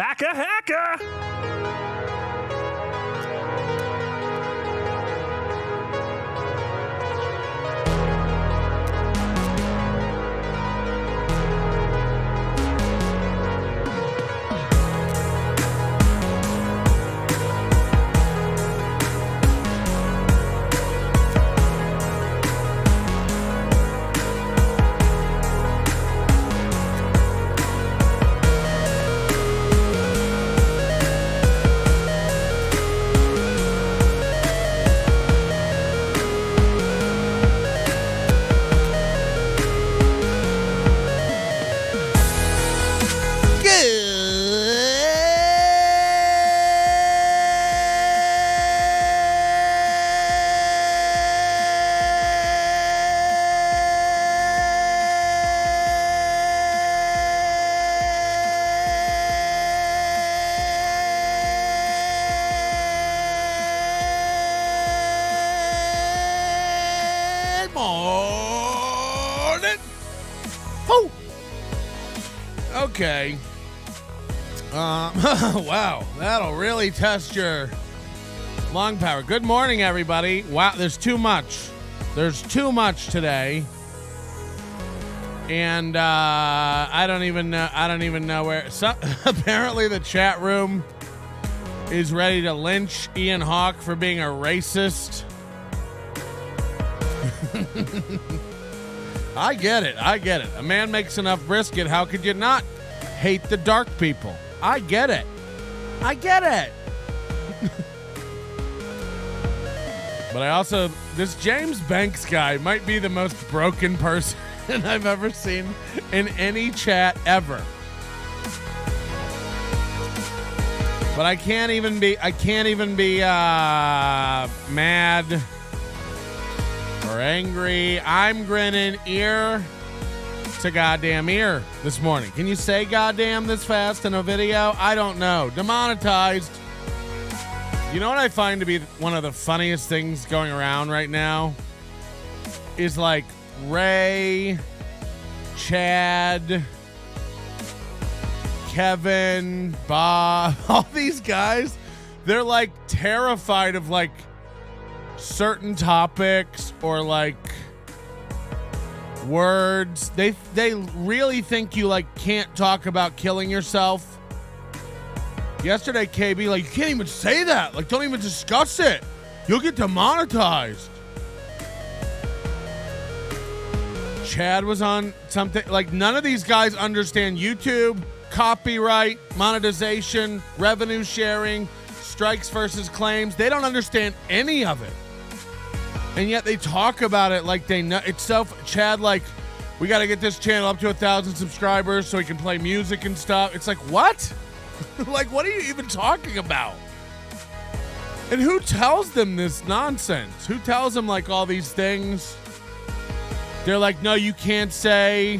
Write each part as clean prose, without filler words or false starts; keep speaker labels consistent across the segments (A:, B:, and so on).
A: Hacker, hacker! Okay. Wow, that'll really test your lung power. Good morning, everybody. Wow, there's too much. There's too much today. And I don't even know where. So, apparently the chat room is ready to lynch Ian Hawke for being a racist. I get it. A man makes enough brisket. How could you not hate the dark people? I get it. But I also, this James Banks guy might be the most broken person I've ever seen in any chat ever. But I can't even be mad or angry. I'm grinning ear to goddamn ear this morning. Can you say goddamn this fast in a video? I don't know. Demonetized. You know what I find to be one of the funniest things going around right now is like Ray, Chad, Kevin, Bob, all these guys, they're like terrified of like certain topics or like words. They really think you like can't talk about killing yourself. Yesterday, KB, like, you can't even say that. Like, don't even discuss it. You'll get demonetized. Chad was on something. Like, none of these guys understand YouTube, copyright, monetization, revenue sharing, strikes versus claims. They don't understand any of it. And yet they talk about it like they know. It's so, Chad, like, we got to get this channel up to 1,000 subscribers so we can play music and stuff. It's like, what? Like, what are you even talking about? And who tells them this nonsense? Who tells them, like, all these things? They're like, no, you can't say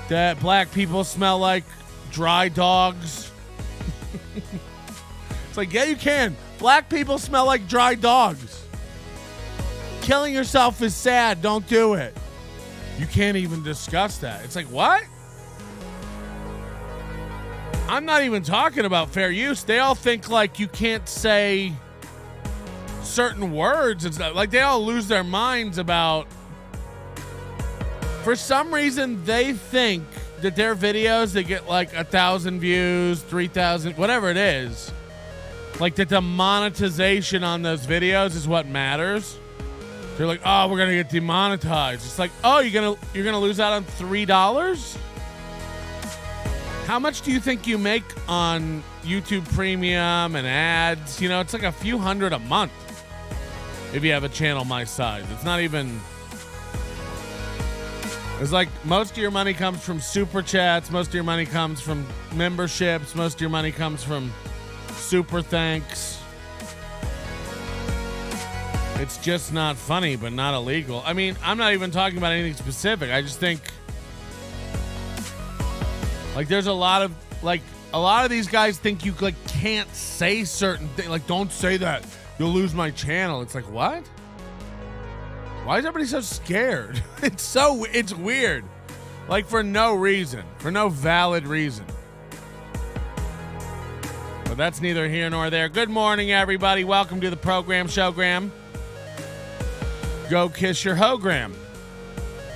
A: that black people smell like dry dogs. It's like, yeah, you can. Black people smell like dry dogs. Killing yourself is sad. Don't do it. You can't even discuss that. It's like, what? I'm not even talking about fair use. They all think like you can't say certain words and stuff. Like they all lose their minds about. For some reason, they think that their videos, they get like 1,000 views, 3,000, whatever it is. Like that the monetization on those videos is what matters. They're like, oh, we're gonna get demonetized. It's like, oh, you're gonna lose out on $3? How much do you think you make on YouTube Premium and ads? You know, it's like a few hundred a month if you have a channel my size. It's not even... It's like most of your money comes from super chats. Most of your money comes from memberships. Most of your money comes from super thanks. It's just not funny, but not illegal. I mean, I'm not even talking about anything specific. I just think... Like, there's a lot of these guys think you, like, can't say certain things. Like, don't say that. You'll lose my channel. It's like, what? Why is everybody so scared? It's weird. Like, for no reason. For no valid reason. But that's neither here nor there. Good morning, everybody. Welcome to the program, Showgram. Go kiss your hogram.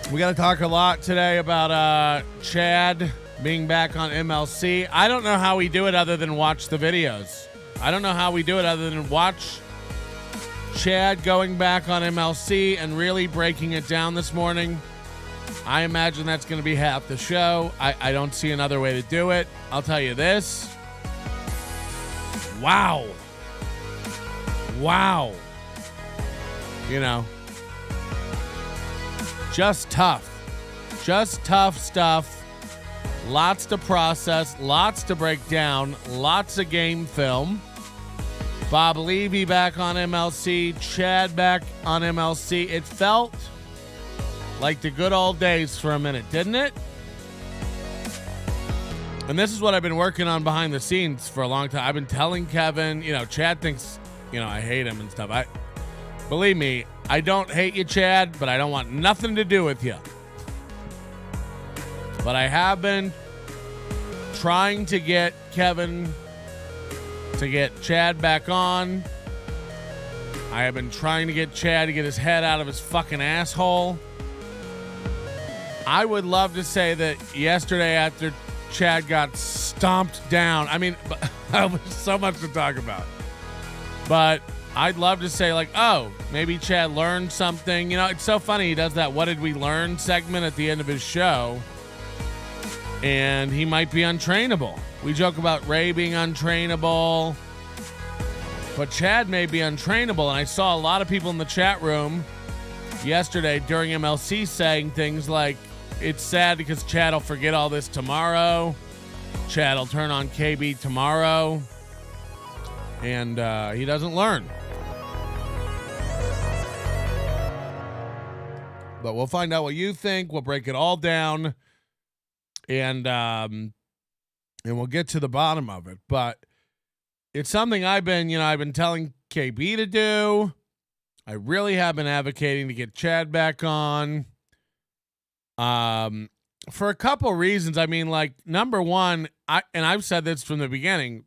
A: We got to talk a lot today about Chad being back on MLC. I don't know how we do it other than watch the videos. I don't know how we do it other than watch Chad going back on MLC and really breaking it down this morning. I imagine that's going to be half the show. I don't see another way to do it. I'll tell you this. Wow. You know, just tough stuff. Lots to process, lots to break down, lots of game film. Bob Levy back on MLC, Chad back on MLC. It felt like the good old days for a minute, didn't it? And this is what I've been working on behind the scenes for a long time. I've been telling Kevin, Chad thinks, I hate him and stuff. Believe me, I don't hate you, Chad, but I don't want nothing to do with you. But I have been trying to get Kevin to get Chad back on. I have been trying to get Chad to get his head out of his fucking asshole. I would love to say that yesterday after Chad got stomped down, was so much to talk about. But I'd love to say maybe Chad learned something. It's so funny. He does that "What did we learn?" segment at the end of his show. And he might be untrainable. We joke about Ray being untrainable, but Chad may be untrainable. And I saw a lot of people in the chat room yesterday during MLC saying things like, it's sad because Chad will forget all this tomorrow. Chad will turn on KB tomorrow. And he doesn't learn. But we'll find out what you think. We'll break it all down. And we'll get to the bottom of it. But it's something I've been telling KB to do. I really have been advocating to get Chad back on. For a couple reasons. Number one, I've said this from the beginning.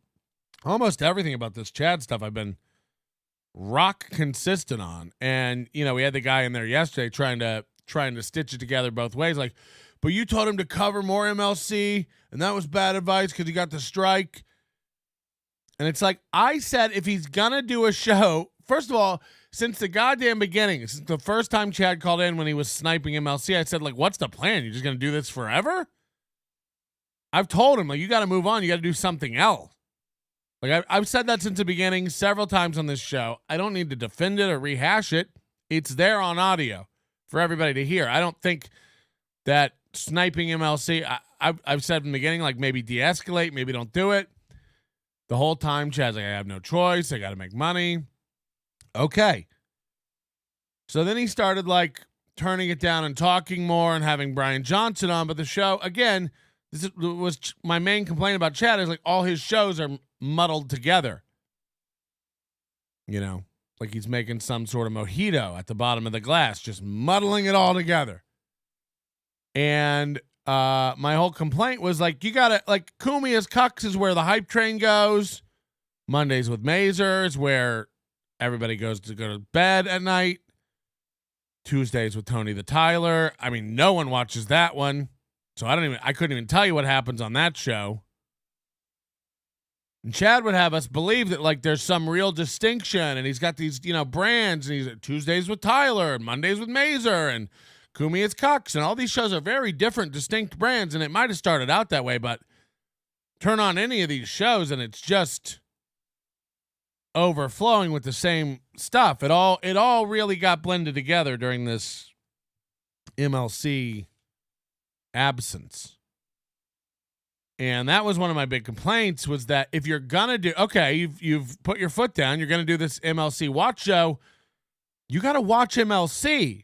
A: Almost everything about this Chad stuff I've been rock consistent on. And, we had the guy in there yesterday trying to stitch it together both ways. But you told him to cover more MLC, and that was bad advice because he got the strike. And it's I said, if he's going to do a show, first of all, since the goddamn beginning, since the first time Chad called in when he was sniping MLC, I said, what's the plan? You're just going to do this forever? I've told him, you got to move on. You got to do something else. I've said that since the beginning several times on this show. I don't need to defend it or rehash it. It's there on audio for everybody to hear. I don't think that sniping MLC, I've said from the beginning, maybe de-escalate, maybe don't do it. The whole time, Chad's I have no choice. I got to make money. Okay. So then he started, turning it down and talking more and having Brian Johnson on. But the show, again, this was my main complaint about Chad is, all his shows are muddled together. He's making some sort of mojito at the bottom of the glass, just muddling it all together. And my whole complaint was you gotta Kumia's Cucks is where the hype train goes. Mondays with Mazer is where everybody goes to go to bed at night. Tuesdays with Tony the Tyler. No one watches that one. So I couldn't even tell you what happens on that show. And Chad would have us believe that there's some real distinction and he's got these, brands and he's at Tuesdays with Tyler and Mondays with Mazer and Kumia's Cucks, and all these shows are very different, distinct brands, and it might have started out that way, but turn on any of these shows and it's just overflowing with the same stuff. It all really got blended together during this MLC absence. And that was one of my big complaints, was that if you're gonna do, okay, you've put your foot down, you're gonna do this MLC watch show, you gotta watch MLC.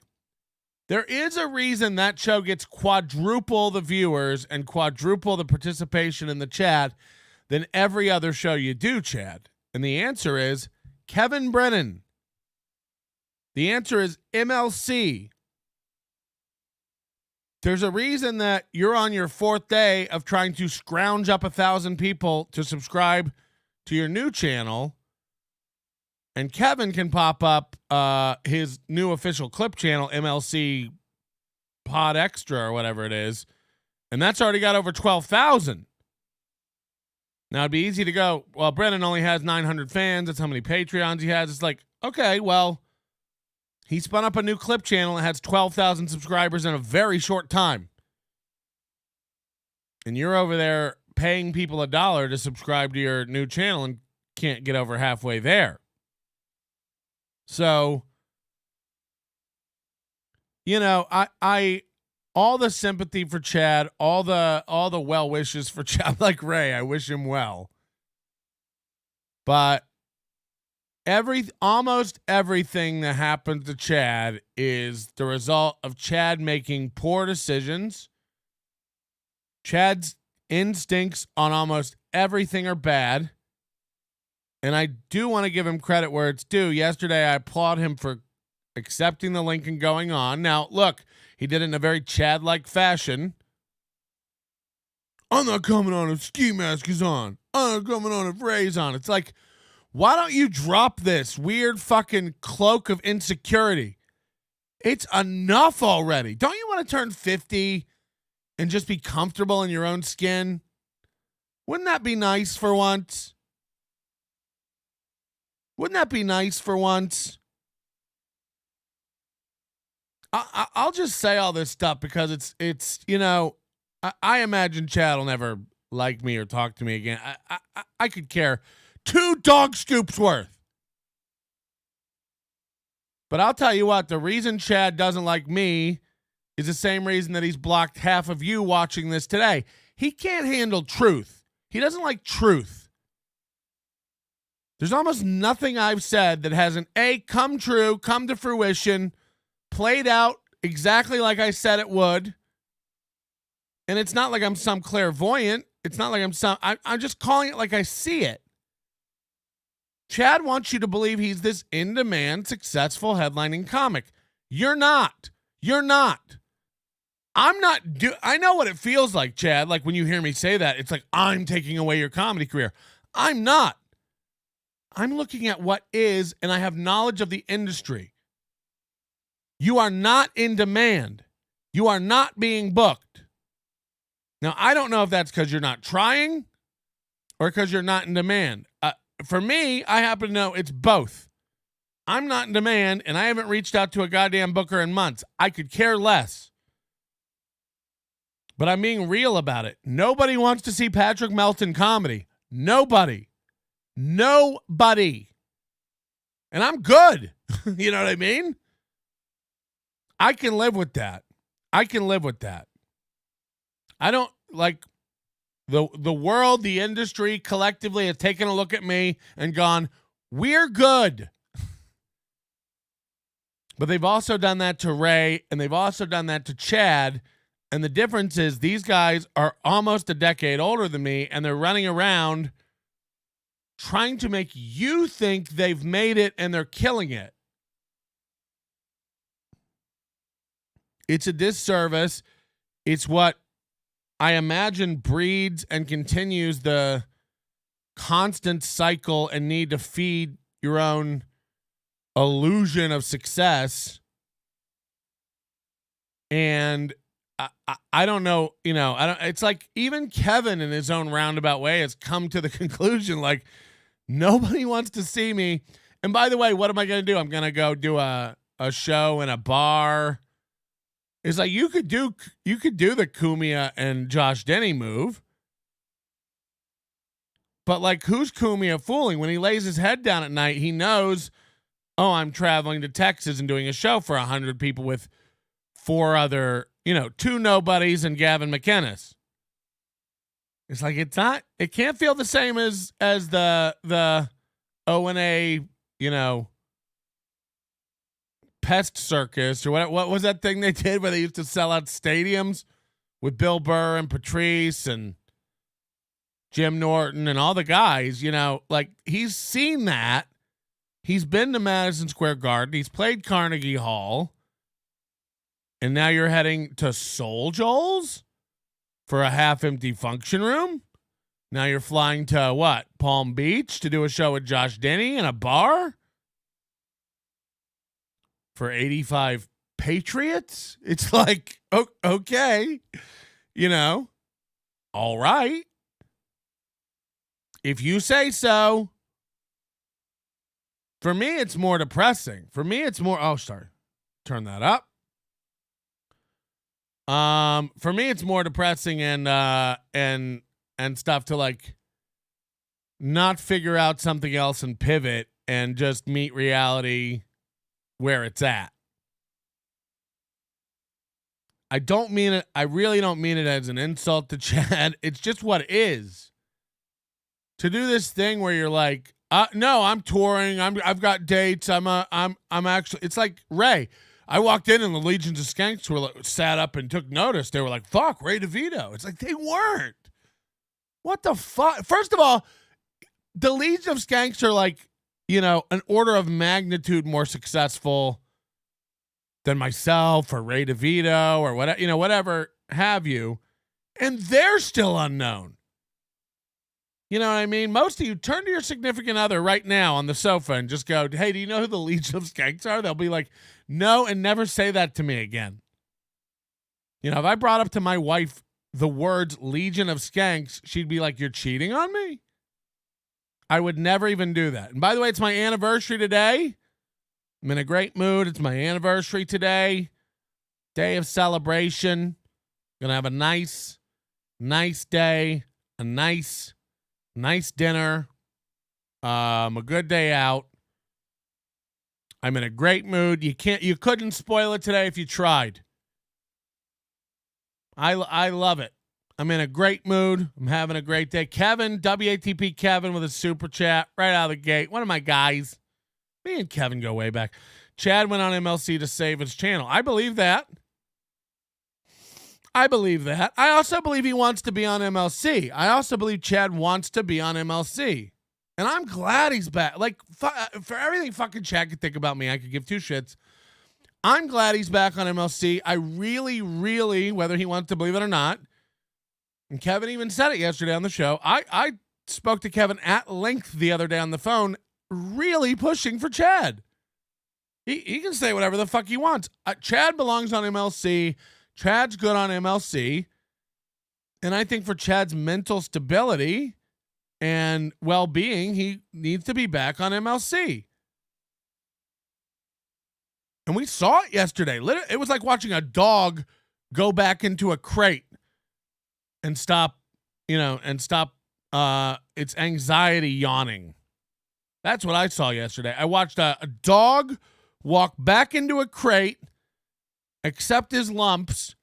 A: There is a reason that show gets quadruple the viewers and quadruple the participation in the chat than every other show you do, Chad. And the answer is Kevin Brennan. The answer is MLC. There's a reason that you're on your fourth day of trying to scrounge up 1,000 people to subscribe to your new channel, and Kevin can pop up his new official clip channel, MLC Pod Extra or whatever it is, and that's already got over 12,000. Now, it'd be easy to go, well, Brennan only has 900 fans. That's how many Patreons he has. It's like, okay, well, he spun up a new clip channel and has 12,000 subscribers in a very short time. And you're over there paying people $1 to subscribe to your new channel and can't get over halfway there. So, you know, I all the sympathy for Chad, all the well wishes for Chad, like Ray. I wish him well. But almost everything that happens to Chad is the result of Chad making poor decisions. Chad's instincts on almost everything are bad. And I do want to give him credit where it's due. Yesterday, I applaud him for accepting the link and going on. Now, look, he did it in a very Chad-like fashion. I'm not coming on if Ski Mask is on. I'm not coming on if Ray's on. It's like, why don't you drop this weird fucking cloak of insecurity? It's enough already. Don't you want to turn 50 and just be comfortable in your own skin? Wouldn't that be nice for once? Wouldn't that be nice for once? I'll just say all this stuff because it's you know, I imagine Chad will never like me or talk to me again. I could care 2 dog scoops worth. But I'll tell you what, the reason Chad doesn't like me is the same reason that he's blocked half of you watching this today. He can't handle truth. He doesn't like truth. There's almost nothing I've said that hasn't come true, come to fruition, played out exactly like I said it would. And it's not like I'm some clairvoyant. It's not like I'm just calling it like I see it. Chad wants you to believe he's this in-demand, successful headlining comic. You're not. You're not. I'm not. I know what it feels like, Chad. Like when you hear me say that, it's like I'm taking away your comedy career. I'm not. I'm looking at what is, and I have knowledge of the industry. You are not in demand. You are not being booked. Now, I don't know if that's because you're not trying or because you're not in demand. For me, I happen to know it's both. I'm not in demand, and I haven't reached out to a goddamn booker in months. I could care less. But I'm being real about it. Nobody wants to see Patrick Melton comedy. Nobody. Nobody. And I'm good. You know what I mean? I can live with that. I can live with that. I don't like the world, the industry collectively has taken a look at me and gone, we're good. But they've also done that to Ray, and they've also done that to Chad. And the difference is these guys are almost a decade older than me, and they're running around trying to make you think they've made it and they're killing it. It's a disservice. It's what I imagine breeds and continues the constant cycle and need to feed your own illusion of success. And I don't know, you know, it's like even Kevin in his own roundabout way has come to the conclusion, like, nobody wants to see me. And by the way, what am I going to do? I'm going to go do a show in a bar. It's like you could do the Cumia and Josh Denny move. But like, who's Cumia fooling? When he lays his head down at night, he knows, oh, I'm traveling to Texas and doing a show for 100 people with 4 other, 2 nobodies and Gavin McInnes. It's like it can't feel the same as the O&A, pest circus or what was that thing they did where they used to sell out stadiums with Bill Burr and Patrice and Jim Norton and all the guys, like he's seen that. He's been to Madison Square Garden. He's played Carnegie Hall. And now you're heading to Soul Joel's for a half-empty function room? Now you're flying to what? Palm Beach to do a show with Josh Denny in a bar? For 85 Patriots? It's like, okay, all right. If you say so. For me, it's more depressing. For me, it's more, turn that up. For me, it's more depressing and stuff to like not figure out something else and pivot and just meet reality where it's at. I don't mean it. I really don't mean it as an insult to Chad. It's just what it is. To do this thing where you're like, no, I'm touring. I've got dates. I'm actually. It's like Ray. I walked in and the Legions of Skanks were sat up and took notice. They were like, "Fuck, Ray DeVito." It's like they weren't. What the fuck? First of all, the Legions of Skanks are like, an order of magnitude more successful than myself or Ray DeVito or whatever, whatever have you, and they're still unknown. You know what I mean? Most of you turn to your significant other right now on the sofa and just go, "Hey, do you know who the Legion of Skanks are?" They'll be like, "No," and never say that to me again. If I brought up to my wife the words Legion of Skanks, she'd be like, "You're cheating on me?" I would never even do that. And by the way, it's my anniversary today. I'm in a great mood. It's my anniversary today. Day of celebration. Gonna have a nice day. A nice dinner. A good day out. I'm in a great mood. You couldn't spoil it today if you tried. I love it. I'm in a great mood. I'm having a great day. Kevin, WATP Kevin with a super chat right out of the gate. One of my guys. Me and Kevin go way back. Chad went on MLC to save his channel. I believe that. I also believe he wants to be on MLC. I also believe Chad wants to be on MLC. And I'm glad he's back. Like, for everything fucking Chad could think about me, I could give two shits. I'm glad he's back on MLC. I really, really, whether he wants to believe it or not, and Kevin even said it yesterday on the show, I spoke to Kevin at length the other day on the phone, really pushing for Chad. He can say whatever the fuck he wants. Chad belongs on MLC. Chad's good on MLC. And I think for Chad's mental stability and well-being, he needs to be back on MLC. And we saw it yesterday. It was like watching a dog go back into a crate and stop its anxiety yawning. That's what I saw yesterday. I watched a dog walk back into a crate, accept his lumps,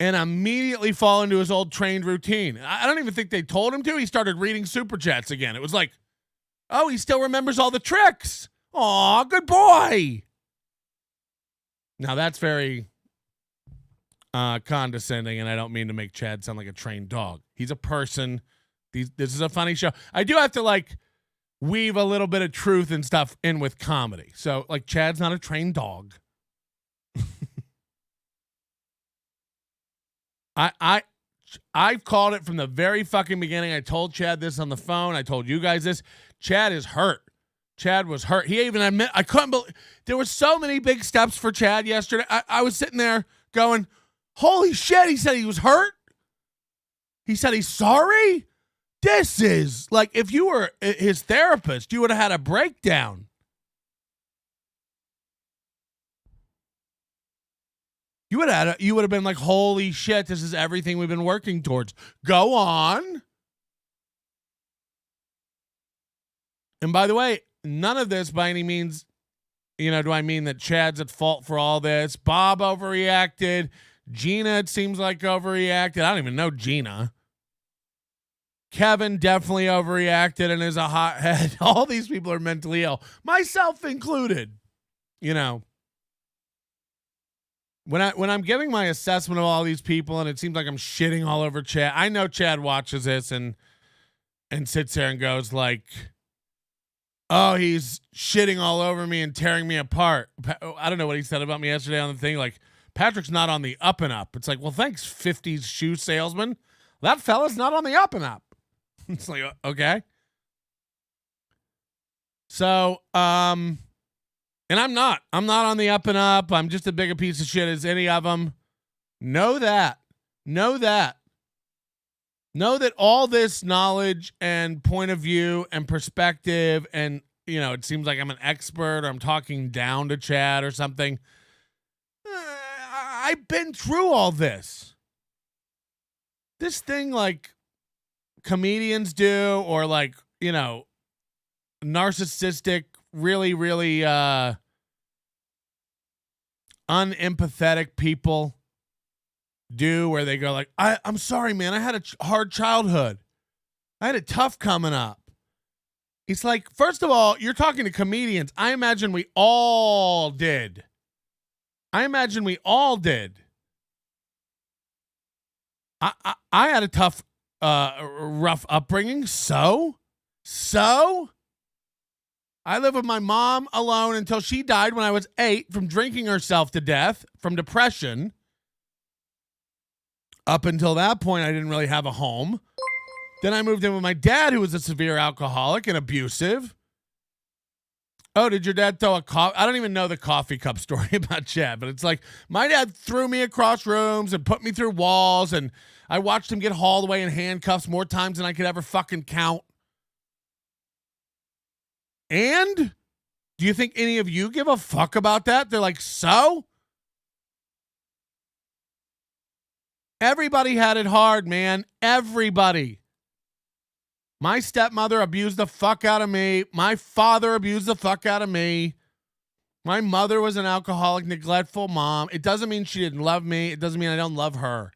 A: and immediately fall into his old trained routine. I don't even think they told him to. He started reading super chats again. It was like, oh, he still remembers all the tricks. Aw, good boy. Now that's very condescending, and I don't mean to make Chad sound like a trained dog. He's a person. This is a funny show. I do have to weave a little bit of truth and stuff in with comedy. So Chad's not a trained dog. I've called it from the very fucking beginning. I told Chad this on the phone. I told you guys this. Chad is hurt. Chad was hurt. He even admit, I couldn't believe, there were so many big steps for Chad yesterday. I was sitting there going, holy shit. He said he was hurt. He said he's sorry. This is if you were his therapist, you would have had a breakdown. You would have been like, holy shit, this is everything we've been working towards. Go on. And by the way, none of this by any means, do I mean that Chad's at fault for all this? Bob overreacted. Gina, it seems like, overreacted. I don't even know Gina. Kevin definitely overreacted and is a hothead. All these people are mentally ill, myself included. When I'm giving my assessment of all these people, and it seems like I'm shitting all over Chad. I know Chad watches this and sits there and goes oh, he's shitting all over me and tearing me apart. I don't know what he said about me yesterday on the thing. Patrick's not on the up and up. It's well, thanks, 50s shoe salesman. That fella's not on the up and up. It's like, okay. So, and I'm not on the up and up. I'm just as big a piece of shit as any of them. Know that. Know that all this knowledge and point of view and perspective, and, you know, it seems like I'm an expert or I'm talking down to Chad or something. I've been through all this. This thing like comedians do, or like, you know, narcissistic, really, really unempathetic people do, where they go like, I'm sorry, man, I had a hard childhood. I had it tough coming up. It's like, first of all, you're talking to comedians. I imagine we all did. I had a tough, rough upbringing. So I lived with my mom alone until she died when I was 8 from drinking herself to death from depression. Up until that point, I didn't really have a home. Then I moved in with my dad, who was a severe alcoholic and abusive. Oh, did your dad throw a coffee? I don't even know the coffee cup story about Chad, but it's like my dad threw me across rooms and put me through walls, and I watched him get hauled away in handcuffs more times than I could ever fucking count. And do you think any of you give a fuck about that? They're like, so? Everybody had it hard, man. Everybody. My stepmother abused the fuck out of me. My father abused the fuck out of me. My mother was an alcoholic, neglectful mom. It doesn't mean she didn't love me. It doesn't mean I don't love her.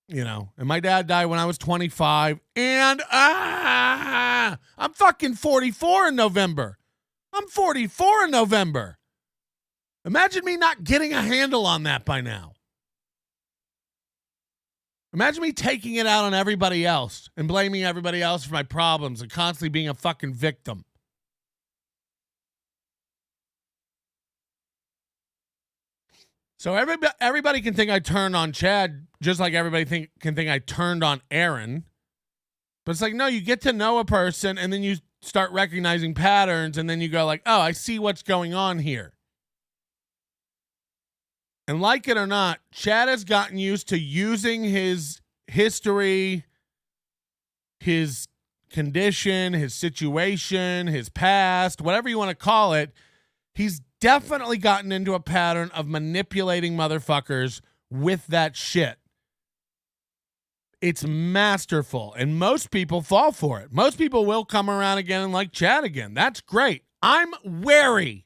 A: You know, and my dad died when I was 25. And I'm fucking 44 in November. Imagine me not getting a handle on that by now. Imagine me taking it out on everybody else and blaming everybody else for my problems and constantly being a fucking victim. So everybody can think I turned on Chad, just like everybody can think I turned on Aaron. But it's like, no, you get to know a person and then you start recognizing patterns, and then you go like, oh, I see what's going on here. And like it or not, Chad has gotten used to using his history, his condition, his situation, his past, whatever you want to call it. He's definitely gotten into a pattern of manipulating motherfuckers with that shit. It's masterful, and most people fall for it. Most people will come around again and like Chad again. That's great. I'm wary.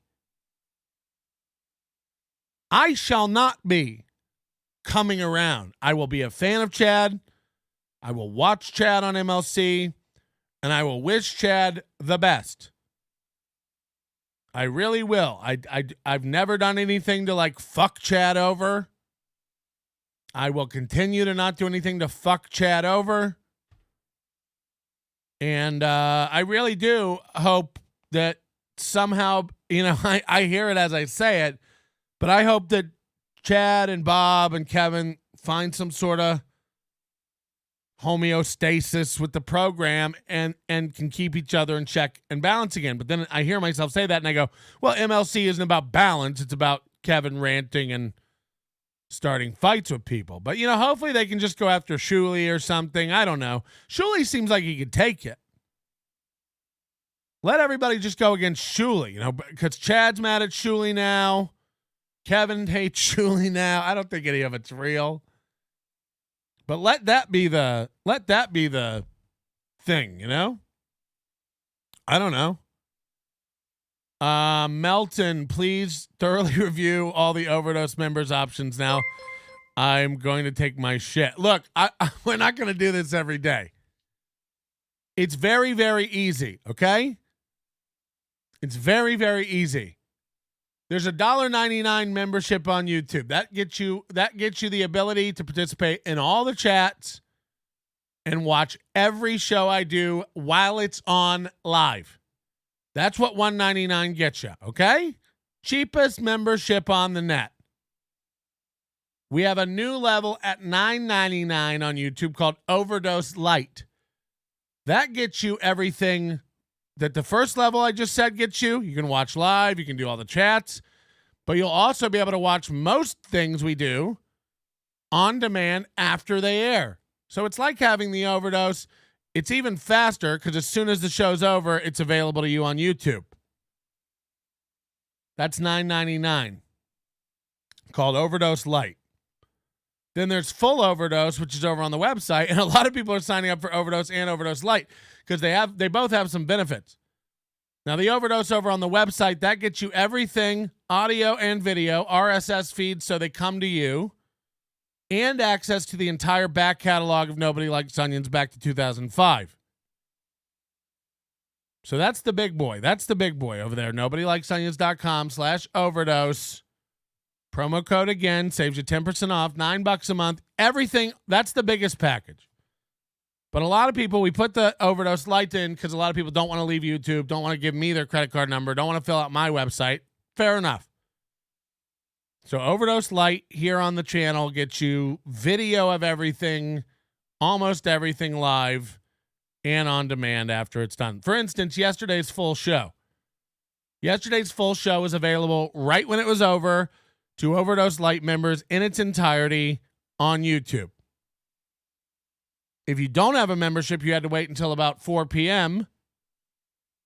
A: I shall not be coming around. I will be a fan of Chad. I will watch Chad on MLC, and I will wish Chad the best. I really will. I've never done anything to like fuck Chad over. I will continue to not do anything to fuck Chad over. And I really do hope that somehow, you know, I hear it as I say it, but I hope that Chad and Bob and Kevin find some sort of homeostasis with the program and can keep each other in check and balance again. But then I hear myself say that and I go, well, MLC isn't about balance. It's about Kevin ranting and starting fights with people. But, you know, hopefully they can just go after Shuley or something. I don't know. Shuley seems like he could take it. Let everybody just go against Shuley, you know, because Chad's mad at Shuley now. Kevin hates Shuley now. I don't think any of it's real. But let that be the thing, you know? I don't know. Melton, please thoroughly review all the Overdose members options now. I'm going to take my shit. Look, we're not going to do this every day. It's very, very easy, okay? It's very, very easy. There's a $1.99 membership on YouTube. That gets you the ability to participate in all the chats and watch every show I do while it's on live. That's what $1.99 gets you, okay? Cheapest membership on the net. We have a new level at $9.99 on YouTube called Overdose Lite. That gets you everything that the first level I just said gets you. You can watch live, you can do all the chats, but you'll also be able to watch most things we do on demand after they air. So it's like having the Overdose. It's even faster because as soon as the show's over, it's available to you on YouTube. That's $9.99, called Overdose Lite. Then there's Full Overdose, which is over on the website, and a lot of people are signing up for Overdose and Overdose Lite because they both have some benefits. Now, the Overdose over on the website, that gets you everything, audio and video, RSS feeds so they come to you, and access to the entire back catalog of Nobody Likes Onions back to 2005. So that's the big boy. That's the big boy over there. NobodyLikesOnions.com/overdose. Promo code again saves you 10% off, $9 a month. Everything. That's the biggest package. But a lot of people, we put the Overdose Lite in because a lot of people don't want to leave YouTube, don't want to give me their credit card number, don't want to fill out my website. Fair enough. So Overdose Lite here on the channel gets you video of everything, almost everything live and on demand after it's done. For instance, yesterday's full show. Yesterday's full show is available right when it was over to Overdose Lite members in its entirety on YouTube. If you don't have a membership, you had to wait until about 4 p.m.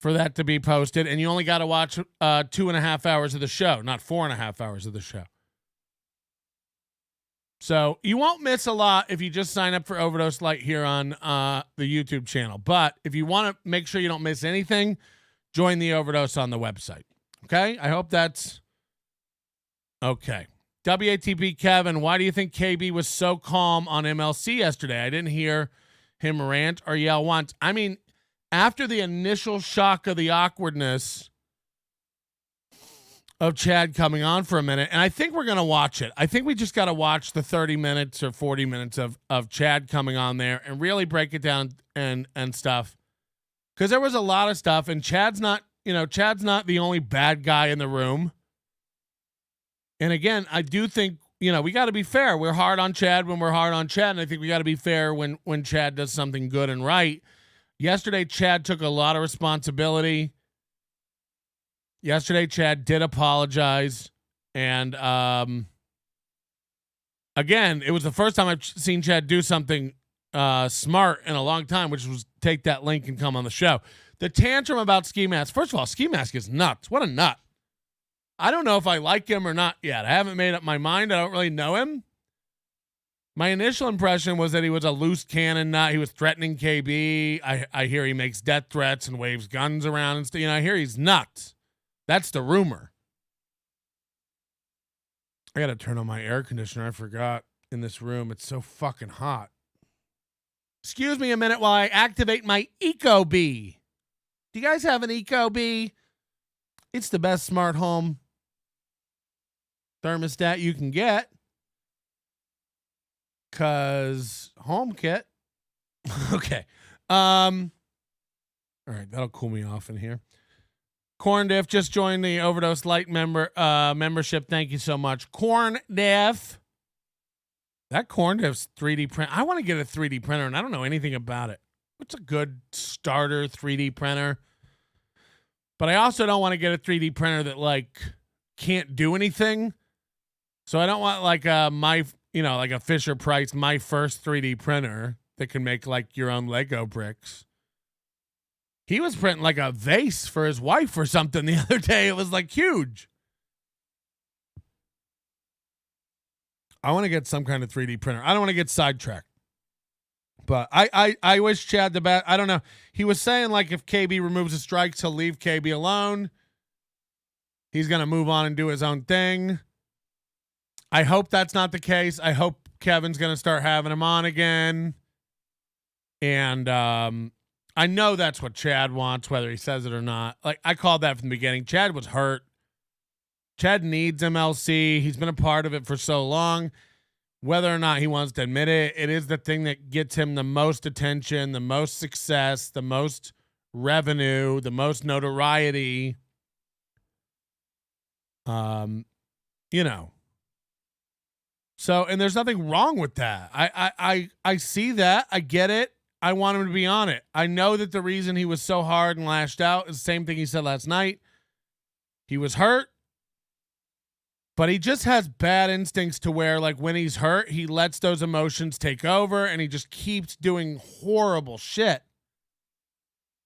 A: for that to be posted, and you only got to watch 2.5 hours of the show, not 4.5 hours of the show. So you won't miss a lot if you just sign up for Overdose Lite here on the YouTube channel. But if you want to make sure you don't miss anything, join the Overdose on the website. Okay? I hope that's okay. WATP Kevin, why do you think KB was so calm on MLC yesterday? I didn't hear him rant or yell once. I mean, after the initial shock of the awkwardness of Chad coming on for a minute, and I think we're going to watch it. I think we just got to watch the 30 minutes or 40 minutes of Chad coming on there and really break it down and stuff. Because there was a lot of stuff, and Chad's not the only bad guy in the room. And again, I do think, we got to be fair. We're hard on Chad when we're hard on Chad, and I think we got to be fair when Chad does something good and right. Yesterday, Chad took a lot of responsibility. Yesterday, Chad did apologize. And again, it was the first time I've seen Chad do something smart in a long time, which was take that link and come on the show. The tantrum about Ski Mask. First of all, Ski Mask is nuts. What a nut. I don't know if I like him or not yet. I haven't made up my mind. I don't really know him. My initial impression was that he was a loose cannon nut. He was threatening KB. I hear he makes death threats and waves guns around and stuff. I hear he's nuts. That's the rumor. I got to turn on my air conditioner. I forgot in this room. It's so fucking hot. Excuse me a minute while I activate my Ecobee. Do you guys have an Ecobee? It's the best smart home thermostat you can get. Cause HomeKit. Okay. All right, that'll cool me off in here. Corn Diff just joined the Overdose Lite membership. Thank you so much. Corn Diff. That Corn Diff's 3D print. I want to get a 3D printer, and I don't know anything about it. What's a good starter 3D printer? But I also don't want to get a 3D printer that can't do anything. So I don't want like a Fisher Price, my first 3D printer that can make your own Lego bricks. He was printing like a vase for his wife or something the other day. It was huge. I want to get some kind of 3D printer. I don't want to get sidetracked. But I wish Chad the best. I don't know. He was saying if KB removes the strikes, he'll leave KB alone. He's going to move on and do his own thing. I hope that's not the case. I hope Kevin's going to start having him on again. And I know that's what Chad wants, whether he says it or not. I called that from the beginning. Chad was hurt. Chad needs MLC. He's been a part of it for so long. Whether or not he wants to admit it, it is the thing that gets him the most attention, the most success, the most revenue, the most notoriety. So, and there's nothing wrong with that. I see that. I get it. I want him to be on it. I know that the reason he was so hard and lashed out is the same thing he said last night. He was hurt, but he just has bad instincts to where, like, when he's hurt, he lets those emotions take over and he just keeps doing horrible shit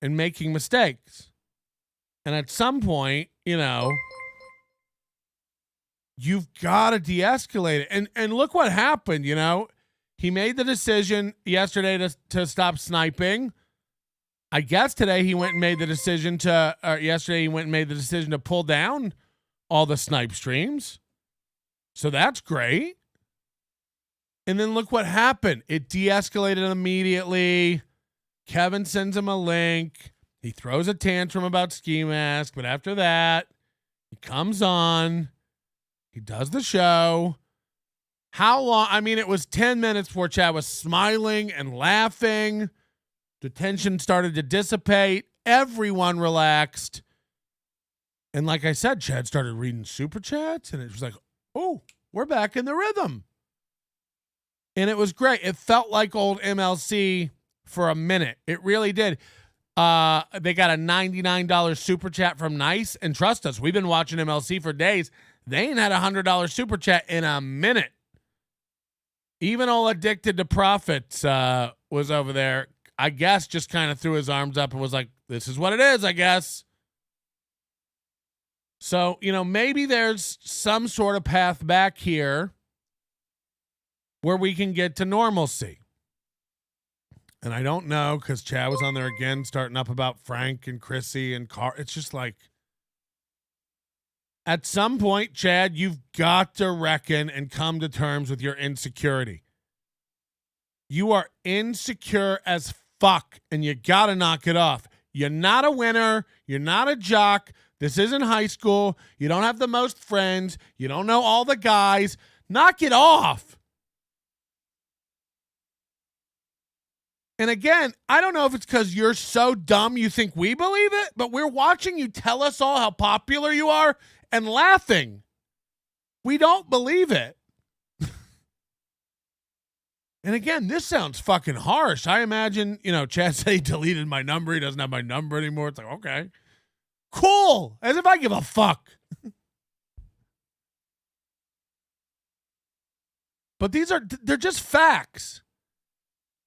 A: and making mistakes. And at some point, you know, you've got to de-escalate it. And look what happened, you know. He made the decision yesterday to stop sniping. I guess today he went and made the decision yesterday he went and made the decision to pull down all the snipe streams. So that's great. And then look what happened. It de-escalated immediately. Kevin sends him a link. He throws a tantrum about ski mask, but after that, he comes on. He does the show. How long? I mean, it was 10 minutes before Chad was smiling and laughing. The tension started to dissipate. Everyone relaxed. And like I said, Chad started reading super chats, and it was like, oh, we're back in the rhythm. And it was great. It felt like old MLC for a minute. It really did. They got a $99 super chat from Nice. And trust us, we've been watching MLC for days. They ain't had a $100 super chat in a minute. Even old Addicted to Profits was over there. I guess just kind of threw his arms up and was like, this is what it is, I guess. So, you know, maybe there's some sort of path back here where we can get to normalcy. And I don't know, because Chad was on there again starting up about Frank and Chrissy and Car. It's just like, at some point, Chad, you've got to reckon and come to terms with your insecurity. You are insecure as fuck, and you got to knock it off. You're not a winner. You're not a jock. This isn't high school. You don't have the most friends. You don't know all the guys. Knock it off. And again, I don't know if it's because you're so dumb you think we believe it, but we're watching you tell us all how popular you are and laughing. We don't believe it. And again, this sounds fucking harsh. I imagine, you know, Chad said he deleted my number. He doesn't have my number anymore. It's like, okay, cool. As if I give a fuck. But they're just facts.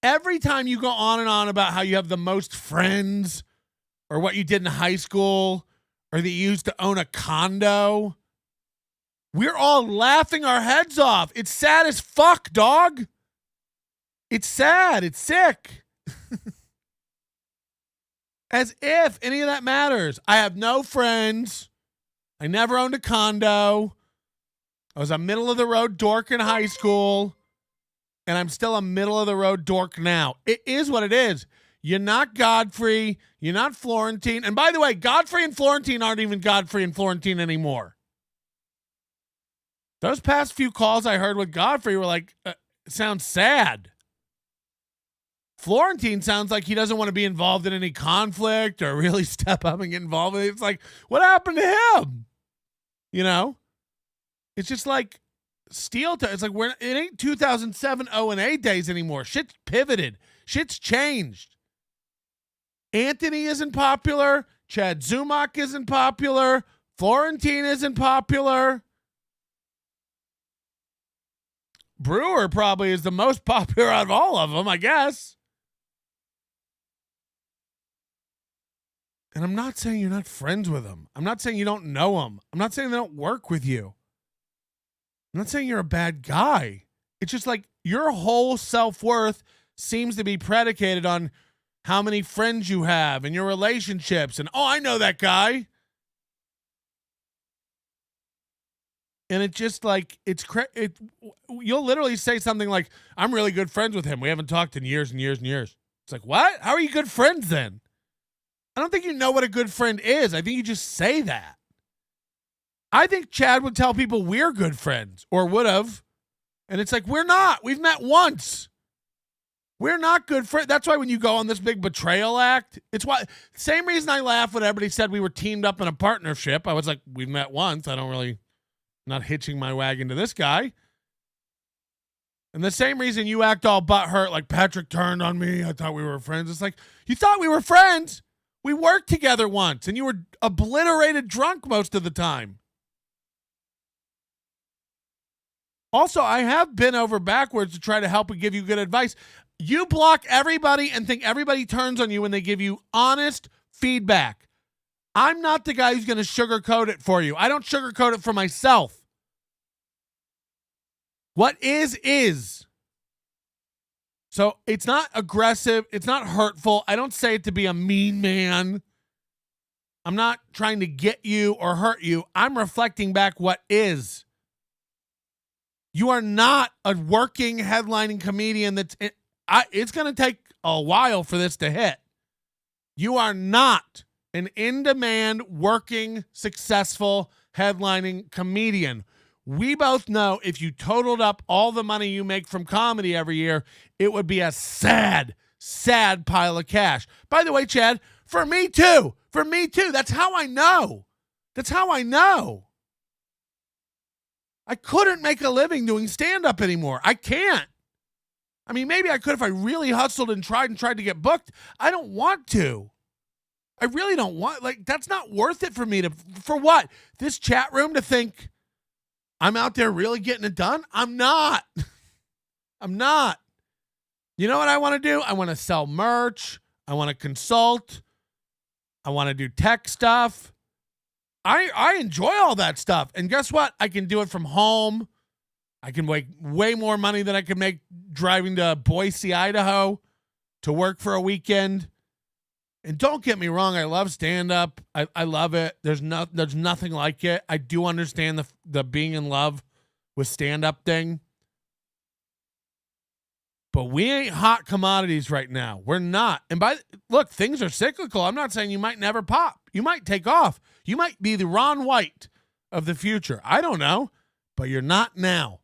A: Every time you go on and on about how you have the most friends or what you did in high school or that you used to own a condo, we're all laughing our heads off. It's sad as fuck, dog. It's sad. It's sick. As if any of that matters. I have no friends. I never owned a condo. I was a middle-of-the-road dork in high school. And I'm still a middle-of-the-road dork now. It is what it is. You're not Godfrey. You're not Florentine. And by the way, Godfrey and Florentine aren't even Godfrey and Florentine anymore. Those past few calls I heard with Godfrey were like, sounds sad. Florentine sounds like he doesn't want to be involved in any conflict or really step up and get involved with it. It's like, what happened to him? You know? It's just like, it's like it ain't 2007 O&A days anymore. Shit's pivoted. Shit's changed. Anthony isn't popular. Chad Zumock isn't popular. Florentine isn't popular. Brewer probably is the most popular out of all of them, I guess. And I'm not saying you're not friends with them. I'm not saying you don't know them. I'm not saying they don't work with you. I'm not saying you're a bad guy. It's just like your whole self-worth seems to be predicated on how many friends you have and your relationships. And, oh, I know that guy. And it just like, you'll literally say something like, I'm really good friends with him. We haven't talked in years and years and years. It's like, what? How are you good friends then? I don't think you know what a good friend is. I think you just say that. I think Chad would tell people we're good friends, or would have. And it's like, we're not. We've met once. We're not good friends. That's why when you go on this big betrayal act, it's why, same reason I laugh when everybody said we were teamed up in a partnership. I was like, we've met once. Not hitching my wagon to this guy. And the same reason you act all butthurt, like Patrick turned on me, I thought we were friends. It's like, you thought we were friends? We worked together once, and you were obliterated drunk most of the time. Also, I have been over backwards to try to help and give you good advice. You block everybody and think everybody turns on you when they give you honest feedback. I'm not the guy who's going to sugarcoat it for you. I don't sugarcoat it for myself. What is. So it's not aggressive. It's not hurtful. I don't say it to be a mean man. I'm not trying to get you or hurt you. I'm reflecting back what is. You are not a working headlining comedian it's going to take a while for this to hit. You are not an in-demand, working, successful headlining comedian. We both know if you totaled up all the money you make from comedy every year, it would be a sad, sad pile of cash. By the way, Chad, for me too. That's how I know. I couldn't make a living doing stand-up anymore. I can't. I mean, maybe I could if I really hustled and tried to get booked. I don't want to. I really don't want, that's not worth it for me for what? This chat room to think I'm out there really getting it done? I'm not. You know what I want to do? I want to sell merch. I want to consult. I want to do tech stuff. I enjoy all that stuff. And guess what? I can do it from home. I can make way more money than I can make driving to Boise, Idaho to work for a weekend. And don't get me wrong, I love stand-up. I love it. There's nothing like it. I do understand the being in love with stand-up thing. But we ain't hot commodities right now. We're not. And look, things are cyclical. I'm not saying you might never pop. You might take off. You might be the Ron White of the future. I don't know. But you're not now.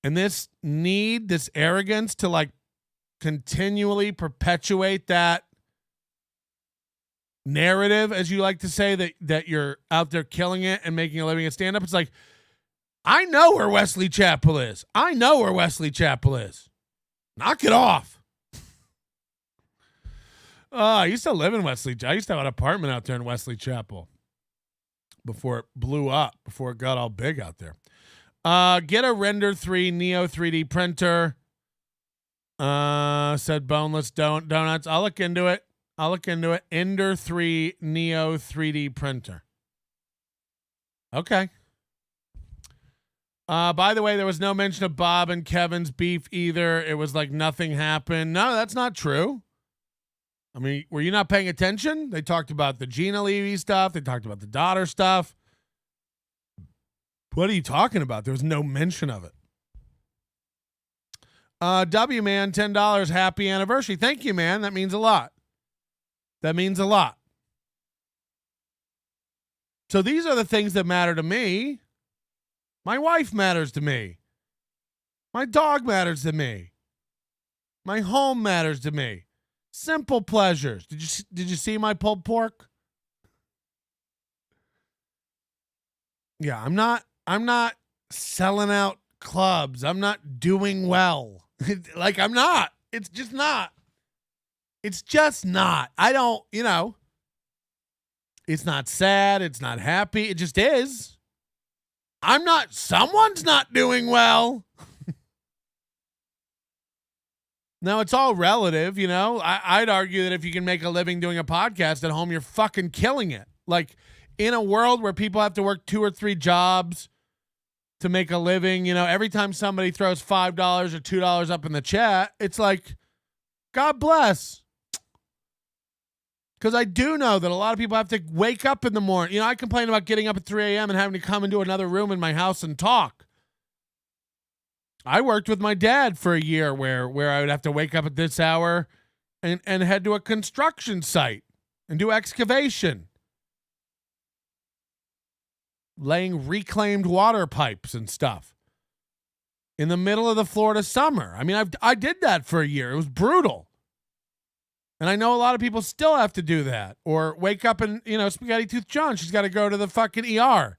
A: And this arrogance to continually perpetuate that narrative, as you like to say, that you're out there killing it and making a living at stand-up. It's like, I know where Wesley Chapel is. Knock it off. I used to live in Wesley. I used to have an apartment out there in Wesley Chapel before it blew up, before it got all big out there. Get a Render 3 Neo 3D printer. Said Boneless Donuts. I'll look into it. Ender 3 Neo 3D printer. Okay. By the way, there was no mention of Bob and Kevin's beef either. It was like nothing happened. No, that's not true. I mean, were you not paying attention? They talked about the Gina Levy stuff. They talked about the daughter stuff. What are you talking about? There was no mention of it. W man, $10. Happy anniversary. Thank you, man. That means a lot. So these are the things that matter to me. My wife matters to me. My dog matters to me. My home matters to me. Simple pleasures. Did you see my pulled pork? Yeah, I'm not selling out clubs. I'm not doing well. I'm not. It's just not. I don't, it's not sad. It's not happy. It just is. Someone's not doing well. Now, it's all relative, I'd argue that if you can make a living doing a podcast at home, you're fucking killing it. In a world where people have to work 2 or 3 jobs to make a living, every time somebody throws $5 or $2 up in the chat, it's like, God bless. Because I do know that a lot of people have to wake up in the morning. I complain about getting up at 3 a.m. and having to come into another room in my house and talk. I worked with my dad for a year where I would have to wake up at this hour and head to a construction site and do excavation. Laying reclaimed water pipes and stuff in the middle of the Florida summer. I mean, I did that for a year. It was brutal. And I know a lot of people still have to do that. Or wake up and, Spaghetti Tooth John, she's got to go to the fucking ER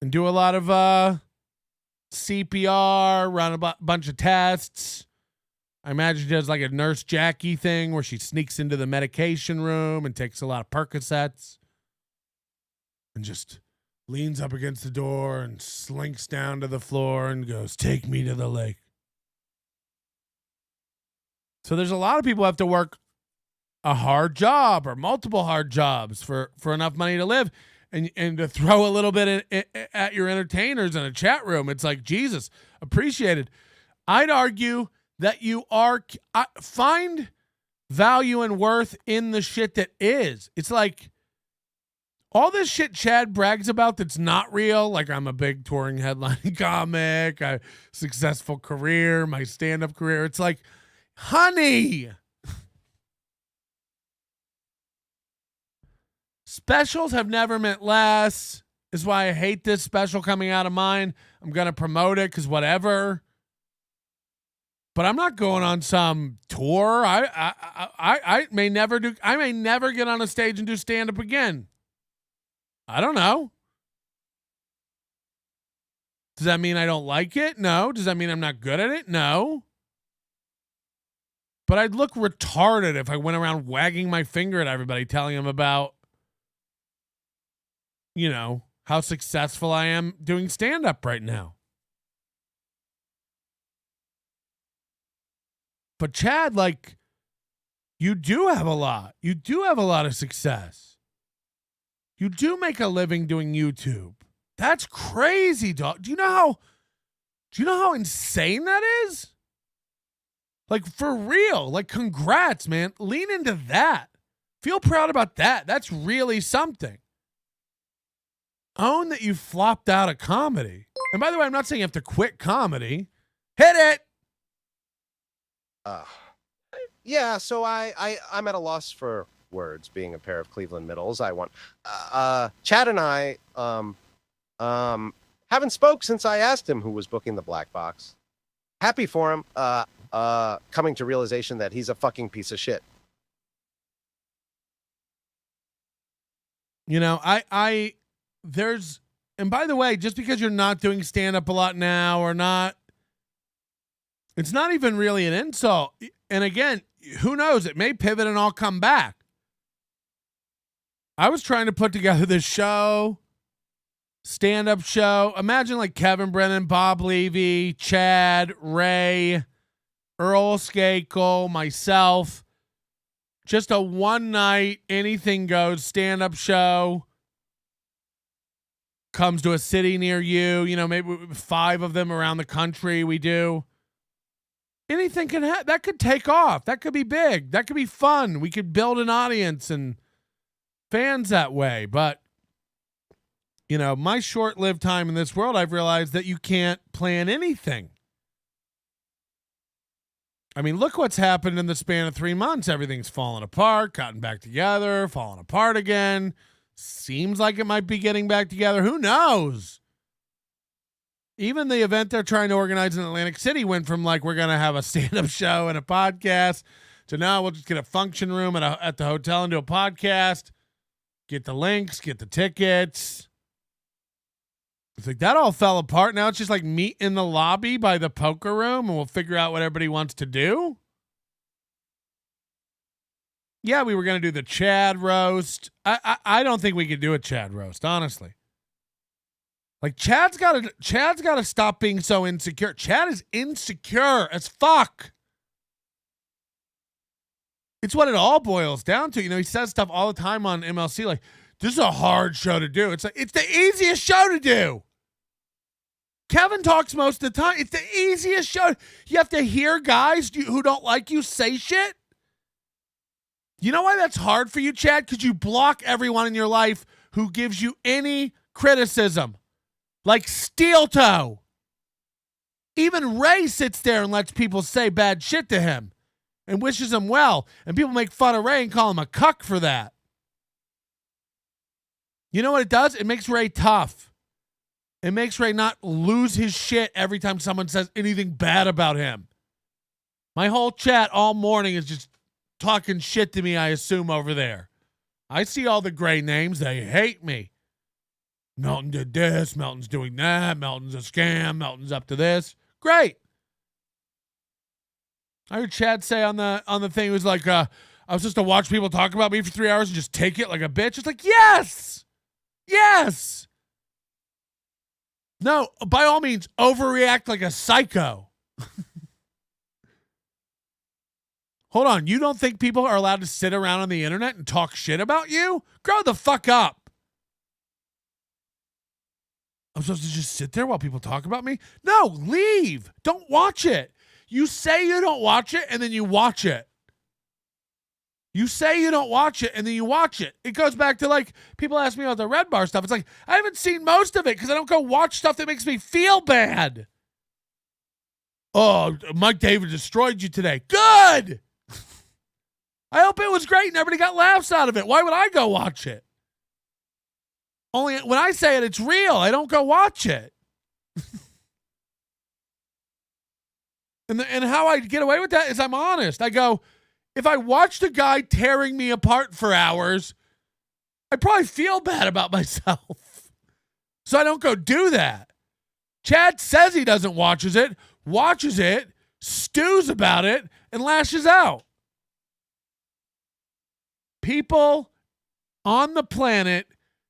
A: and do a lot of CPR, run a bunch of tests. I imagine she does like a Nurse Jackie thing where she sneaks into the medication room and takes a lot of Percocets and just leans up against the door and slinks down to the floor and goes, "Take me to the lake." So there's a lot of people who have to work a hard job or multiple hard jobs for enough money to live. And to throw a little bit at your entertainers in a chat room, it's like, Jesus, appreciated. I'd argue that you find value and worth in the shit that is. It's like all this shit Chad brags about that's not real. Like, I'm a big touring headlining comic, a successful career, my stand-up career. It's like, honey, specials have never meant less. Is why I hate this special coming out of mine. I'm going to promote it because whatever. But I'm not going on some tour. I may never get on a stage and do stand-up again. I don't know. Does that mean I don't like it? No. Does that mean I'm not good at it? No. But I'd look retarded if I went around wagging my finger at everybody, telling them about, you know, how successful I am doing stand-up right now. But Chad, like, you do have a lot. You do have a lot of success. You do make a living doing YouTube. That's crazy, dog. Do you know how insane that is? Like, for real. Like, congrats, man. Lean into that. Feel proud about that. That's really something. Own that you flopped out of comedy. And by the way, I'm not saying you have to quit comedy. Hit it.
B: Yeah, so I'm at a loss for words, being a pair of Cleveland middles. I want Chad and I haven't spoke since I asked him who was booking the black box. Happy for him, coming to realization that he's a fucking piece of shit.
A: You know, and by the way, just because you're not doing stand-up a lot now or not, it's not even really an insult. And again, who knows? It may pivot and I'll come back. I was trying to put together this show, stand-up show. Imagine like Kevin Brennan, Bob Levy, Chad, Ray, Earl Skakel, myself. Just a one-night, anything goes stand-up show. Comes to a city near you. You know, maybe 5 of them around the country we do. Anything can happen. That could take off. That could be big. That could be fun. We could build an audience and fans that way. But, you know, my short-lived time in this world, I've realized that you can't plan anything. I mean, look what's happened in the span of 3 months. Everything's fallen apart, gotten back together, fallen apart again. Seems like it might be getting back together. Who knows? Even the event they're trying to organize in Atlantic City went from like, we're going to have a stand-up show and a podcast to now we'll just get a function room at the hotel and do a podcast, get the links, get the tickets. It's like that all fell apart. Now it's just like meet in the lobby by the poker room and we'll figure out what everybody wants to do. Yeah, we were going to do the Chad roast. I don't think we could do a Chad roast, honestly. Like Chad's got to stop being so insecure. Chad is insecure as fuck. It's what it all boils down to. You know, he says stuff all the time on MLC like, this is a hard show to do. It's like, it's the easiest show to do. Kevin talks most of the time. It's the easiest show. You have to hear guys who don't like you say shit. You know why that's hard for you, Chad? Because you block everyone in your life who gives you any criticism. Like Steel Toe. Even Ray sits there and lets people say bad shit to him and wishes him well. And people make fun of Ray and call him a cuck for that. You know what it does? It makes Ray tough. It makes Ray not lose his shit every time someone says anything bad about him. My whole chat all morning is just talking shit to me, I assume, over there. I see all the gray names. They hate me. Melton did this. Melton's doing that. Melton's a scam. Melton's up to this. Great. I heard Chad say on the thing, it was like, I was just to watch people talk about me for 3 hours and just take it like a bitch. It's like, yes. Yes. No, by all means, overreact like a psycho. Hold on. You don't think people are allowed to sit around on the internet and talk shit about you? Grow the fuck up. I'm supposed to just sit there while people talk about me? No, leave. Don't watch it. You say you don't watch it, and then you watch it. You say you don't watch it, and then you watch it. It goes back to, like, people ask me about the Red Bar stuff. It's like, I haven't seen most of it because I don't go watch stuff that makes me feel bad. Oh, Mike David destroyed you today. Good! I hope it was great and everybody got laughs out of it. Why would I go watch it? Only when I say it, it's real. I don't go watch it. And how I get away with that is I'm honest. I go, if I watched a guy tearing me apart for hours, I'd probably feel bad about myself. So I don't go do that. Chad says he doesn't watches it, stews about it, and lashes out. People on the planet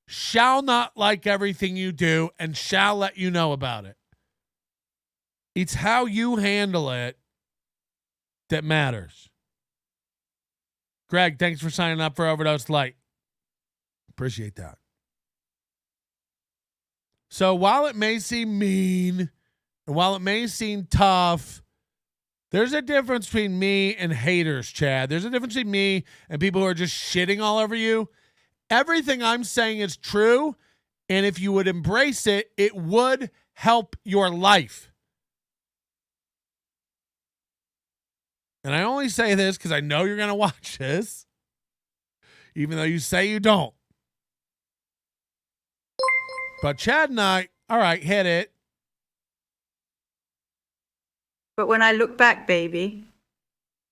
A: shall not like everything you do and shall let you know about it. It's how you handle it that matters. Greg, thanks for signing up for Overdose Light. Appreciate that. So while it may seem mean and while it may seem tough, there's a difference between me and haters, Chad. There's a difference between me and people who are just shitting all over you. Everything I'm saying is true, and if you would embrace it, it would help your life. And I only say this because I know you're going to watch this, even though you say you don't. But Chad and I, all right, hit it.
C: But when I look back, baby,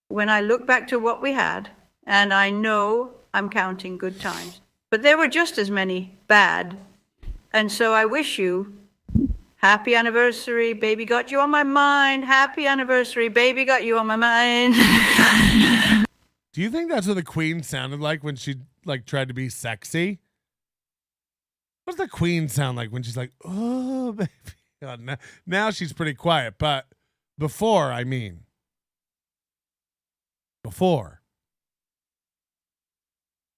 C: when I look back to what we had, and I know I'm counting good times, but there were just as many bad. And so I wish you happy anniversary, baby, got you on my mind. Happy anniversary, baby, got you on my mind.
A: Do you think that's what the Queen sounded like when she tried to be sexy? What does the Queen sound like when she's like, oh, baby? God, now she's pretty quiet, but before, I mean. Before.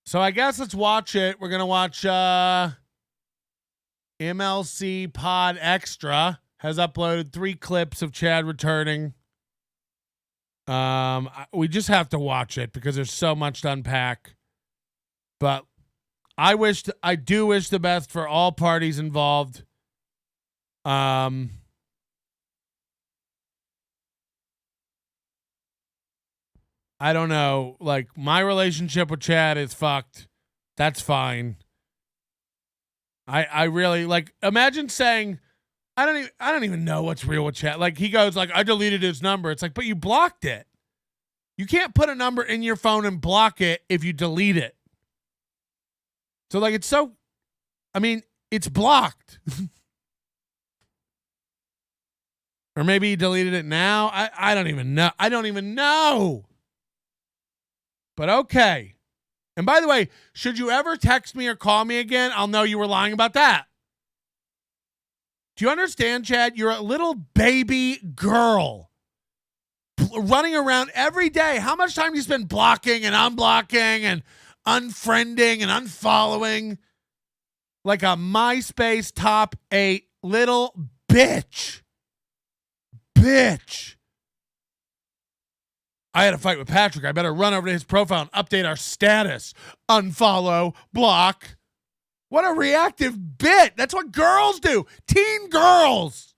A: So I guess let's watch it. We're going to watch MLC Pod Extra has uploaded 3 clips of Chad returning. We just have to watch it because there's so much to unpack. But I do wish the best for all parties involved. I don't know. Like, my relationship with Chad is fucked. That's fine. I really, like, imagine saying, I don't even know what's real with Chad. Like, he goes, like, I deleted his number. It's like, but you blocked it. You can't put a number in your phone and block it if you delete it. So, like, it's blocked. Or maybe he deleted it now. I don't even know. I don't even know. But okay. And by the way, should you ever text me or call me again, I'll know you were lying about that. Do you understand, Chad? You're a little baby girl running around every day. How much time do you spend blocking and unblocking and unfriending and unfollowing like a MySpace top 8 little bitch? Bitch. I had a fight with Patrick. I better run over to his profile and update our status. Unfollow, block. What a reactive bit. That's what girls do. Teen girls.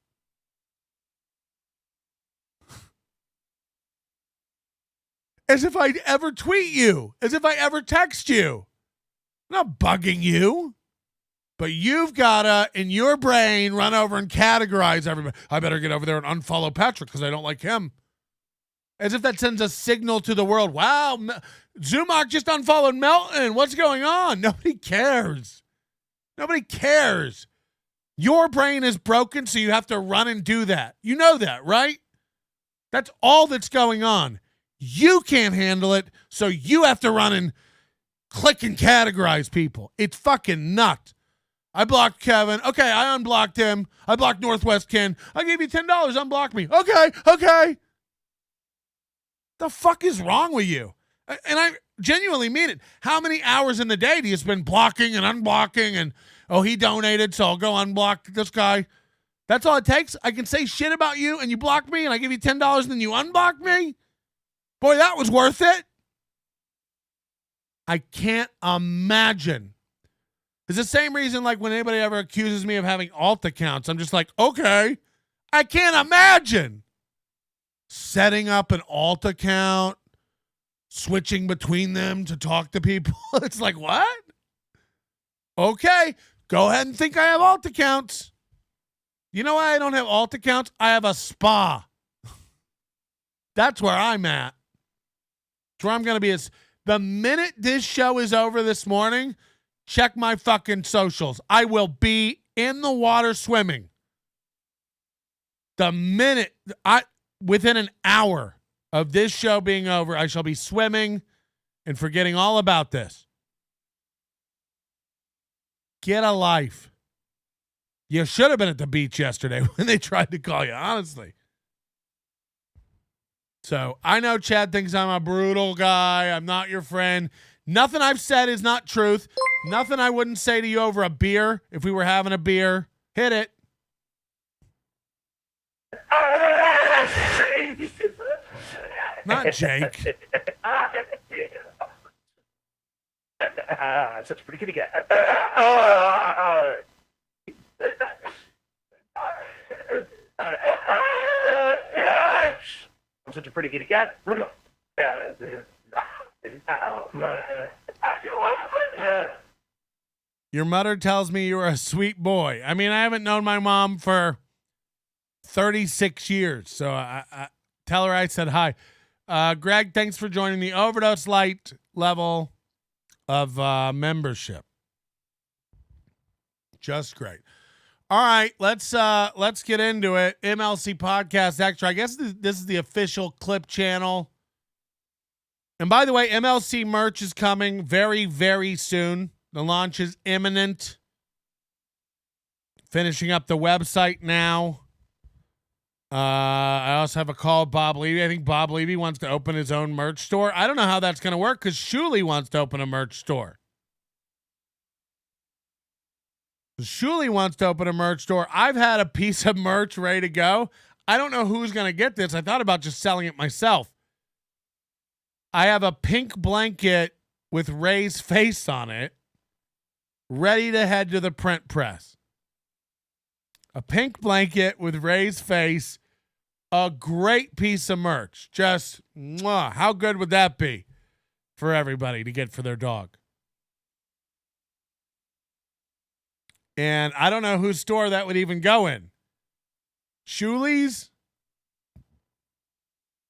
A: As if I'd ever tweet you. As if I ever text you. I'm not bugging you. But you've got to, in your brain, run over and categorize everybody. I better get over there and unfollow Patrick because I don't like him. As if that sends a signal to the world. Wow, Zumock just unfollowed Melton. What's going on? Nobody cares. Nobody cares. Your brain is broken, so you have to run and do that. You know that, right? That's all that's going on. You can't handle it, so you have to run and click and categorize people. It's fucking nuts. I blocked Kevin. Okay, I unblocked him. I blocked Northwest Ken. I gave you $10. Unblock me. Okay. The fuck is wrong with you? And I genuinely mean it. How many hours in the day do you spend blocking and unblocking and, oh, he donated, so I'll go unblock this guy? That's all it takes? I can say shit about you and you block me and I give you $10 and then you unblock me? Boy, that was worth it. I can't imagine. It's the same reason like when anybody ever accuses me of having alt accounts, I'm just like, okay, I can't imagine setting up an alt account, switching between them to talk to people. It's like, what? Okay, go ahead and think I have alt accounts. You know why I don't have alt accounts? I have a spa. That's where I'm at. That's where I'm going to be. The minute this show is over this morning, check my fucking socials. I will be in the water swimming. The minute, within an hour of this show being over, I shall be swimming and forgetting all about this. Get a life. You should have been at the beach yesterday when they tried to call you, honestly. So I know Chad thinks I'm a brutal guy. I'm not your friend. Nothing I've said is not truth. Nothing I wouldn't say to you over a beer if we were having a beer. Hit it. Not Jake.
D: Such a pretty kitty cat. I'm such a pretty kitty cat.
A: Your mother tells me you are a sweet boy. I mean, I haven't known my mom for 36 years, so I tell her I said hi. Greg, thanks for joining the Overdose Light level of membership. Just great. All right, let's get into it. MLC Podcast Extra. I guess this is the official clip channel. And by the way, MLC merch is coming very, very soon. The launch is imminent. Finishing up the website now. I also have a call with Bob Levy. I think Bob Levy wants to open his own merch store. I don't know how that's going to work because Shuley wants to open a merch store. Shuley wants to open a merch store. I've had a piece of merch ready to go. I don't know who's going to get this. I thought about just selling it myself. I have a pink blanket with Ray's face on it, ready to head to the print press. A pink blanket with Ray's face, a great piece of merch. Just, mwah, how good would that be for everybody to get for their dog? And I don't know whose store that would even go in. Shuley's?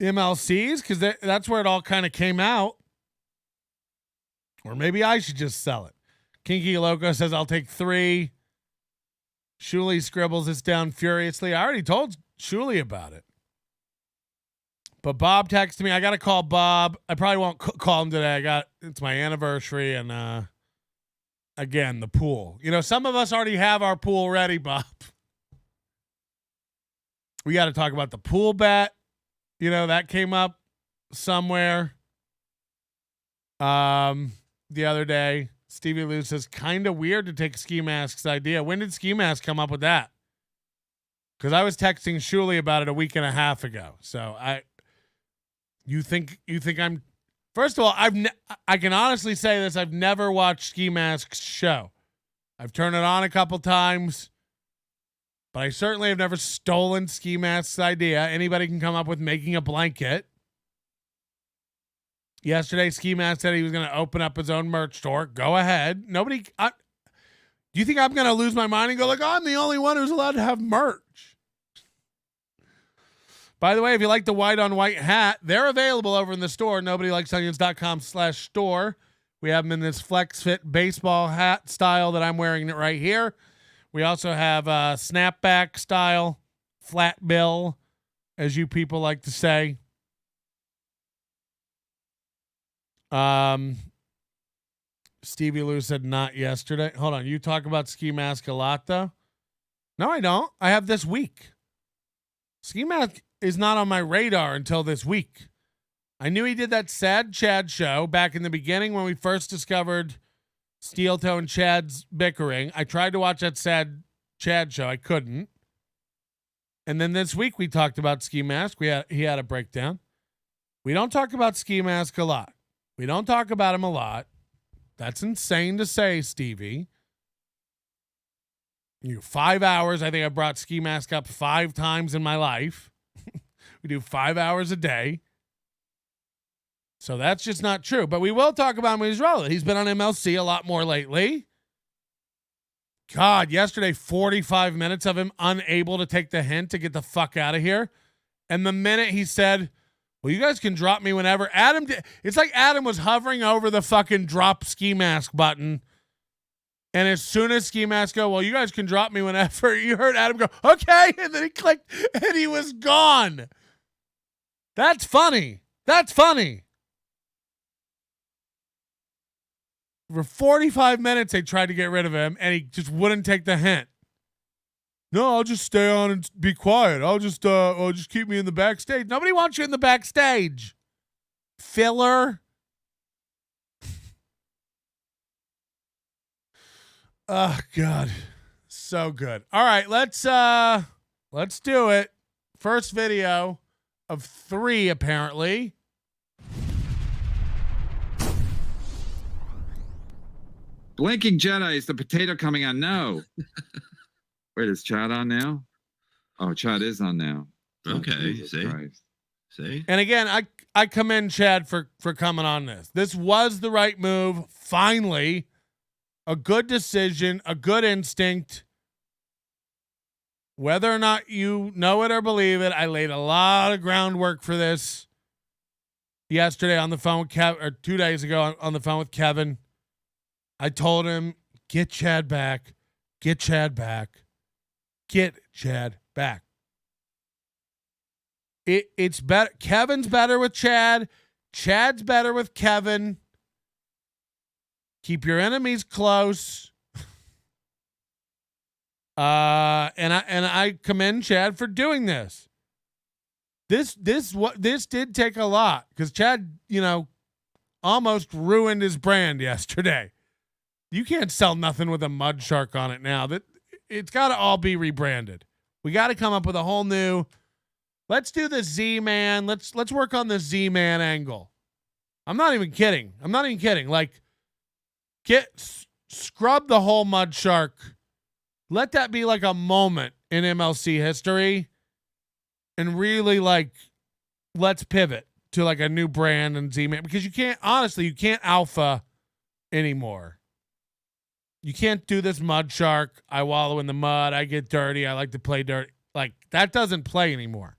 A: MLC's? Because that's where it all kind of came out. Or maybe I should just sell it. Kinky Loco says, I'll take 3. Shuley scribbles this down furiously. I already told Shuley about it. But Bob texted me. I got to call Bob. I probably won't call him today. It's my anniversary and again, the pool. You know, some of us already have our pool ready, Bob. We got to talk about the pool bet. You know, that came up somewhere the other day. Stevie Lou says, kind of weird to take Ski Mask's idea. When did Ski Mask come up with that? Because I was texting Shuley about it a week and a half ago. So you think I'm, first of all, I can honestly say this. I've never watched Ski Mask's show. I've turned it on a couple times, but I certainly have never stolen Ski Mask's idea. Anybody can come up with making a blanket. Yesterday, Ski Mask said he was going to open up his own merch store. Go ahead. Do you think I'm going to lose my mind and go like, I'm the only one who's allowed to have merch? By the way, if you like the white on white hat, they're available over in the store. NobodyLikesOnions.com/store. We have them in this flex fit baseball hat style that I'm wearing right here. We also have snapback style, flat bill, as you people like to say. Stevie Lou said not yesterday. Hold on. You talk about ski mask a lot, though? No, I don't. I have this week. Ski mask is not on my radar until this week. I knew he did that sad Chad show back in the beginning when we first discovered Steel Toe and Chad's bickering. I tried to watch that sad Chad show. I couldn't. And then this week we talked about ski mask. He had a breakdown. We don't talk about ski mask a lot. We don't talk about him a lot. That's insane to say, Stevie. 5 hours. I think I brought ski mask up 5 times in my life. We do 5 hours a day. So that's just not true. But we will talk about him when he's relevant. He's been on MLC a lot more lately. God, yesterday, 45 minutes of him unable to take the hint to get the fuck out of here. And the minute he said, well, you guys can drop me whenever. It's like Adam was hovering over the fucking drop ski mask button. And as soon as ski mask go, well, you guys can drop me whenever. You heard Adam go, okay. And then he clicked and he was gone. That's funny. That's funny. For 45 minutes, they tried to get rid of him, and he just wouldn't take the hint. No, I'll just stay on and be quiet. I'll just keep me in the backstage. Nobody wants you in the backstage. Filler. Oh, God. So good. All right, let's do it. First video of 3, apparently.
E: Blinking Jedi, is the potato coming on? No. Wait, is Chad on now? Oh, Chad is on now.
F: Okay,
E: Oh,
F: see?
A: And again, I commend Chad for coming on this. This was the right move. Finally, a good decision, a good instinct. Whether or not you know it or believe it, I laid a lot of groundwork for this yesterday on the phone with Kevin, or 2 days ago on the phone with Kevin. I told him, get Chad back. Get Chad back. Get Chad back. It's better. Kevin's better with Chad. Chad's better with Kevin. Keep your enemies close. And I commend Chad for doing this. This did take a lot because Chad, almost ruined his brand yesterday. You can't sell nothing with a Mudshark on it now. That it's got to all be rebranded. We got to come up with a whole new. Let's do the Z-Man. Let's work on the Z-Man angle. I'm not even kidding. Like, scrub the whole Mudshark. Let that be like a moment in MLC history, and really let's pivot to like a new brand and Z-Man, because you can't alpha anymore. You can't do this Mudshark. I wallow in the mud. I get dirty. I like to play dirty. Like, that doesn't play anymore.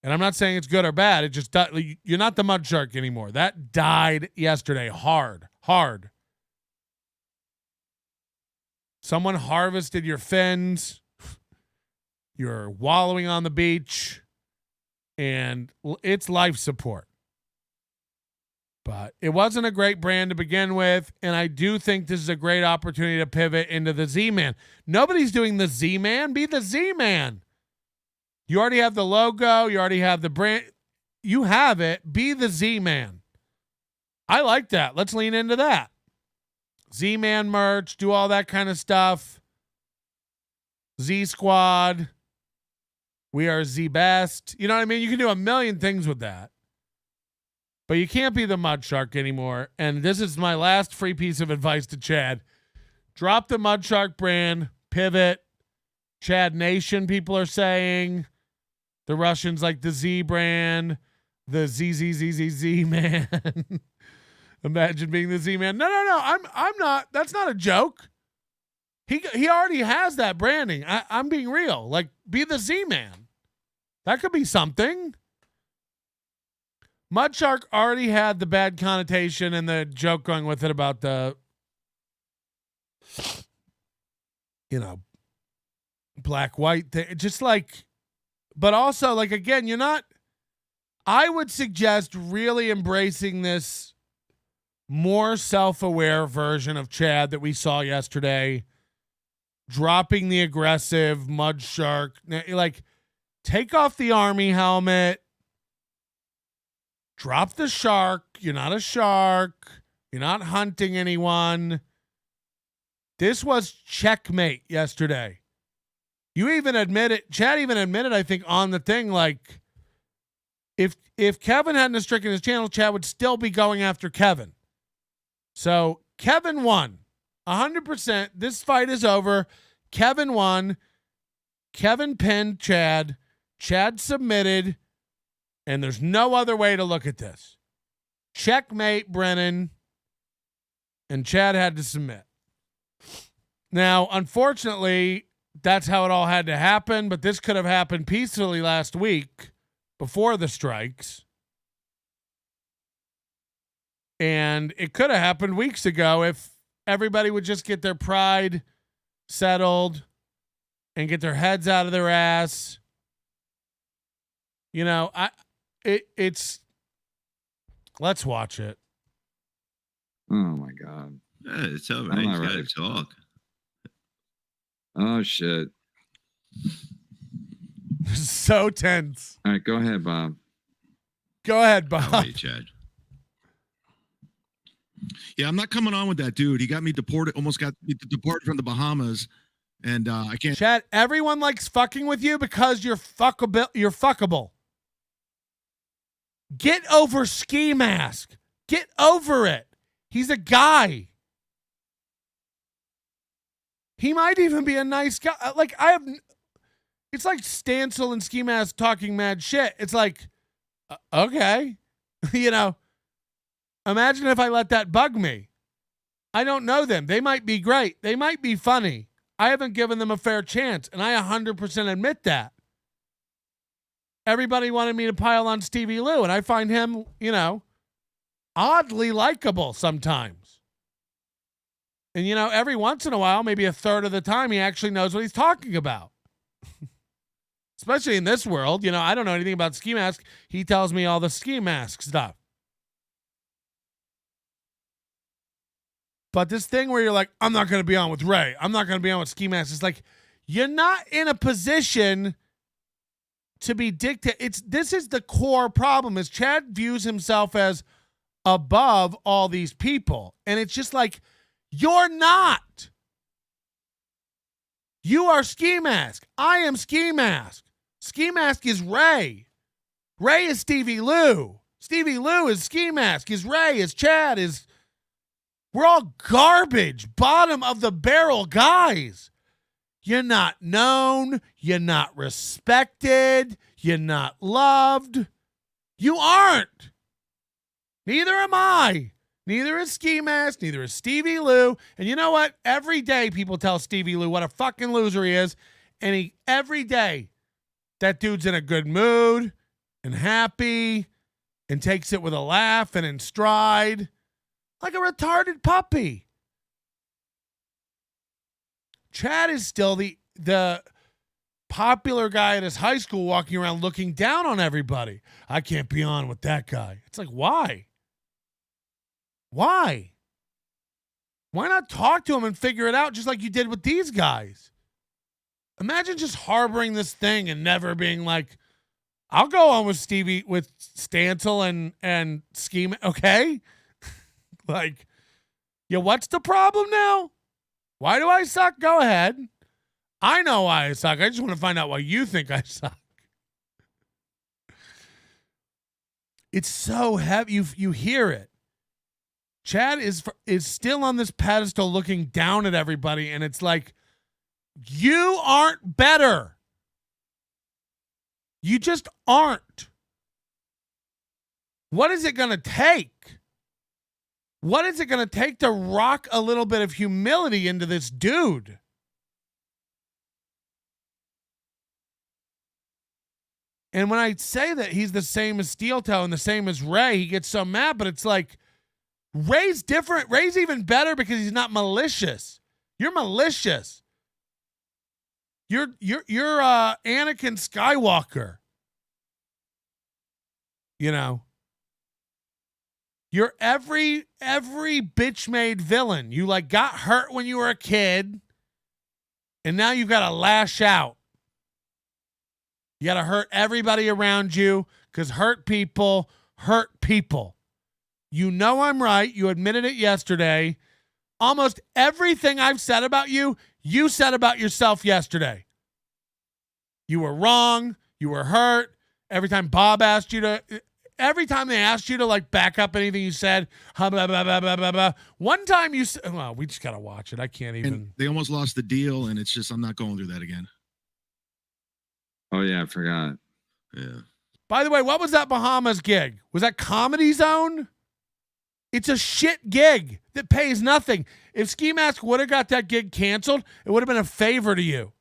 A: And I'm not saying it's good or bad. It just you're not the Mudshark anymore. That died yesterday. Hard. Someone harvested your fins. You're wallowing on the beach. And it's life support. But it wasn't a great brand to begin with, and I do think this is a great opportunity to pivot into the Z-Man. Nobody's doing the Z-Man. Be the Z-Man. You already have the logo. You already have the brand. You have it. Be the Z-Man. I like that. Let's lean into that. Z-Man merch, do all that kind of stuff. Z-Squad. We are Z-Best. You know what I mean? You can do a million things with that. But you can't be the Mudshark anymore. And this is my last free piece of advice to Chad. Drop the Mudshark brand. Pivot. Chad Nation, people are saying. The Russians like the Z brand. The ZZZZZ man. Imagine being the Z man. No. I'm not. That's not a joke. He already has that branding. I'm being real. Like, be the Z man. That could be something. Mudshark already had the bad connotation and the joke going with it about the, black-white thing. Just like, but also, like, again, you're not, I would suggest really embracing this more self-aware version of Chad that we saw yesterday, dropping the aggressive Mudshark, like, take off the army helmet, drop the shark. You're not a shark. You're not hunting anyone. This was checkmate yesterday. You even admitted, Chad even admitted, I think, on the thing, like, if Kevin hadn't stricken his channel, Chad would still be going after Kevin. So Kevin won 100%. This fight is over. Kevin won. Kevin pinned Chad. Chad submitted. And there's no other way to look at this. Checkmate, Brennan. And Chad had to submit. Now, unfortunately, that's how it all had to happen. But this could have happened peacefully last week before the strikes. And it could have happened weeks ago if everybody would just get their pride settled and get their heads out of their ass. It's let's watch it.
E: Oh my God.
F: Yeah, it's over.
E: I'm
F: He's
E: not
F: got to
E: ready.
F: talk.
E: Oh shit.
A: So tense.
E: All right, go ahead, Bob.
A: Go ahead,
F: How
A: Bob.
F: are you, Chad?
G: Yeah, I'm not coming on with that dude. He got me deported, almost got me deported from the Bahamas, and I can't.
A: Chad, everyone likes fucking with you because you're fuckable. You're fuckable. Get over Ski Mask. Get over it. He's a guy. He might even be a nice guy. Like, it's like Stancil and Ski Mask talking mad shit. It's like, okay. Imagine if I let that bug me. I don't know them. They might be great. They might be funny. I haven't given them a fair chance, and I 100% admit that. Everybody wanted me to pile on Stevie Lou, and I find him, oddly likable sometimes. And, every once in a while, maybe a third of the time, he actually knows what he's talking about. Especially in this world. I don't know anything about Ski Mask. He tells me all the Ski Mask stuff. But this thing where you're like, I'm not going to be on with Ray. I'm not going to be on with Ski Mask. It's like, you're not in a position to be dictated. This is the core problem, is Chad views himself as above all these people. And it's just like, you're not. You are Ski Mask. I am Ski Mask. Ski Mask is Ray. Ray is Stevie Lou. Stevie Lou is Ski Mask. Is Ray. Is Chad. We're all garbage. Bottom of the barrel guys. You're not known. You're not respected. You're not loved. You aren't. Neither am I. Neither is Ski Mask. Neither is Stevie Lou. And you know what? Every day people tell Stevie Lou what a fucking loser he is. And every day that dude's in a good mood and happy and takes it with a laugh and in stride like a retarded puppy. Chad is still the popular guy at his high school walking around looking down on everybody. I can't be on with that guy. It's like, why? Why? Why not talk to him and figure it out just like you did with these guys? Imagine just harboring this thing and never being like, I'll go on with Stancil and Scheme. Okay. Like, yeah, what's the problem now? Why do I suck? Go ahead. I know why I suck. I just want to find out why you think I suck. It's so heavy. You hear it. Chad is still on this pedestal looking down at everybody, and it's like, you aren't better. You just aren't. What is it going to take? What is it going to take to rock a little bit of humility into this dude? And when I say that he's the same as Steel Toe and the same as Ray, he gets so mad, but it's like, Ray's different. Ray's even better because he's not malicious. You're malicious. You're Anakin Skywalker. You know. You're every bitch-made villain. You like got hurt when you were a kid, and now you got to lash out. You got to hurt everybody around you because hurt people hurt people. You know I'm right. You admitted it yesterday. Almost everything I've said about you, you said about yourself yesterday. You were wrong. You were hurt. Every time every time they asked you to like back up anything you said, blah, blah, blah, blah, blah, blah. One time you said, well, we just got to watch it. I can't even.
G: And they almost lost the deal, and it's just, I'm not going through that again.
E: Oh, yeah, I forgot.
G: Yeah.
A: By the way, what was that Bahamas gig? Was that Comedy Zone? It's a shit gig that pays nothing. If Ski Mask would have got that gig canceled, it would have been a favor to you.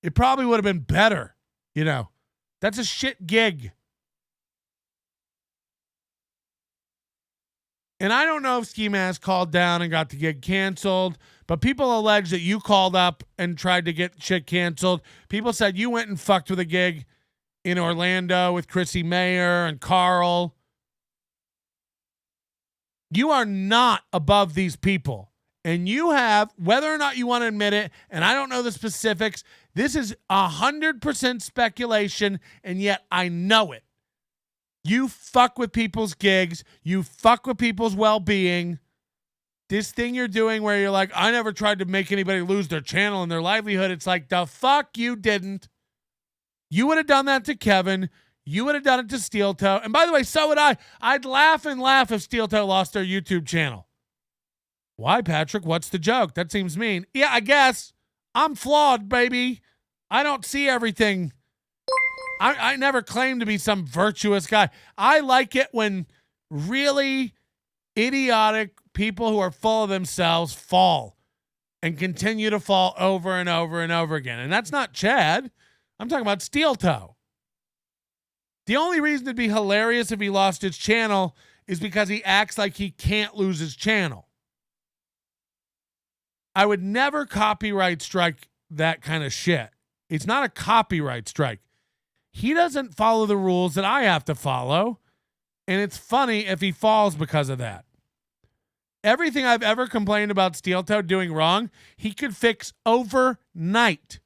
A: It probably would have been better. You know, that's a shit gig. And I don't know if Ski Mask called down and got the gig canceled, but people allege that you called up and tried to get shit canceled. People said you went and fucked with a gig in Orlando with Chrissy Mayer and Carl. You are not above these people. And you have, whether or not you want to admit it, and I don't know the specifics, this is 100% speculation, and yet I know it. You fuck with people's gigs. You fuck with people's well-being. This thing you're doing where you're like, I never tried to make anybody lose their channel and their livelihood. It's like, the fuck you didn't. You would have done that to Kevin. You would have done it to Steel Toe. And by the way, so would I. I'd laugh and laugh if Steel Toe lost their YouTube channel. Why, Patrick? What's the joke? That seems mean. Yeah, I guess. I'm flawed, baby. I don't see everything. I never claimed to be some virtuous guy. I like it when really idiotic people who are full of themselves fall and continue to fall over and over and over again. And that's not Chad. I'm talking about Steel Toe. The only reason it'd be hilarious if he lost his channel is because he acts like he can't lose his channel. I would never copyright strike that kind of shit. It's not a copyright strike. He doesn't follow the rules that I have to follow, and it's funny if he falls because of that. Everything I've ever complained about Steel Toe doing wrong, he could fix overnight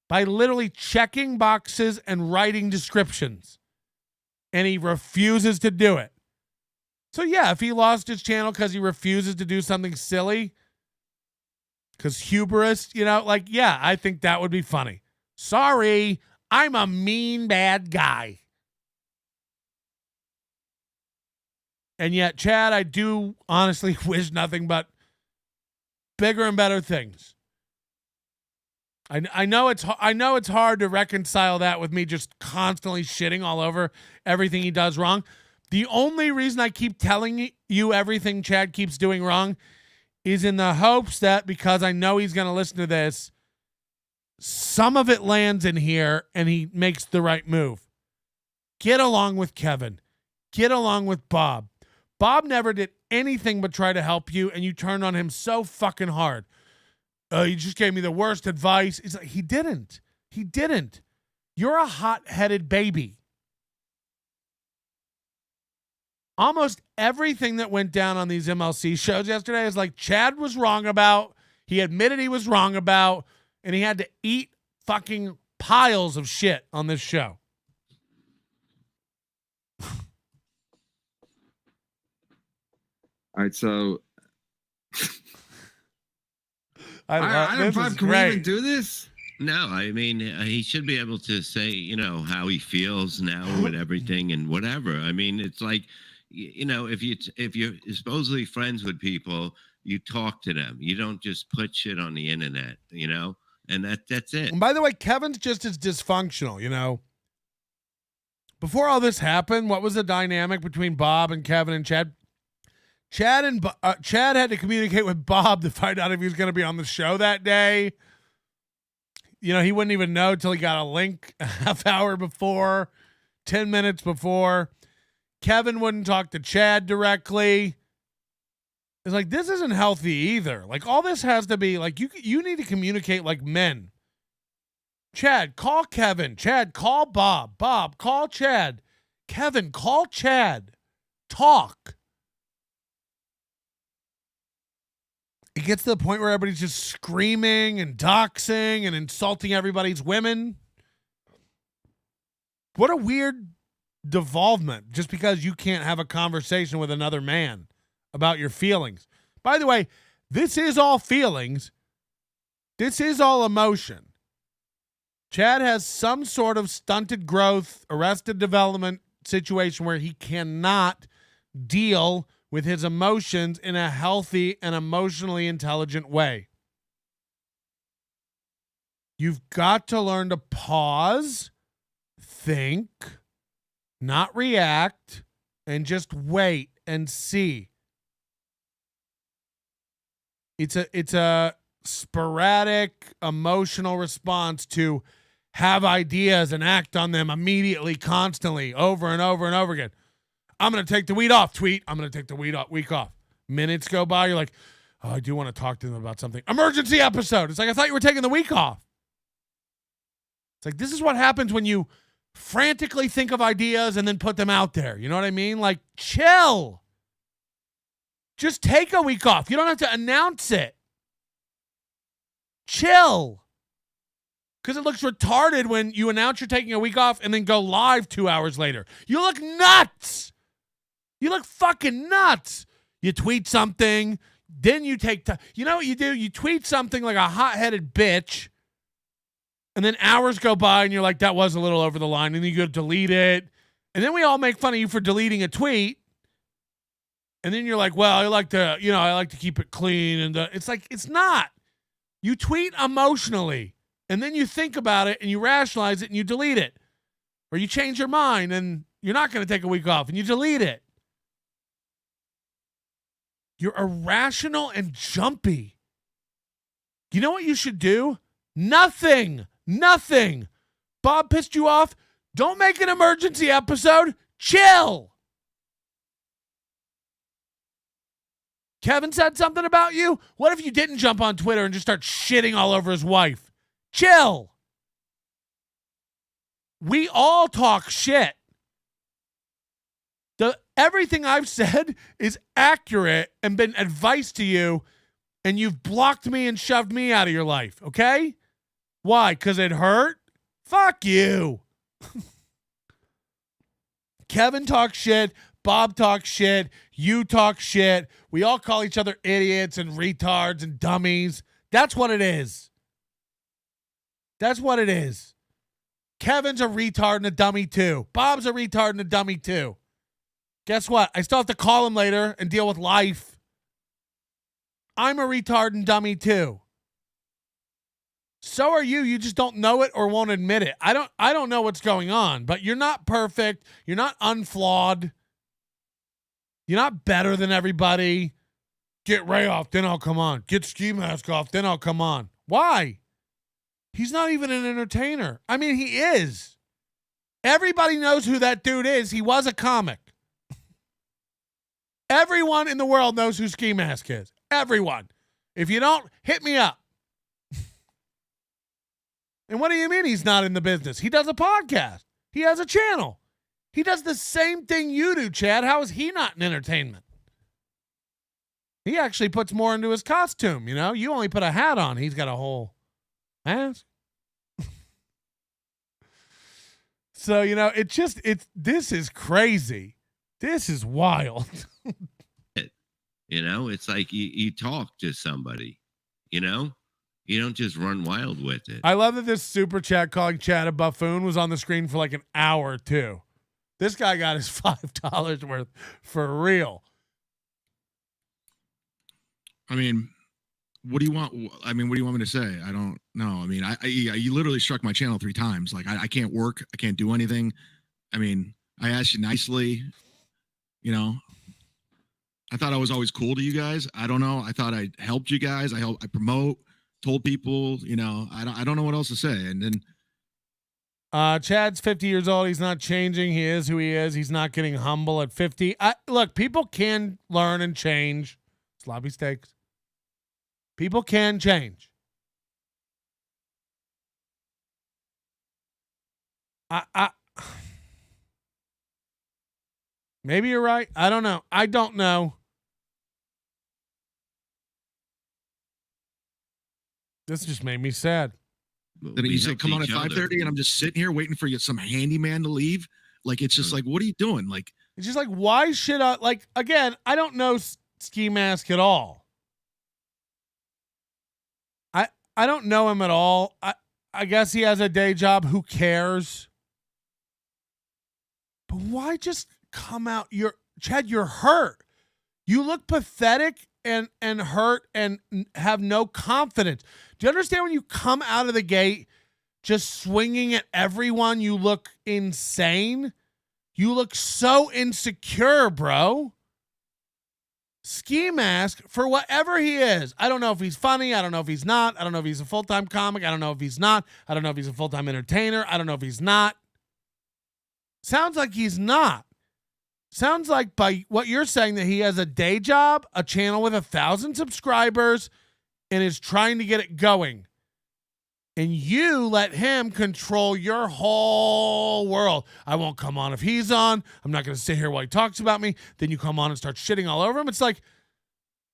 A: by literally checking boxes and writing descriptions, and he refuses to do it. So yeah, if he lost his channel because he refuses to do something silly, because hubris, you know, like, yeah, I think that would be funny. Sorry, I'm a mean, bad guy. And yet, Chad, I do honestly wish nothing but bigger and better things. I know it's hard to reconcile that with me just constantly shitting all over everything he does wrong. The only reason I keep telling you everything Chad keeps doing wrong is in the hopes that because I know he's going to listen to this, some of it lands in here and he makes the right move. Get along with Kevin. Get along with Bob. Bob never did anything but try to help you, and you turned on him so fucking hard. You just gave me the worst advice. It's like, he didn't. He didn't. You're a hot-headed baby. Almost everything that went down on these MLC shows yesterday is like Chad was wrong about. He admitted he was wrong about. And he had to eat fucking piles of shit on this show.
E: All right, so
F: I
E: don't know. Can we even do this?
F: No, I mean, he should be able to say, you know, how he feels now with everything and whatever. I mean, it's like, you know, if you're supposedly friends with people, you talk to them. You don't just put shit on the internet, you know? And that's it.
A: And by the way, Kevin's just as dysfunctional, you know. Before all this happened, what was the dynamic between Bob and Kevin and Chad? Chad had to communicate with Bob to find out if he was going to be on the show that day. he wouldn't even know till he got a link a half hour before, 10 minutes before. Kevin wouldn't talk to Chad directly. It's like, this isn't healthy either. Like, all this has to be like, you need to communicate like men. Chad, call Kevin. Chad, call Bob. Bob, call Chad. Kevin, call Chad. Talk. It gets to the point where everybody's just screaming and doxing and insulting everybody's women. What a weird devolvement, just because you can't have a conversation with another man about your feelings. By the way, this is all feelings. This is all emotion. Chad has some sort of stunted growth, arrested development situation where he cannot deal with his emotions in a healthy and emotionally intelligent way. You've got to learn to pause, think, not react, and just wait and see. It's a sporadic emotional response to have ideas and act on them immediately, constantly, over and over and over again. I'm going to take the week off, tweet. I'm going to take the week off. Minutes go by. You're like, oh, I do want to talk to them about something. Emergency episode. It's like, I thought you were taking the week off. It's like, this is what happens when you frantically think of ideas and then put them out there. You know what I mean? Like, chill. Just take a week off. You don't have to announce it. Chill. Because it looks retarded when you announce you're taking a week off and then go live 2 hours later. You look nuts. You look fucking nuts. You tweet something, then you take time. You know what you do? You tweet something like a hot-headed bitch, and then hours go by and you're like, that was a little over the line, and then you go delete it. And then we all make fun of you for deleting a tweet. And then you're like, well, I like to keep it clean. And it's like, it's not. You tweet emotionally, and then you think about it and you rationalize it and you delete it. Or you change your mind and you're not going to take a week off and you delete it. You're irrational and jumpy. You know what you should do? Nothing. Bob pissed you off? Don't make an emergency episode. Chill. Kevin said something about you? What if you didn't jump on Twitter and just start shitting all over his wife? Chill. We all talk shit. Everything I've said is accurate and been advice to you, and you've blocked me and shoved me out of your life, okay? Why? Because it hurt? Fuck you. Kevin talks shit. Bob talks shit. You talk shit. We all call each other idiots and retards and dummies. That's what it is. That's what it is. Kevin's a retard and a dummy too. Bob's a retard and a dummy too. Guess what? I still have to call him later and deal with life. I'm a retard and dummy too. So are you. You just don't know it or won't admit it. I don't know what's going on, but you're not perfect. You're not unflawed. You're not better than everybody. Get Ray off, then I'll come on. Get Ski Mask off, then I'll come on. Why? He's not even an entertainer. I mean, he is. Everybody knows who that dude is. He was a comic. Everyone in the world knows who Ski Mask is. Everyone. If you don't, hit me up. And what do you mean he's not in the business? He does a podcast. He has a channel. He does the same thing you do, Chad. How is he not in entertainment? He actually puts more into his costume, you know? You only put a hat on. He's got a whole mask. So, you know, this is crazy. This is wild.
F: You know, it's like you talk to somebody, you know? You don't just run wild with it.
A: I love that this super chat calling Chad a buffoon was on the screen for like an hour too. This guy got his $5 worth for real.
G: I mean, what do you want? I mean, what do you want me to say? I don't know. I mean, you literally struck my channel 3 times. Like, I can't work. I can't do anything. I mean, I asked you nicely, you know. I thought I was always cool to you guys. I don't know. I thought I helped you guys. I promote. told people, I don't know what else to say. And then
A: Chad's 50 years old. He's not changing. He is who he is. He's not getting humble at 50. Look, people can learn and change. Sloppy steaks. People can change. Maybe you're right. I don't know. I don't know. This just made me sad.
G: Then you say, come on at 5:30, and I'm just sitting here waiting for some handyman to leave. Like, it's just like, what are you doing? Like,
A: it's just like, why should I, like, again, I don't know Ski Mask at all. I don't know him at all. I guess he has a day job. Who cares? But why just come out? Chad, you're hurt. You look pathetic and hurt and have no confidence. Do you understand when you come out of the gate just swinging at everyone, you look insane? You look so insecure, bro. Ski Mask, for whatever he is, I don't know if he's funny. I don't know if he's not. I don't know if he's a full-time comic. I don't know if he's not. I don't know if he's a full-time entertainer. I don't know if he's not. Sounds like he's not. Sounds like by what you're saying that he has a day job, a channel with 1,000 subscribers, and is trying to get it going. And you let him control your whole world. I won't come on if he's on. I'm not going to sit here while he talks about me. Then you come on and start shitting all over him. It's like,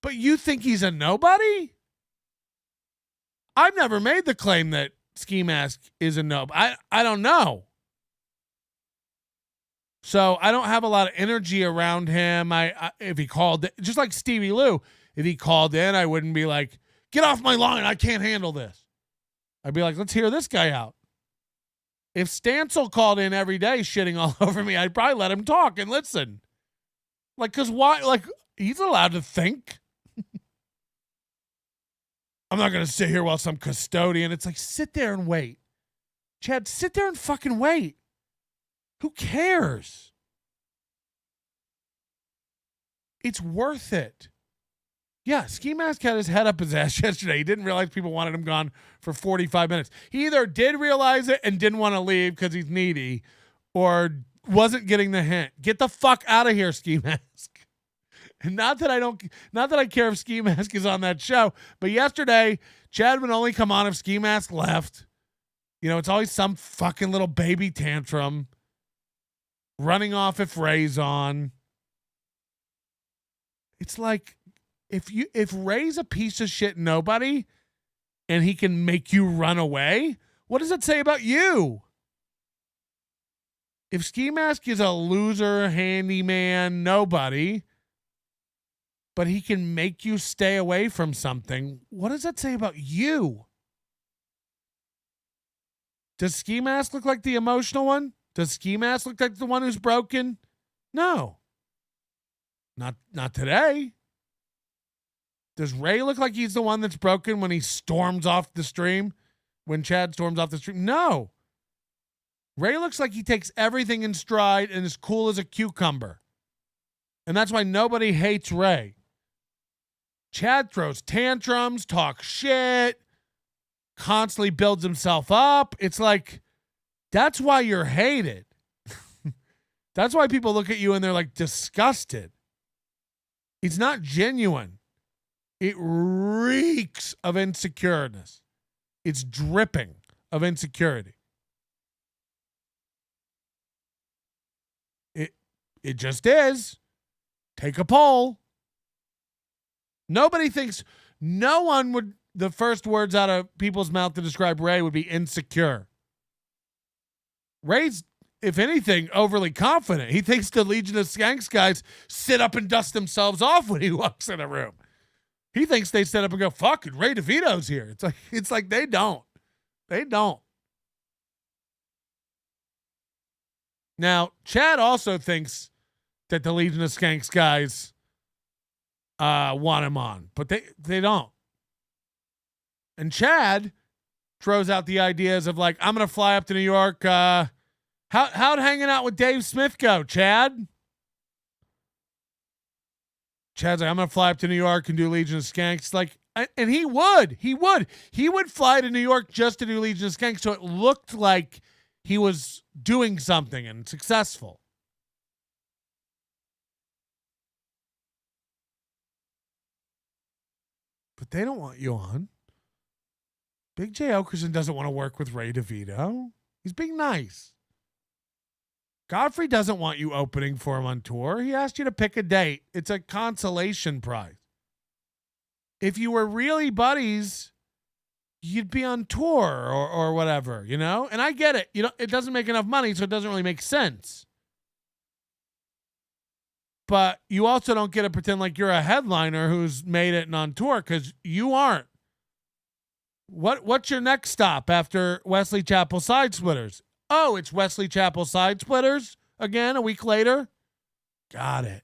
A: but you think he's a nobody? I've never made the claim that Ski Mask is a nobody. I don't know. So I don't have a lot of energy around him. If he called, just like Stevie Lou, if he called in, I wouldn't be like, get off my line. I can't handle this. I'd be like, let's hear this guy out. If Stancil called in every day shitting all over me, I'd probably let him talk and listen. Like, because why? Like, he's allowed to think. I'm not going to sit here while some custodian. It's like, sit there and wait. Chad, sit there and fucking wait. Who cares? It's worth it. Yeah, Ski Mask had his head up his ass yesterday. He didn't realize people wanted him gone for 45 minutes. He either did realize it and didn't want to leave because he's needy, or wasn't getting the hint. Get the fuck out of here, Ski Mask. And not that I care if Ski Mask is on that show, but yesterday, Chad would only come on if Ski Mask left. It's always some fucking little baby tantrum. Running off if Ray's on. It's like, if Ray's a piece of shit nobody and he can make you run away, what does that say about you? If Ski Mask is a loser, handyman, nobody, but he can make you stay away from something, what does that say about you? Does Ski Mask look like the emotional one? Does Ski Mask look like the one who's broken? No. Not today. Does Ray look like he's the one that's broken when he storms off the stream? When Chad storms off the stream? No. Ray looks like he takes everything in stride and is cool as a cucumber. And that's why nobody hates Ray. Chad throws tantrums, talks shit, constantly builds himself up. It's like, that's why you're hated. That's why people look at you and they're like disgusted. It's not genuine. It reeks of insecureness. It's dripping of insecurity. It just is. Take a poll. Nobody thinks, no one would, the first words out of people's mouth to describe Ray would be insecure. Ray's, if anything, overly confident. He thinks the Legion of Skanks guys sit up and dust themselves off when he walks in a room. He thinks they sit up and go, fucking Ray DeVito's here. It's like they don't. They don't. Now, Chad also thinks that the Legion of Skanks guys want him on, but they don't. And Chad throws out the ideas of like, I'm going to fly up to New York. How'd hanging out with Dave Smith go, Chad? Chad's like, I'm gonna fly up to New York and do Legion of Skanks. Like, and he would fly to New York just to do Legion of Skanks, so it looked like he was doing something and successful. But they don't want you on. Big J. Okerson doesn't want to work with Ray DeVito. He's being nice. Godfrey doesn't want you opening for him on tour. He asked you to pick a date. It's a consolation prize. If you were really buddies, you'd be on tour or whatever, you know? And I get it. You know, it doesn't make enough money, so it doesn't really make sense. But you also don't get to pretend like you're a headliner who's made it and on tour, because you aren't. What's your next stop after Wesley Chapel Side Splitters? Oh, it's Wesley Chapel Side Splitters again a week later? Got it.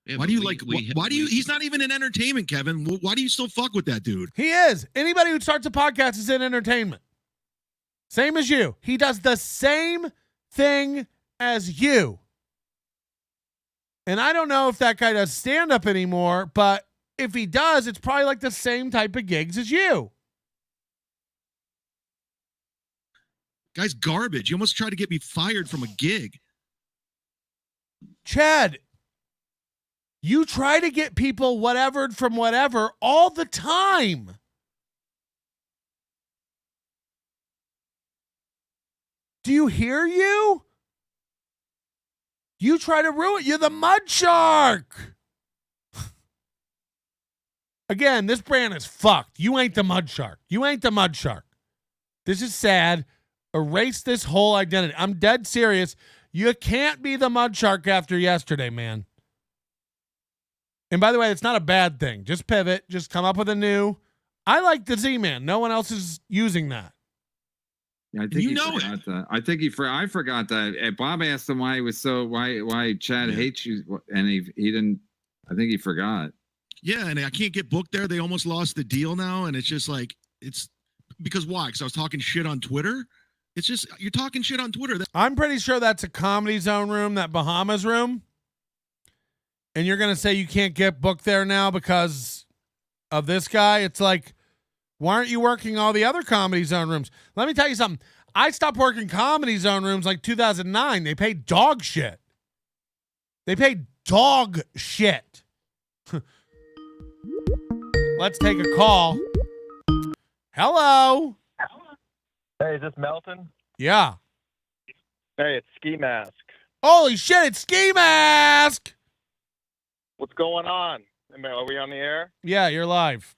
F: Yeah,
G: Why
F: but
G: do you
F: we-
G: like?
F: we-
G: Why do you?
F: we-
G: He's not even in entertainment, Kevin. Why do you still fuck with that dude?
A: He is. Anybody who starts a podcast is in entertainment. Same as you. He does the same thing as you. And I don't know if that guy does stand-up anymore, but if he does, it's probably like the same type of gigs as you.
G: Guy's garbage. You almost tried to get me fired from a gig.
A: Chad, you try to get people whatevered from whatever all the time. Do you hear you? You try to ruin. You're the Mudshark. Again, this brand is fucked. You ain't the Mudshark. You ain't the Mudshark. This is sad. Erase this whole identity. I'm dead serious. You can't be the Mudshark after yesterday, man. And by the way, it's not a bad thing. Just pivot. Just come up with a new. I like the Z-Man. No one else is using that.
E: Yeah, I think
G: You
E: he
G: know
E: forgot that. I think I forgot that. Bob asked him why he was why Chad hates you, and he didn't. I think he forgot.
G: Yeah, and I can't get booked there. They almost lost the deal now, and it's just like it's because why? Because I was talking shit on Twitter. It's just you're talking shit on Twitter.
A: I'm pretty sure that's a Comedy Zone room, that Bahamas room. And you're going to say you can't get booked there now because of this guy? It's like, why aren't you working all the other Comedy Zone rooms? Let me tell you something. I stopped working Comedy Zone rooms like 2009. They paid dog shit. They paid dog shit. Let's take a call. Hello.
H: Hey, is this Melton?
A: Yeah.
H: Hey, it's Ski Mask.
A: Holy shit, it's Ski Mask.
H: What's going on? Are we on the air?
A: Yeah, you're live.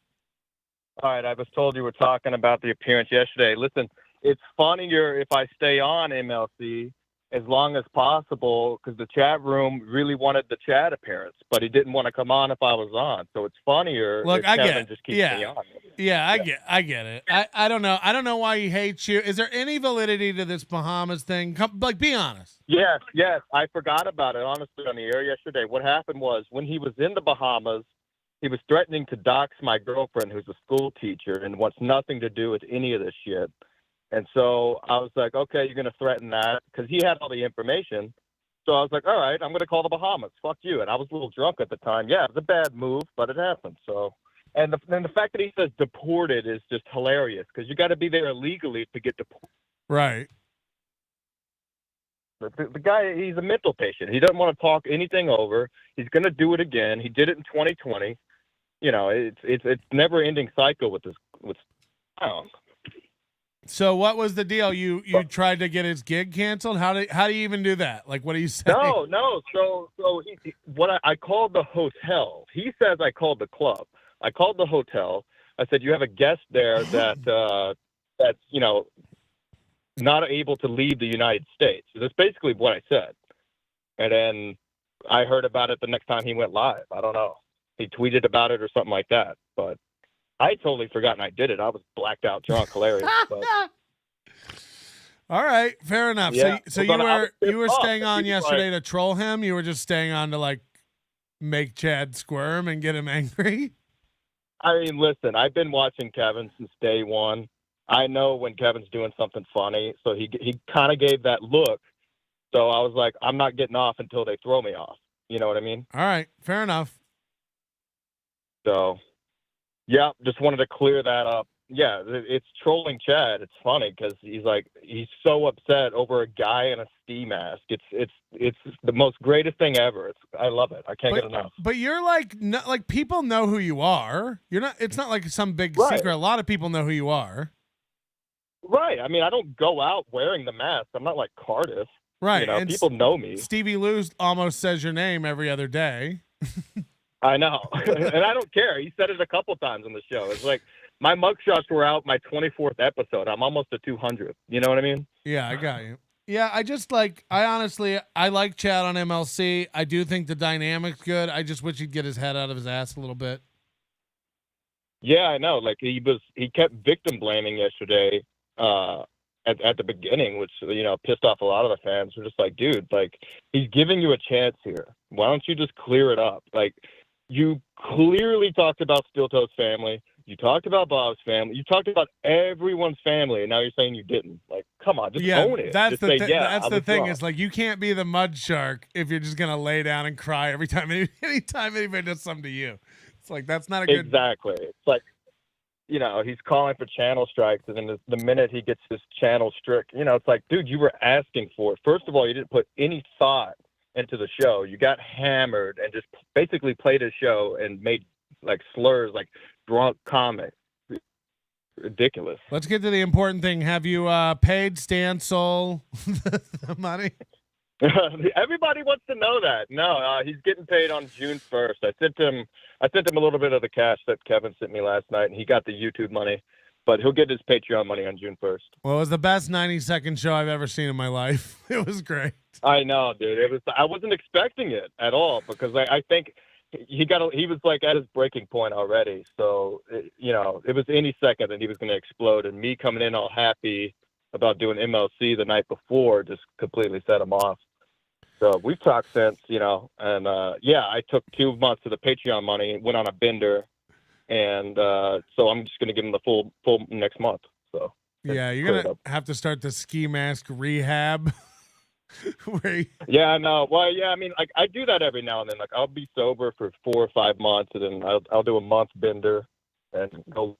H: All right, I was told you were talking about the appearance yesterday. Listen, it's funnier if I stay on MLC as long as possible because the chat room really wanted the Chad appearance, but he didn't want to come on if I was on. So it's funnier
A: Look,
H: if
A: I
H: Kevin
A: get it.
H: just keeps
A: Yeah.
H: me on.
A: Yeah, I get it. I don't know. I don't know why he hates you. Is there any validity to this Bahamas thing? Like, be honest.
H: Yes. I forgot about it, honestly, on the air yesterday. What happened was when he was in the Bahamas, he was threatening to dox my girlfriend, who's a school teacher and wants nothing to do with any of this shit. And so I was like, okay, you're going to threaten that? Because he had all the information. So I was like, all right, I'm going to call the Bahamas. Fuck you. And I was a little drunk at the time. Yeah, it was a bad move, but it happened. So, and the fact that he says deported is just hilarious because you got to be there illegally to get deported.
A: Right.
H: The guy, he's a mental patient. He doesn't want to talk anything over. He's going to do it again. He did it in 2020. You know, it's never-ending cycle with this. I don't know.
A: So what was the deal? You tried to get his gig canceled? How do you even do that? Like, what do you say?
H: No. So I called the hotel. He says I called the club. I called the hotel. I said, you have a guest there that's not able to leave the United States. That's basically what I said. And then I heard about it the next time he went live. I don't know. He tweeted about it or something like that. But I had totally forgotten I did it. I was blacked out drunk, hilarious. But.
A: All right, fair enough.
H: Yeah.
A: So
H: Well,
A: you were staying on
H: He's
A: yesterday to troll him? You were just staying on to like make Chad squirm and get him angry?
H: I mean, listen, I've been watching Kevin since day one. I know when Kevin's doing something funny, so he kind of gave that look. So I was like, I'm not getting off until they throw me off. You know what I mean?
A: All right, fair enough.
H: So, yeah, just wanted to clear that up. Yeah, it's trolling Chad. It's funny because he's so upset over a guy in a ski mask. It's the most greatest thing ever. I love it. I can't get enough.
A: But you're like, people know who you are. You're not. It's not like some big
H: Right.
A: secret. A lot of people know who you are.
H: Right. I mean, I don't go out wearing the mask. I'm not like Cardiff.
A: Right.
H: You know,
A: and
H: people know me.
A: Stevie Lou almost says your name every other day.
H: I know. And I don't care. He said it a couple times on the show. It's like my mugshots were out my 24th episode. I'm almost to 200. You know what I mean?
A: Yeah, I got you. Yeah, I honestly like Chad on MLC. I do think the dynamic's good. I just wish he'd get his head out of his ass a little bit.
H: Yeah, I know. Like he kept victim blaming yesterday at the beginning, which, you know, pissed off a lot of the fans. We're just like, dude, like he's giving you a chance here. Why don't you just clear it up? Like you clearly talked about Steel Toe's family. You talked about Bob's family. You talked about everyone's family, and now you're saying you didn't. Like, come on, just own it.
A: That's
H: just
A: the
H: say, yeah,
A: that's
H: I
A: the
H: was
A: thing.
H: wrong.
A: Is like you can't be the Mudshark if you're just gonna lay down and cry every time anytime anybody does something to you. It's like that's not a good.
H: Exactly. It's like, you know, he's calling for channel strikes, and then the minute he gets his channel strict, you know, it's like, dude, you were asking for it. First of all, you didn't put any thought into the show. You got hammered and just basically played his show and made like slurs, like drunk comics. Ridiculous.
A: Let's get to the important thing. Have you paid Stan Soul the money?
H: Everybody wants to know that. No, he's getting paid on June 1st. I sent him a little bit of the cash that Kevin sent me last night, and he got the YouTube money. But he'll get his Patreon money on June 1st. Well,
A: it was the best 90-second show I've ever seen in my life. It was great.
H: I know, dude. I wasn't expecting it at all because I think he was like at his breaking point already. So, you know, it was any second that he was going to explode. And me coming in all happy about doing MLC the night before just completely set him off. So we've talked since, you know, and yeah, I took 2 months of the Patreon money, went on a bender. And so I'm just going to give him the full next month. So
A: yeah, you're going to have to start the ski mask rehab.
H: Yeah, I know. Well, yeah, I mean, like I do that every now and then. Like I'll be sober for 4 or 5 months, and then I'll do a month bender and go.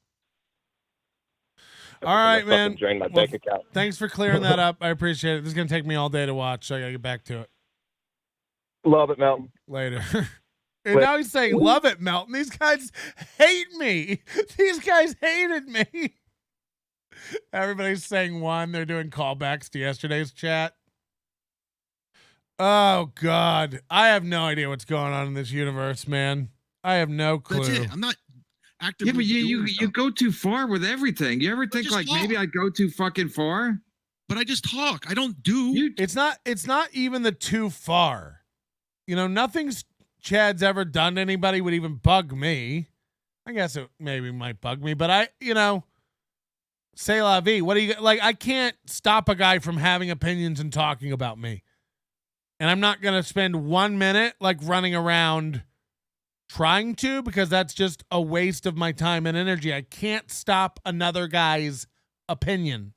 A: All right, man.
H: Drain my bank account.
A: Thanks for clearing that up. I appreciate it. This is going to take me all day to watch, so I got to get back to it.
H: Love it, Melton.
A: Later. And now he's saying, love it, Melton. These guys hate me. These guys hated me. Everybody's saying one. They're doing callbacks to yesterday's chat. Oh, God. I have no idea what's going on in this universe, man. I have no clue.
G: That's it. I'm not actively.
E: Yeah, but you go too far with everything. You ever think like maybe I go too fucking far?
G: But I just talk. I don't do.
A: It's not even the too far. You know, nothing's Chad's ever done to anybody would even bug me. I guess it maybe might bug me, but c'est la vie. What do you like? I can't stop a guy from having opinions and talking about me. And I'm not going to spend 1 minute like running around trying to, because that's just a waste of my time and energy. I can't stop another guy's opinion.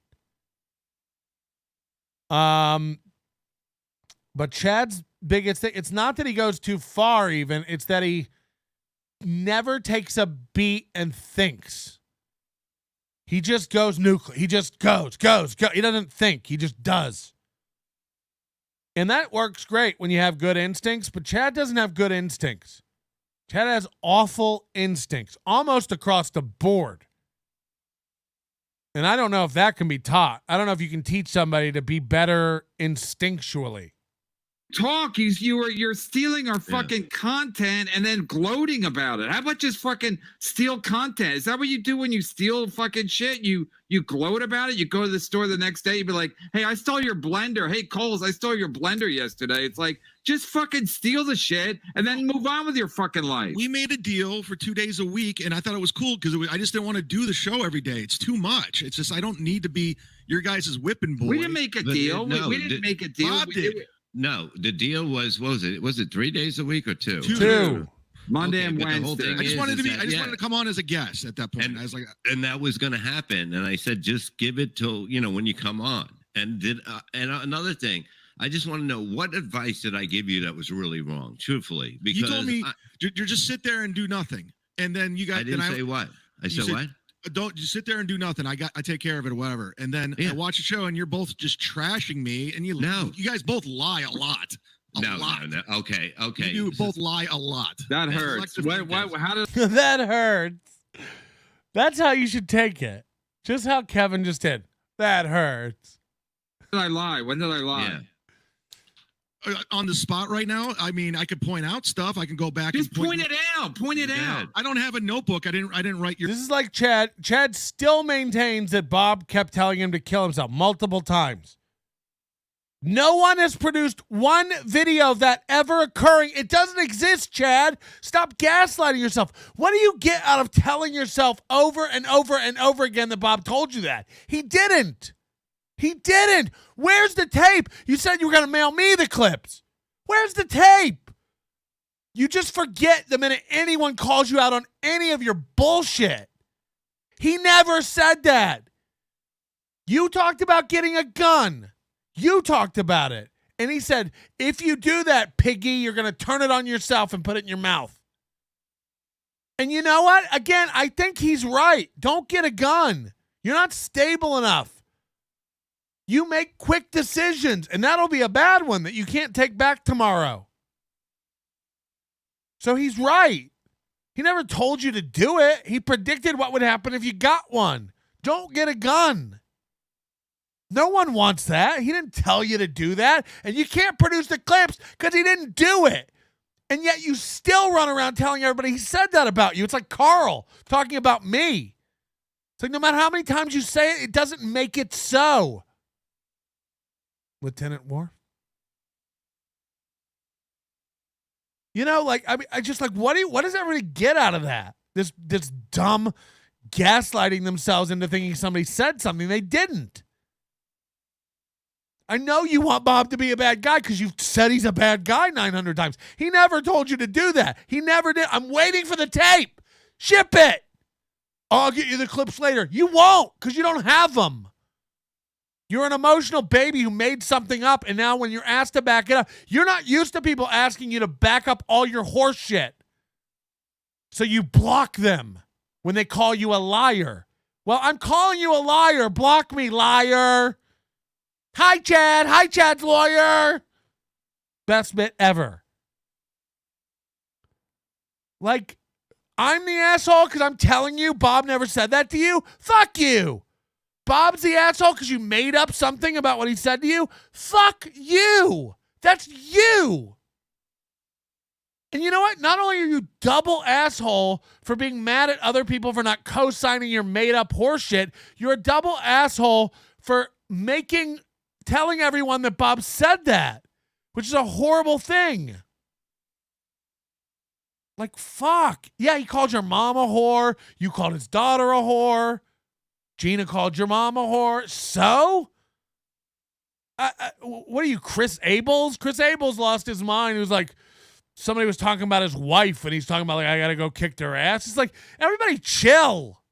A: But Chad's biggest thing, it's not that he goes too far even, it's that he never takes a beat and thinks. He just goes nuclear. He just goes. He doesn't think. He just does. And that works great when you have good instincts, but Chad doesn't have good instincts. Chad has awful instincts almost across the board. And I don't know if that can be taught. I don't know if you can teach somebody to be better instinctually.
E: You're stealing our fucking content and then gloating about it. How about just fucking steal content? Is that what you do when you steal fucking shit? You gloat about it. You go to the store the next day, you be like, hey, I stole your blender. Hey, Coles, I stole your blender yesterday. It's like, just fucking steal the shit and then move on with your fucking life.
G: We made a deal for 2 days a week, and I thought it was cool because I just didn't want to do the show every day. It's too much. It's just I don't need to be your guys' whipping boy.
E: We didn't make a deal. We didn't make a deal.
G: Bob did.
F: No, the deal was, what was it? Was it 3 days a week or two?
A: Two.
E: Monday
F: Okay,
E: and
F: but the whole
E: Wednesday.
F: thing
G: I just wanted to be.
F: that-
G: I just
F: yeah.
G: wanted to come on as a guest at that point.
F: And-
G: I was like,
F: And that was going to happen. And I said, just give it till, when you come on. And another thing, I just want to know, what advice did I give you that was really wrong, truthfully? Because
G: you told me you're just sit there and do nothing, and then you got.
F: I didn't say what. I said what?
G: Don't just sit there and do nothing. I take care of it or whatever. And then I watch a show and you're both just trashing me, and you guys both lie a lot.
F: No. Okay.
G: You both lie a lot.
E: That hurts. How does
A: That hurts. That's how you should take it. Just how Kevin just did. That hurts.
E: did I lie? When did I lie?
F: Yeah.
G: On the spot right now, I mean, I could point out stuff. I can go back
E: Just
G: and
E: point it out. Point it out.
G: I don't have a notebook. I didn't write your.
A: This is like Chad. Chad still maintains that Bob kept telling him to kill himself multiple times. No one has produced one video of that ever occurring. It doesn't exist, Chad. Stop gaslighting yourself. What do you get out of telling yourself over and over and over again that Bob told you that? He didn't. He didn't. Where's the tape? You said you were going to mail me the clips. Where's the tape? You just forget the minute anyone calls you out on any of your bullshit. He never said that. You talked about getting a gun. You talked about it. And he said, if you do that, piggy, you're going to turn it on yourself and put it in your mouth. And you know what? Again, I think he's right. Don't get a gun. You're not stable enough. You make quick decisions, and that'll be a bad one that you can't take back tomorrow. So he's right. He never told you to do it. He predicted what would happen if you got one. Don't get a gun. No one wants that. He didn't tell you to do that. And you can't produce the clips because he didn't do it. And yet you still run around telling everybody he said that about you. It's like Carl talking about me. It's like no matter how many times you say it, it doesn't make it so. Lieutenant Worf? You know, like, I mean, I just like, what does everybody get out of that? This dumb gaslighting themselves into thinking somebody said something they didn't. I know you want Bob to be a bad guy because you've said he's a bad guy 900 times. He never told you to do that. He never did. I'm waiting for the tape. Ship it. I'll get you the clips later. You won't because you don't have them. You're an emotional baby who made something up, and now when you're asked to back it up, you're not used to people asking you to back up all your horse shit. So you block them when they call you a liar. Well, I'm calling you a liar. Block me, liar. Hi, Chad. Hi, Chad's lawyer. Best bit ever. Like, I'm the asshole because I'm telling you Bob never said that to you? Fuck you. Bob's the asshole because you made up something about what he said to you? Fuck you. That's you. And you know what? Not only are you double asshole for being mad at other people for not co-signing your made-up horseshit, you're a double asshole for telling everyone that Bob said that, which is a horrible thing. Like, fuck. Yeah, he called your mom a whore. You called his daughter a whore. Gina called your mom a whore. So? What are you, Chris Abels? Chris Abels lost his mind. He was like, somebody was talking about his wife, and he's talking about, like, I got to go kick their ass. It's like, everybody chill.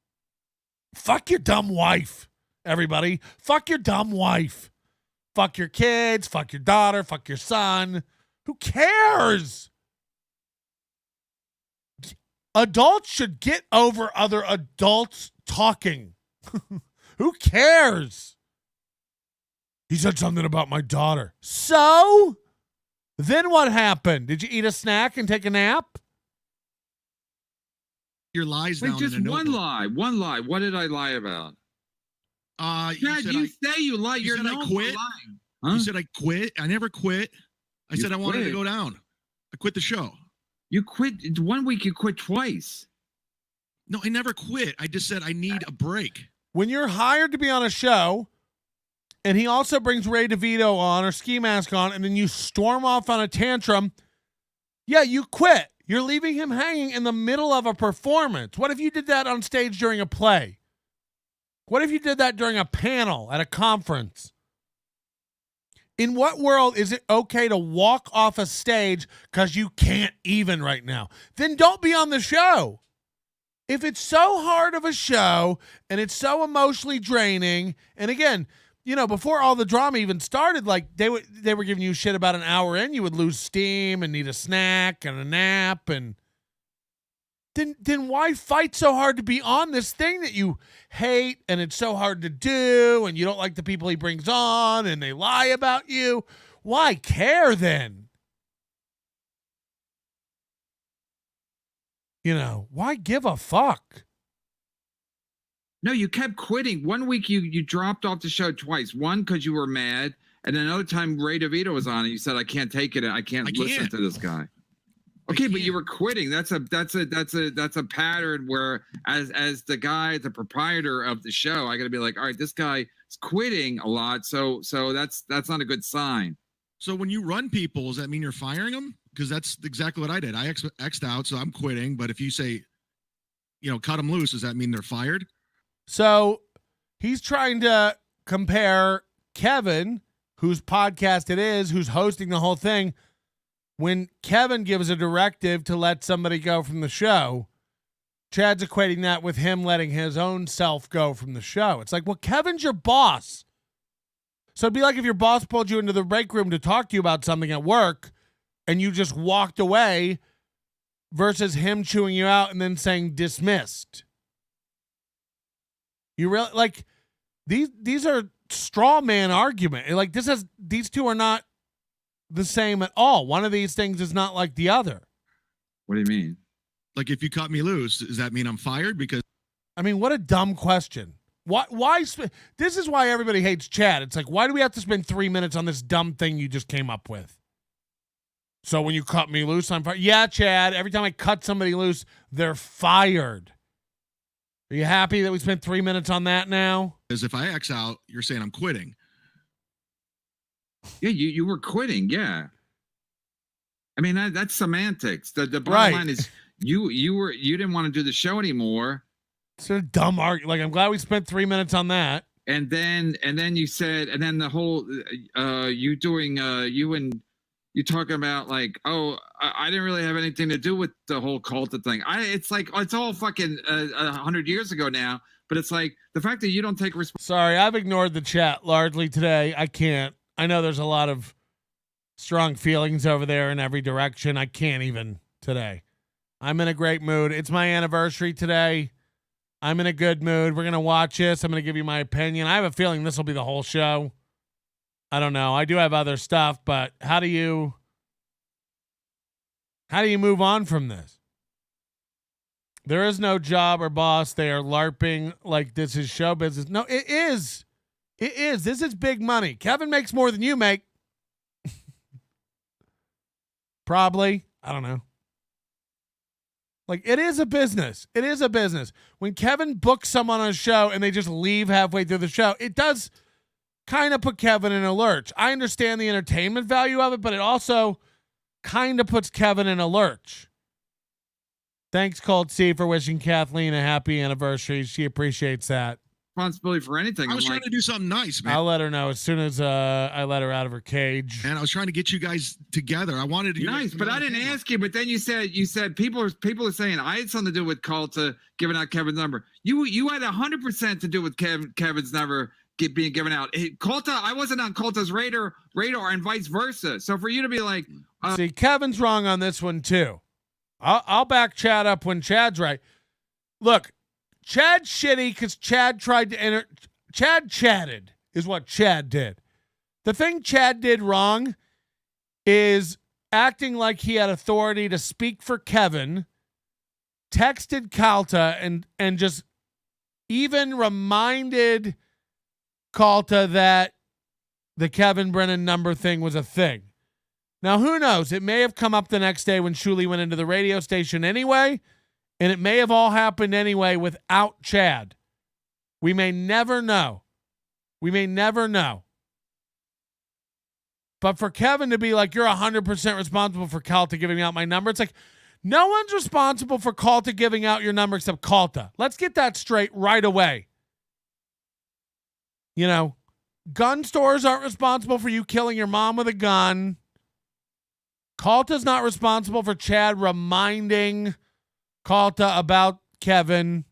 A: Fuck your dumb wife, everybody. Fuck your dumb wife. Fuck your kids. Fuck your daughter. Fuck your son. Who cares? Adults should get over other adults talking. Who cares? He said something about my daughter. So? Then what happened? Did you eat a snack and take a nap?
G: Your lies
E: Wait,
G: down
E: just
G: in a
E: one
G: notebook.
E: lie. One lie. What did I lie about?
G: Chad,
E: You say you lie.
G: you
E: You're
G: said I
E: known for
G: quit?
E: lying.
G: You
E: Huh?
G: said I quit. I never quit. I
E: You
G: said I wanted to
E: quit.
G: go down. I quit the show.
E: You quit 1 week. You quit twice.
G: No, I never quit. I just said I need a break.
A: When you're hired to be on a show, and he also brings Ray DeVito on or Ski Mask on, and then you storm off on a tantrum, yeah, you quit. You're leaving him hanging in the middle of a performance. What if you did that on stage during a play? What if you did that during a panel at a conference? In what world is it okay to walk off a stage because you can't even right now? Then don't be on the show. If it's so hard of a show and it's so emotionally draining, and again, you know, before all the drama even started, like they were giving you shit about an hour in, you would lose steam and need a snack and a nap, and then why fight so hard to be on this thing that you hate and it's so hard to do and you don't like the people he brings on and they lie about you? Why care then? You know, why give a fuck?
E: No, you kept quitting. One week you dropped off the show twice. One because you were mad, and another time Ray DeVito was on it. You said, "I can't take it. I can't listen to this guy." Okay, but you were quitting. That's a pattern where as the guy, the proprietor of the show, I got to be like, all right, this guy is quitting a lot. So that's not a good sign.
G: So when you run people, does that mean you're firing them? Because that's exactly what I did. I X'd out, so I'm quitting. But if you say, you know, cut them loose, does that mean they're fired?
A: So he's trying to compare Kevin, whose podcast it is, who's hosting the whole thing. When Kevin gives a directive to let somebody go from the show, Chad's equating that with him letting his own self go from the show. It's like, well, Kevin's your boss. So it'd be like if your boss pulled you into the break room to talk to you about something at work and you just walked away versus him chewing you out and then saying dismissed. You really like these are straw man argument. Like these two are not the same at all. One of these things is not like the other.
E: What do you mean?
G: Like if you cut me loose, does that mean I'm fired? Because
A: I mean, what a dumb question. Why this is why everybody hates Chad. It's like, why do we have to spend 3 minutes on this dumb thing you just came up with? So when you cut me loose, I'm fired. Yeah, Chad, every time I cut somebody loose, they're fired. Are you happy that we spent 3 minutes on that now?
G: Because if I X out, you're saying I'm quitting.
E: Yeah, you were quitting. Yeah. I mean, that's semantics. The bottom line is you didn't want to do the show anymore.
A: It's a dumb argument. Like, I'm glad we spent 3 minutes on that.
E: And then you said, and then the whole you talking about like, oh, I didn't really have anything to do with the whole Culta thing. It's like it's all fucking 100 years ago now. But it's like the fact that you don't take responsibility.
A: Sorry, I've ignored the chat largely today. I can't. I know there's a lot of strong feelings over there in every direction. I can't even today. I'm in a great mood. It's my anniversary today. I'm in a good mood. We're going to watch this. I'm going to give you my opinion. I have a feeling this will be the whole show. I don't know. I do have other stuff, but how do you move on from this? There is no job or boss. They are LARPing like this is show business. No, it is. It is. This is big money. Kevin makes more than you make. Probably. I don't know. Like, it is a business. It is a business. When Kevin books someone on a show and they just leave halfway through the show, it does kind of put Kevin in a lurch. I understand the entertainment value of it, but it also kind of puts Kevin in a lurch. Thanks, Colt C, for wishing Kathleen a happy anniversary. She appreciates that.
E: Responsibility for anything.
G: I was trying to do something nice, man.
A: I'll let her know as soon as I let her out of her cage.
G: And I was trying to get you guys together. I wanted to
E: nice, but I didn't ask you. But then you said people are saying I had something to do with Culta giving out Kevin's number. You had 100% to do with Kevin's number being given out. Culta, I wasn't on Culta's radar, and vice versa. So for you to be like,
A: see, Kevin's wrong on this one too. I'll back Chad up when Chad's right. Look. Chad's shitty because Chad tried to enter. Chad chatted is what Chad did. The thing Chad did wrong is acting like he had authority to speak for Kevin, texted Culta and just even reminded Culta that the Kevin Brennan number thing was a thing. Now, who knows? It may have come up the next day when Shuli went into the radio station anyway. And it may have all happened anyway without Chad. We may never know. We may never know. But for Kevin to be like, you're 100% responsible for Culta giving out my number. It's like, no one's responsible for Culta giving out your number except Culta. Let's get that straight right away. You know, gun stores aren't responsible for you killing your mom with a gun. Culpa's not responsible for Chad reminding Culpa about Kevin.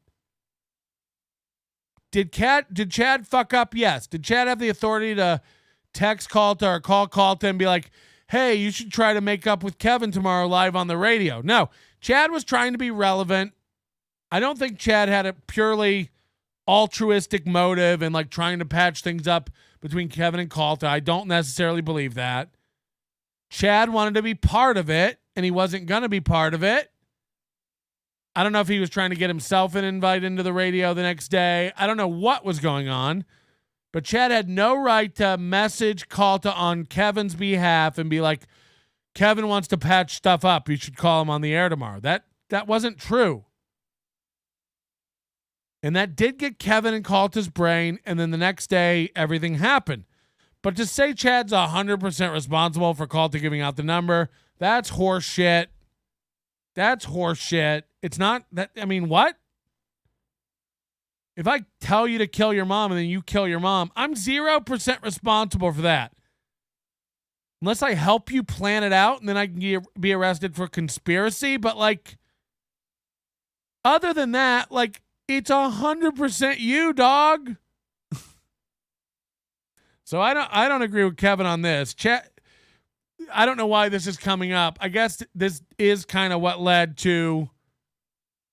A: Did Chad fuck up? Yes. Did Chad have the authority to text Culpa or call Culpa and be like, hey, you should try to make up with Kevin tomorrow live on the radio? No. Chad was trying to be relevant. I don't think Chad had a purely altruistic motive and like trying to patch things up between Kevin and Culpa. I don't necessarily believe that. Chad wanted to be part of it, and he wasn't going to be part of it. I don't know if he was trying to get himself an invite into the radio the next day. I don't know what was going on, but Chad had no right to message Culpa on Kevin's behalf and be like, Kevin wants to patch stuff up. You should call him on the air tomorrow. That wasn't true. And that did get Kevin and Culpa's brain, and then the next day, everything happened. But to say Chad's 100% responsible for Culpa giving out the number, that's horse shit. That's horse shit. It's not that, I mean, what? If I tell you to kill your mom and then you kill your mom, I'm 0% responsible for that. Unless I help you plan it out and then I can be arrested for conspiracy. But like, other than that, like, it's 100% you, dog. So I don't agree with Kevin on this. I don't know why this is coming up. I guess this is kind of what led to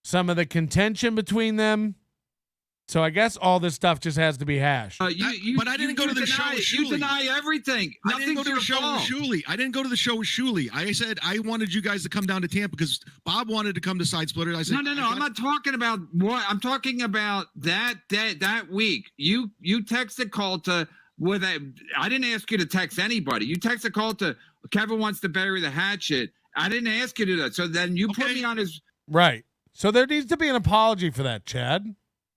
A: some of the contention between them. So I guess all this stuff just has to be hashed.
G: But I didn't go to the show with Shuli.
E: You deny everything.
G: I didn't go to the show with Shuli. I didn't go to the show with Shuli. I said I wanted you guys to come down to Tampa because Bob wanted to come to Side Splitters. I said
E: no. I'm not talking about what I'm talking about. That week, you texted Culpa with a. I didn't ask you to text anybody. You texted Culpa. Kevin wants to bury the hatchet. I didn't ask you to do that. So then you put me on his
A: right. So there needs to be an apology for that, Chad.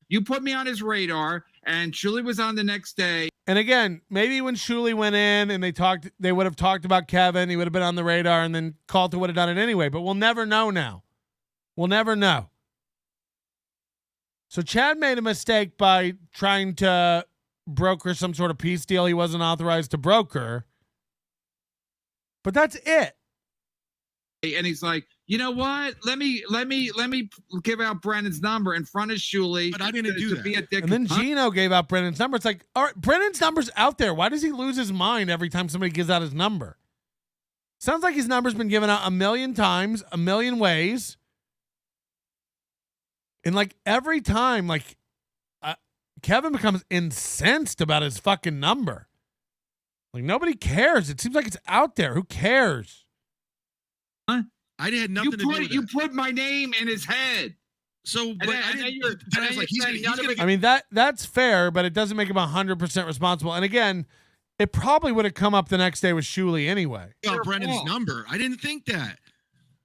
E: You put me on his radar, and Shuli was on the next day.
A: And again, maybe when Shuli went in and they would have talked about Kevin. He would have been on the radar, and then Culpa would have done it anyway. But we'll never know now. We'll never know. So Chad made a mistake by trying to broker some sort of peace deal he wasn't authorized to broker. But that's it.
E: And he's like, you know what? Let me give out Brennan's number in front of Shuli.
G: But I didn't do that.
E: Be a dick.
A: And then Gino gave out Brennan's number. It's like, all right, Brennan's number's out there. Why does he lose his mind every time somebody gives out his number? Sounds like his number's been given out 1,000,000 times, 1,000,000 ways. And like every time, like Kevin becomes incensed about his fucking number. Like nobody cares. It seems like it's out there. Who cares?
E: Huh?
G: I had nothing to do with
E: You
G: that.
E: put my name in his head.
G: So, but
A: I mean, that's fair, but it doesn't make him 100% responsible. And again, it probably would have come up the next day with Shuli anyway.
G: Brennan's number. I didn't think that.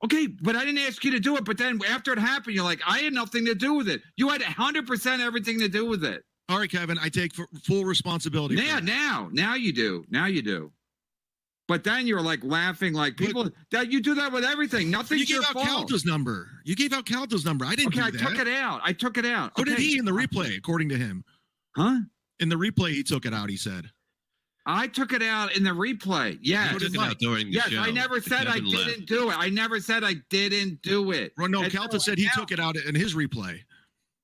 E: Okay, but I didn't ask you to do it. But then after it happened, you're like, I had nothing to do with it. You had 100% everything to do with it.
G: All right, Kevin, I take full responsibility.
E: Now you do. Now you do. But then you're like laughing, like people that you do that with everything. Nothing's your fault.
G: You gave out Culpa's number. You gave out Culpa's number. I didn't do that.
E: I took it out.
G: So did he in the replay, according to him.
E: Huh?
G: In the replay, he took it out, he said.
E: I took it out in the replay. Yes.
F: He took it out during the show.
E: I never said I didn't do it. I never said I didn't do it.
G: Well, no, Culpa said he took it out in his replay.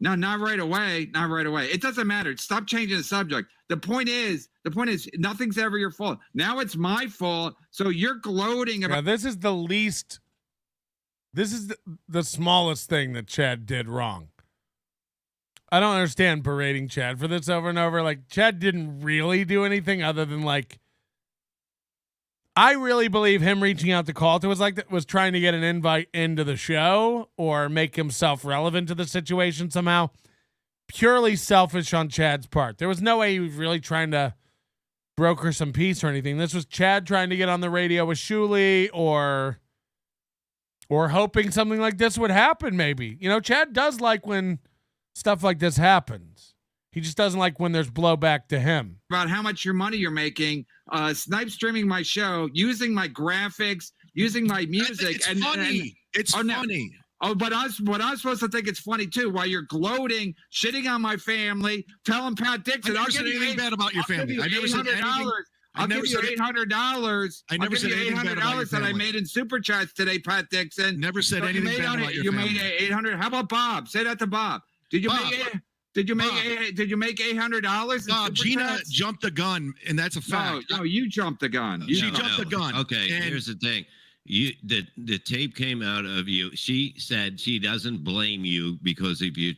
E: No, not right away. Not right away. It doesn't matter. Stop changing the subject. The point is, nothing's ever your fault. Now it's my fault. So you're gloating about.
A: Yeah, this is the smallest thing that Chad did wrong. I don't understand berating Chad for this over and over. Like, Chad didn't really do anything other than like. I really believe him reaching out to Culpa was trying to get an invite into the show or make himself relevant to the situation somehow. Purely selfish on Chad's part. There was no way he was really trying to broker some peace or anything. This was Chad trying to get on the radio with Shuli or hoping something like this would happen maybe. You know, Chad does like when stuff like this happens. He just doesn't like when there's blowback to him.
E: About how much your money you're making, snipe streaming my show, using my graphics, using my music.
G: It's funny. It's funny.
E: Oh, but I'm supposed to think it's funny too. While you're gloating, shitting on my family, telling Pat Dixon,
G: I never said anything bad about your family. I never said anything.
E: I'll give you $800.
G: I never said anything bad about your
E: $800 that I
G: family.
E: made in super chats today, Pat Dixon.
G: Never said
E: So
G: anything bad about your family.
E: You made 800. How about Bob? Say that to Bob. Did you
G: Bob.
E: make $800?
G: Bob, Gina jumped the gun, and that's a fact.
E: No, you jumped the gun.
G: She jumped the gun.
F: Okay,
G: and
F: here's the thing. The tape came out of you. She said she doesn't blame you because if you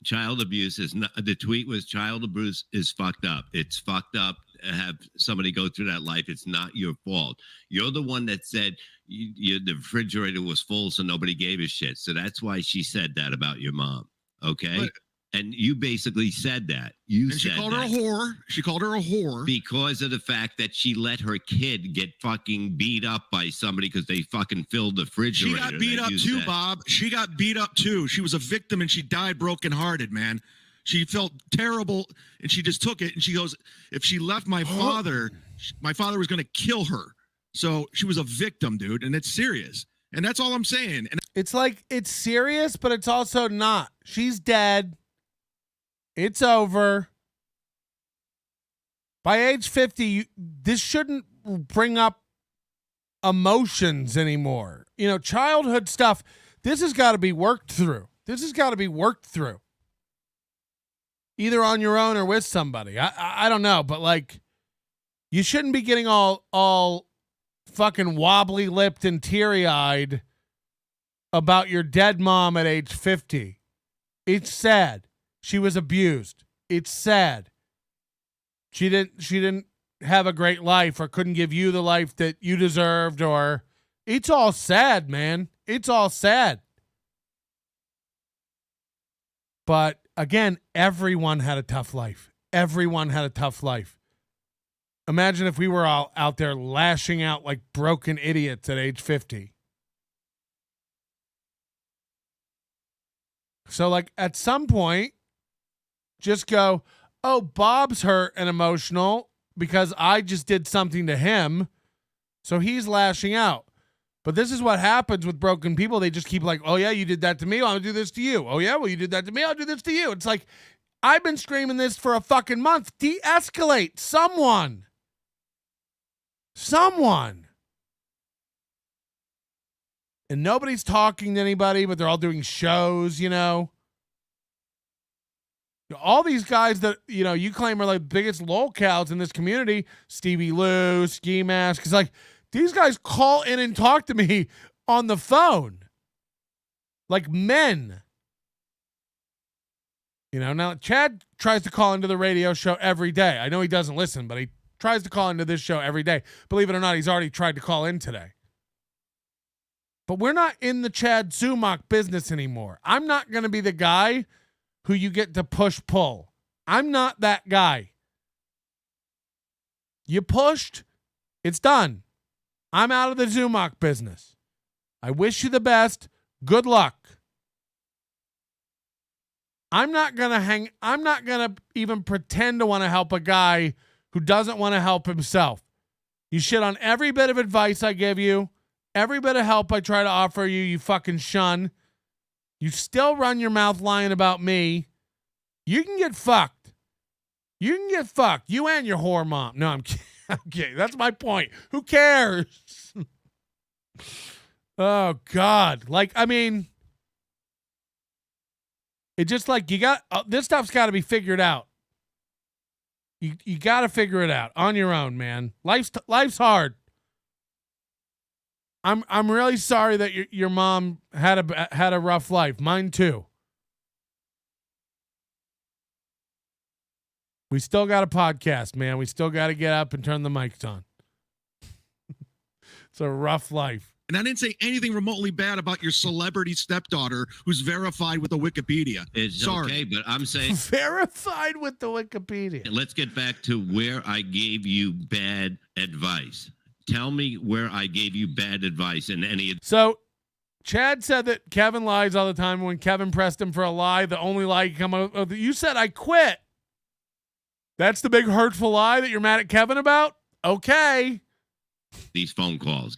F: child abuse is not. The tweet was child abuse is fucked up. It's fucked up to have somebody go through that life. It's not your fault. You're the one that said the refrigerator was full, so nobody gave a shit. So that's why she said that about your mom. Okay.
G: But,
F: and you basically said that. You
G: and
F: said
G: she called her a whore. She called her a whore
F: because of the fact that she let her kid get fucking beat up by somebody because they fucking filled the refrigerator.
G: She got beat up too, Bob. She got beat up too. She was a victim and she died brokenhearted, man. She felt terrible and she just took it. And she goes, if she left my father was going to kill her. So she was a victim, dude. And it's serious. And that's all I'm saying. And
A: It's like, it's serious, but it's also not. She's dead. It's over. By age 50, this shouldn't bring up emotions anymore. You know, childhood stuff, this has got to be worked through. Either on your own or with somebody. I don't know, but like, you shouldn't be getting all fucking wobbly lipped and teary eyed about your dead mom at age 50. It's sad. She was abused. It's sad. She didn't have a great life or couldn't give you the life that you deserved, or it's all sad, man. It's all sad. But again, everyone had a tough life. Everyone had a tough life. Imagine if we were all out there lashing out like broken idiots at age 50. So like at some point, just go, oh, Bob's hurt and emotional because I just did something to him. So he's lashing out. But this is what happens with broken people. They just keep like, oh, yeah, you did that to me. Well, I'll do this to you. Oh, yeah, well, you did that to me. I'll do this to you. It's like, I've been screaming this for a fucking month. De-escalate. Someone. And nobody's talking to anybody, but they're all doing shows, you know. All these guys that, you know, you claim are like the biggest lolcows in this community, Stevie Lou, Ski Mask, it's like, these guys call in and talk to me on the phone. Like men. You know, now Chad tries to call into the radio show every day. I know he doesn't listen, but he tries to call into this show every day. Believe it or not, he's already tried to call in today. But we're not in the Chad Zumock business anymore. I'm not going to be the guy who you get to push-pull. I'm not that guy. You pushed, it's done. I'm out of the Zumock business. I wish you the best. Good luck. I'm not going to even pretend to want to help a guy who doesn't want to help himself. You shit on every bit of advice I give you. Every bit of help I try to offer you, you fucking shun. You still run your mouth lying about me. You can get fucked. You can get fucked. You and your whore mom. No, I'm kidding. Okay, that's my point. Who cares? Oh, God. Like, I mean, it just like you got this stuff's got to be figured out. You got to figure it out on your own, man. Life's hard. I'm really sorry that your mom had a rough life. Mine too. We still got a podcast, man. We still got to get up and turn the mics on. It's a rough life.
G: And I didn't say anything remotely bad about your celebrity stepdaughter who's verified with the Wikipedia.
F: It's
G: Sorry.
F: okay, but I'm saying
A: Verified with the Wikipedia.
F: let's get back to where I gave you bad advice. Tell me where I gave you bad advice in any.
A: So, Chad said that Kevin lies all the time. When Kevin pressed him for a lie, the only lie he come out of, you said I quit. That's the big hurtful lie that you're mad at Kevin about? Okay.
F: These phone calls.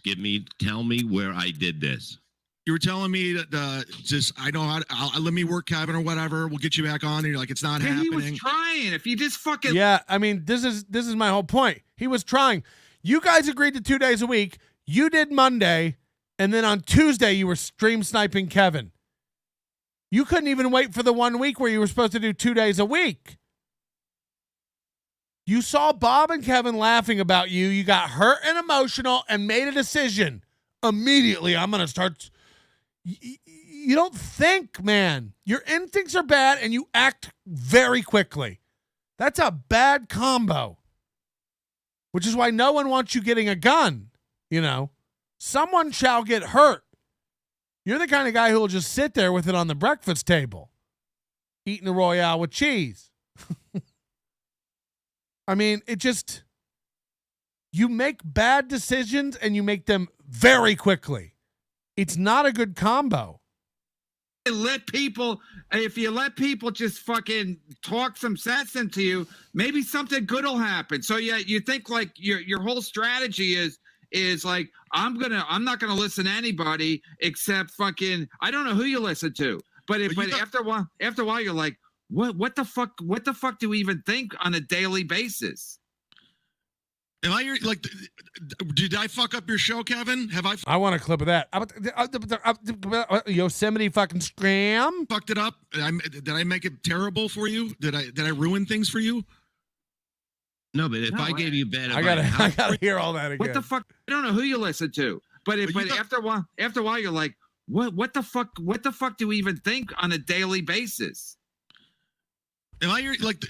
F: Tell me where I did this.
G: You were telling me that just I know how to, let me work Kevin or whatever. We'll get you back on. And you're like, it's not happening.
E: He was trying. If you just fucking
A: Yeah, I mean, this is my whole point. He was trying. You guys agreed to 2 days a week. You did Monday, and then on Tuesday you were stream sniping Kevin. You couldn't even wait for the 1 week where you were supposed to do 2 days a week. You saw Bob and Kevin laughing about you. You got hurt and emotional and made a decision. Immediately, I'm going to start. You don't think, man. Your instincts are bad and you act very quickly. That's a bad combo. Which is why no one wants you getting a gun. You know, someone shall get hurt. You're the kind of guy who will just sit there with it on the breakfast table, eating a Royale with cheese. I mean, you make bad decisions and you make them very quickly. It's not a good combo.
E: If you let people just fucking talk some sense into you, maybe something good will happen. So yeah, you think like your whole strategy is like, I'm not gonna listen to anybody except fucking, I don't know who you listen to. But after a while you're like, what the fuck do we even think on a daily basis?
G: Am I like? Did I fuck up your show, Kevin? Have I?
A: I want a clip of that. Yosemite fucking scram.
G: Fucked it up. Did I make it terrible for you? Did I ruin things for you?
F: No, but if I gave you bad advice,
A: I gotta hear all that again.
E: What the fuck? I don't know who you listen to. But after a while you're like, what the fuck do we even think on a daily basis?
G: Am I like?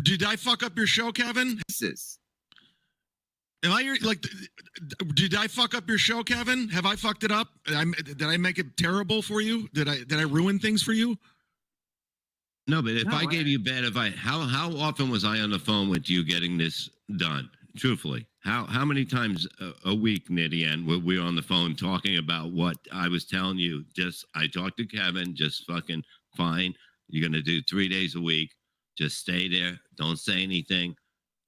G: Did I fuck up your show, Kevin? Am I like? Did I fuck up your show, Kevin? Have I fucked it up? Did I make it terrible for you? Did I ruin things for you?
F: No, but if I gave you bad advice, how often was I on the phone with you getting this done? Truthfully, how many times a week, Nidian, were we on the phone talking about what I was telling you? I talked to Kevin, just fucking fine. You're gonna do 3 days a week. Just stay there. Don't say anything.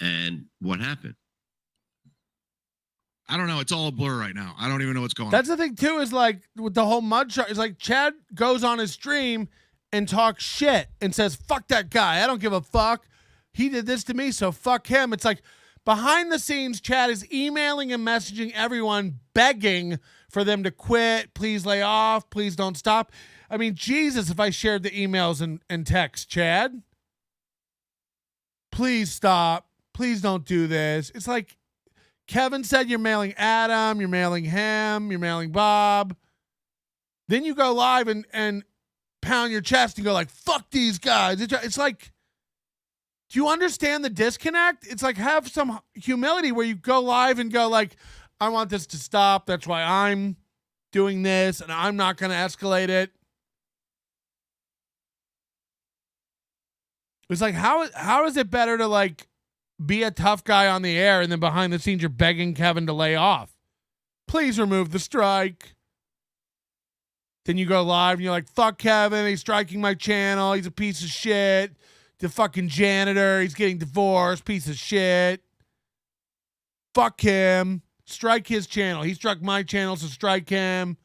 F: And what happened?
G: I don't know. It's all a blur right now. I don't even know what's going on.
A: That's the thing too, is like with the whole Mudshark, it's like Chad goes on his stream and talks shit and says, fuck that guy. I don't give a fuck. He did this to me, so fuck him. It's like behind the scenes, Chad is emailing and messaging everyone, begging for them to quit. Please lay off. Please don't stop. I mean, Jesus, if I shared the emails and texts, Chad. Please stop. Please don't do this. It's like Kevin said, you're mailing Adam, you're mailing him, you're mailing Bob. Then you go live and pound your chest and go like, fuck these guys. It's like, do you understand the disconnect? It's like, have some humility where you go live and go like, I want this to stop. That's why I'm doing this and I'm not going to escalate it. It's like, how is it better to like be a tough guy on the air and then behind the scenes you're begging Kevin to lay off? Please remove the strike. Then you go live and you're like, fuck Kevin, he's striking my channel, he's a piece of shit. The fucking janitor, he's getting divorced, piece of shit. Fuck him. Strike his channel. He struck my channel, so strike him.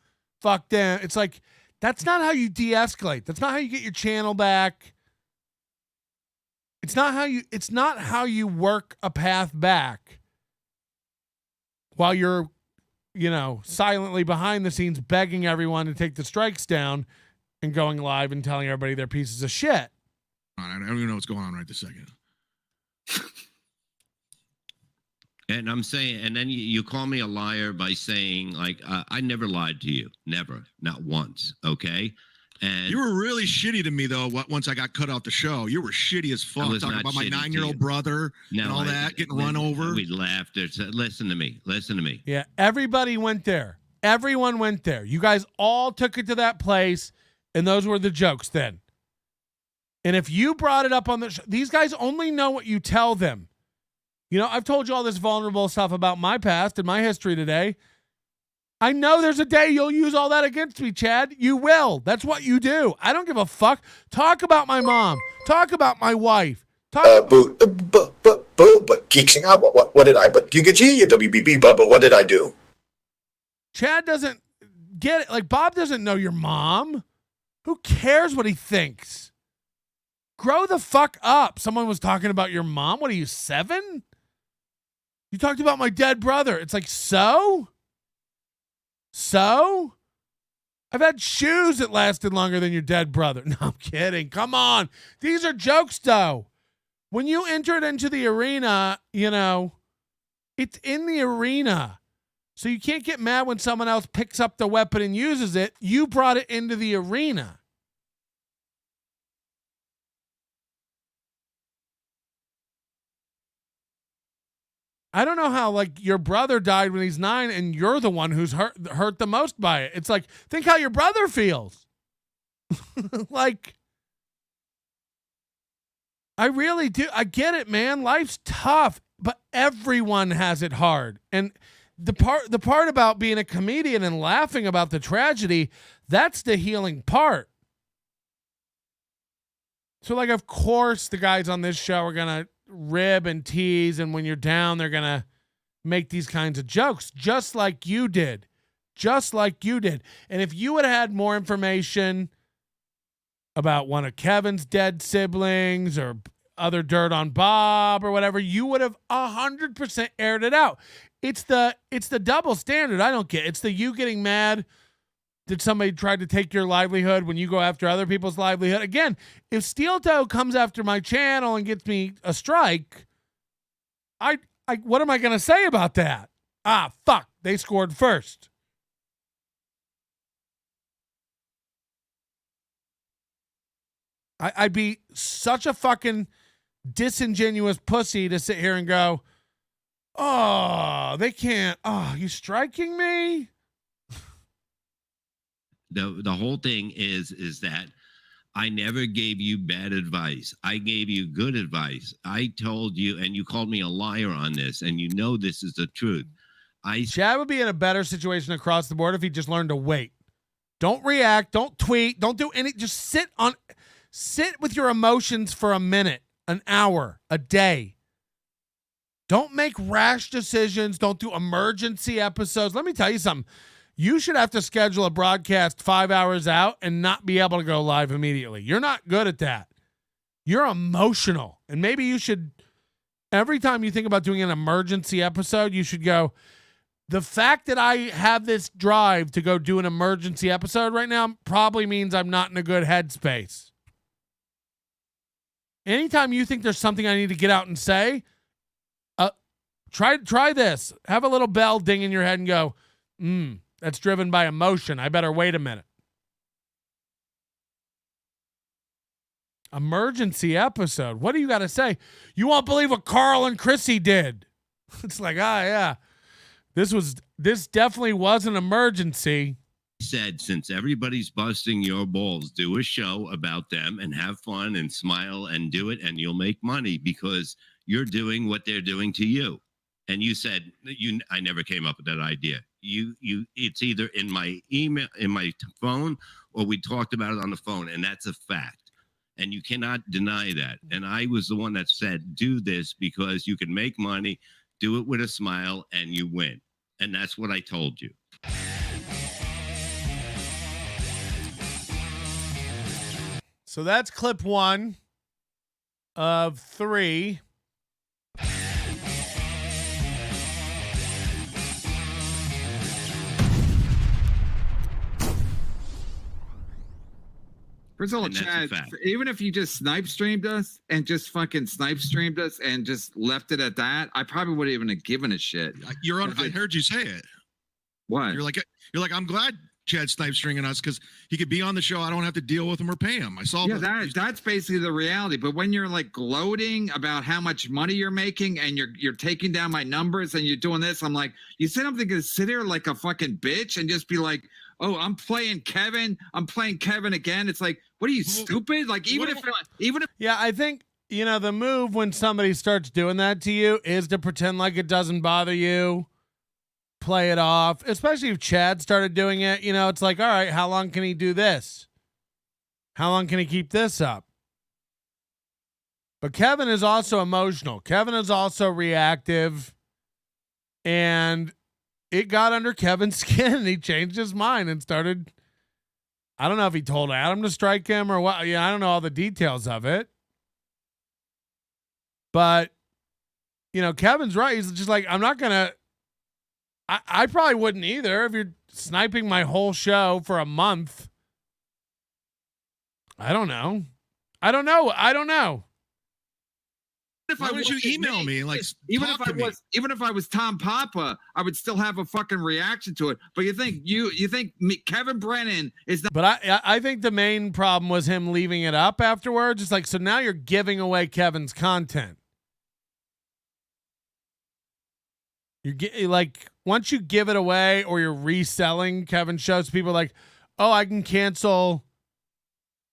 A: Fuck them. It's like, that's not how you de-escalate. That's not how you get your channel back. It's not how you work a path back while you're, silently behind the scenes begging everyone to take the strikes down and going live and telling everybody they're pieces of shit.
G: I don't even know what's going on right this second.
F: And I'm saying, and then you call me a liar by saying, like, I never lied to you. Never. Not once. Okay? And
G: you were really shitty to me, though, once I got cut off the show. You were shitty as fuck. Talking about my 9-year-old brother and all that, getting run over.
F: We laughed. Listen to me.
A: Yeah, everybody went there. Everyone went there. You guys all took it to that place, and those were the jokes then. And if you brought it up on the show, these guys only know what you tell them. I've told you all this vulnerable stuff about my past and my history today. I know there's a day you'll use all that against me, Chad. You will. That's what you do. I don't give a fuck. Talk about my mom. Talk about my wife.
I: But geeking out. What did I? But you WBB. But what did I do?
A: Chad doesn't get it. Like, Bob doesn't know your mom. Who cares what he thinks? Grow the fuck up. Someone was talking about your mom. What are you, 7? You talked about my dead brother. It's like, so? I've had shoes that lasted longer than your dead brother. No, I'm kidding. Come on. These are jokes, though. When you entered into the arena, you know, it's in the arena. So you can't get mad when someone else picks up the weapon and uses it. You brought it into the arena. I don't know how, like, your brother died when he's 9 and you're the one who's hurt the most by it. It's like, think how your brother feels. Like, I really do. I get it, man. Life's tough, but everyone has it hard. And the part about being a comedian and laughing about the tragedy, that's the healing part. So, like, of course, the guys on this show are going to rib and tease, and when you're down, they're going to make these kinds of jokes, just like you did. And if you had had more information about one of Kevin's dead siblings or other dirt on Bob or whatever, you would have 100% aired it out. It's the double standard I don't get. It's the you getting mad that somebody tried to take your livelihood when you go after other people's livelihood. Again, if Steel Toe comes after my channel and gets me a strike, I what am I going to say about that? Ah, fuck, they scored first. I'd be such a fucking disingenuous pussy to sit here and go, oh, they can't. Oh, you striking me?
F: The whole thing is that I never gave you bad advice. I gave you good advice. I told you, and you called me a liar on this, and you know this is the truth.
A: Chad would be in a better situation across the board if he just learned to wait. Don't react. Don't tweet. Don't do any. Just sit with your emotions for a minute, an hour, a day. Don't make rash decisions. Don't do emergency episodes. Let me tell you something. You should have to schedule a broadcast 5 hours out and not be able to go live immediately. You're not good at that. You're emotional. And maybe you should, every time you think about doing an emergency episode, you should go, the fact that I have this drive to go do an emergency episode right now probably means I'm not in a good headspace. Anytime you think there's something I need to get out and say, try this. Have a little bell ding in your head and go, that's driven by emotion. I better wait a minute. Emergency episode. What do you got to say? You won't believe what Carl and Chrissy did. It's like, yeah. This definitely was an emergency.
F: Said, since everybody's busting your balls, do a show about them and have fun and smile and do it, and you'll make money because you're doing what they're doing to you. And you said I never came up with that idea. It's either in my email, in my phone, or we talked about it on the phone, and that's a fact. And you cannot deny that. And I was the one that said, do this because you can make money, do it with a smile, and you win. And that's what I told you.
A: So that's clip 1 of 3.
E: First of all, Chad, even if you just snipe streamed us and just fucking snipe streamed us and just left it at that, I probably wouldn't even have given a shit.
G: You're on. I heard you say it.
E: What?
G: You're like, I'm glad Chad snipe stringing us because he could be on the show. I don't have to deal with him or pay him. I saw.
E: Yeah, that's basically the reality. But when you're like gloating about how much money you're making and you're taking down my numbers and you're doing this, I'm like, you said I'm gonna sit here like a fucking bitch and just be like, oh, I'm playing Kevin again. It's like, what are you, stupid? Like, even if
A: yeah, I think, the move when somebody starts doing that to you is to pretend like it doesn't bother you, play it off, especially if Chad started doing it. It's like, all right, how long can he do this? How long can he keep this up? But Kevin is also emotional. Kevin is also reactive. And it got under Kevin's skin and he changed his mind and started. I don't know if he told Adam to strike him or what. Yeah, I don't know all the details of it. But, you know, Kevin's right. He's just like, I'm not going to. I probably wouldn't either if you're sniping my whole show for a month. I don't know.
E: If
G: Why would you email me? Like,
E: even
G: talk
E: if
G: to me.
E: even if I was Tom Papa, I would still have a fucking reaction to it. But you think Kevin Brennan is not?
A: But I think the main problem was him leaving it up afterwards. It's like, so now you're giving away Kevin's content. Like, once you give it away or you're reselling Kevin's shows, people are like, oh, I can cancel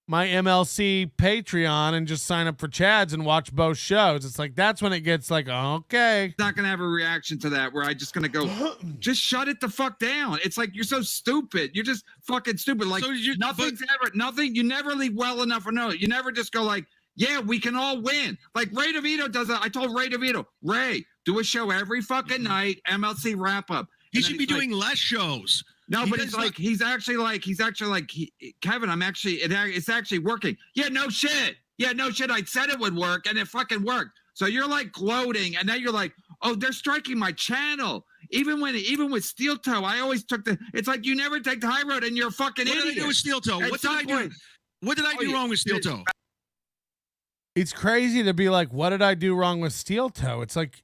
A: my MLC Patreon and just sign up for Chad's and watch both shows. It's like, that's when it gets like, okay.
E: Not gonna have a reaction to that where I just gonna go, just shut it the fuck down. It's like, you're so stupid. You're just fucking stupid. Like,
G: So
E: nothing. You never leave well enough or no. You never just go like, yeah, we can all win. Like Ray DeVito does that. I told Ray DeVito, Ray, do a show every fucking night, MLC wrap up.
G: He
E: And
G: should
E: then
G: be
E: he's like,
G: doing less shows.
E: no,
G: He
E: but
G: does
E: he's actually like, Kevin, it's actually working. Yeah, no shit. I said it would work and it fucking worked. So you're like gloating and now you're like, oh, they're striking my channel. Even with Steel Toe, I always took it's like you never take the high road and you're a fucking
G: What
E: idiot.
G: did I do with Steel Toe?
E: At
G: What did I
E: some
G: do?
E: point-
G: What did I do
E: yeah.
G: wrong with Steel Toe?
A: It's crazy to be like, what did I do wrong with Steel Toe? It's like,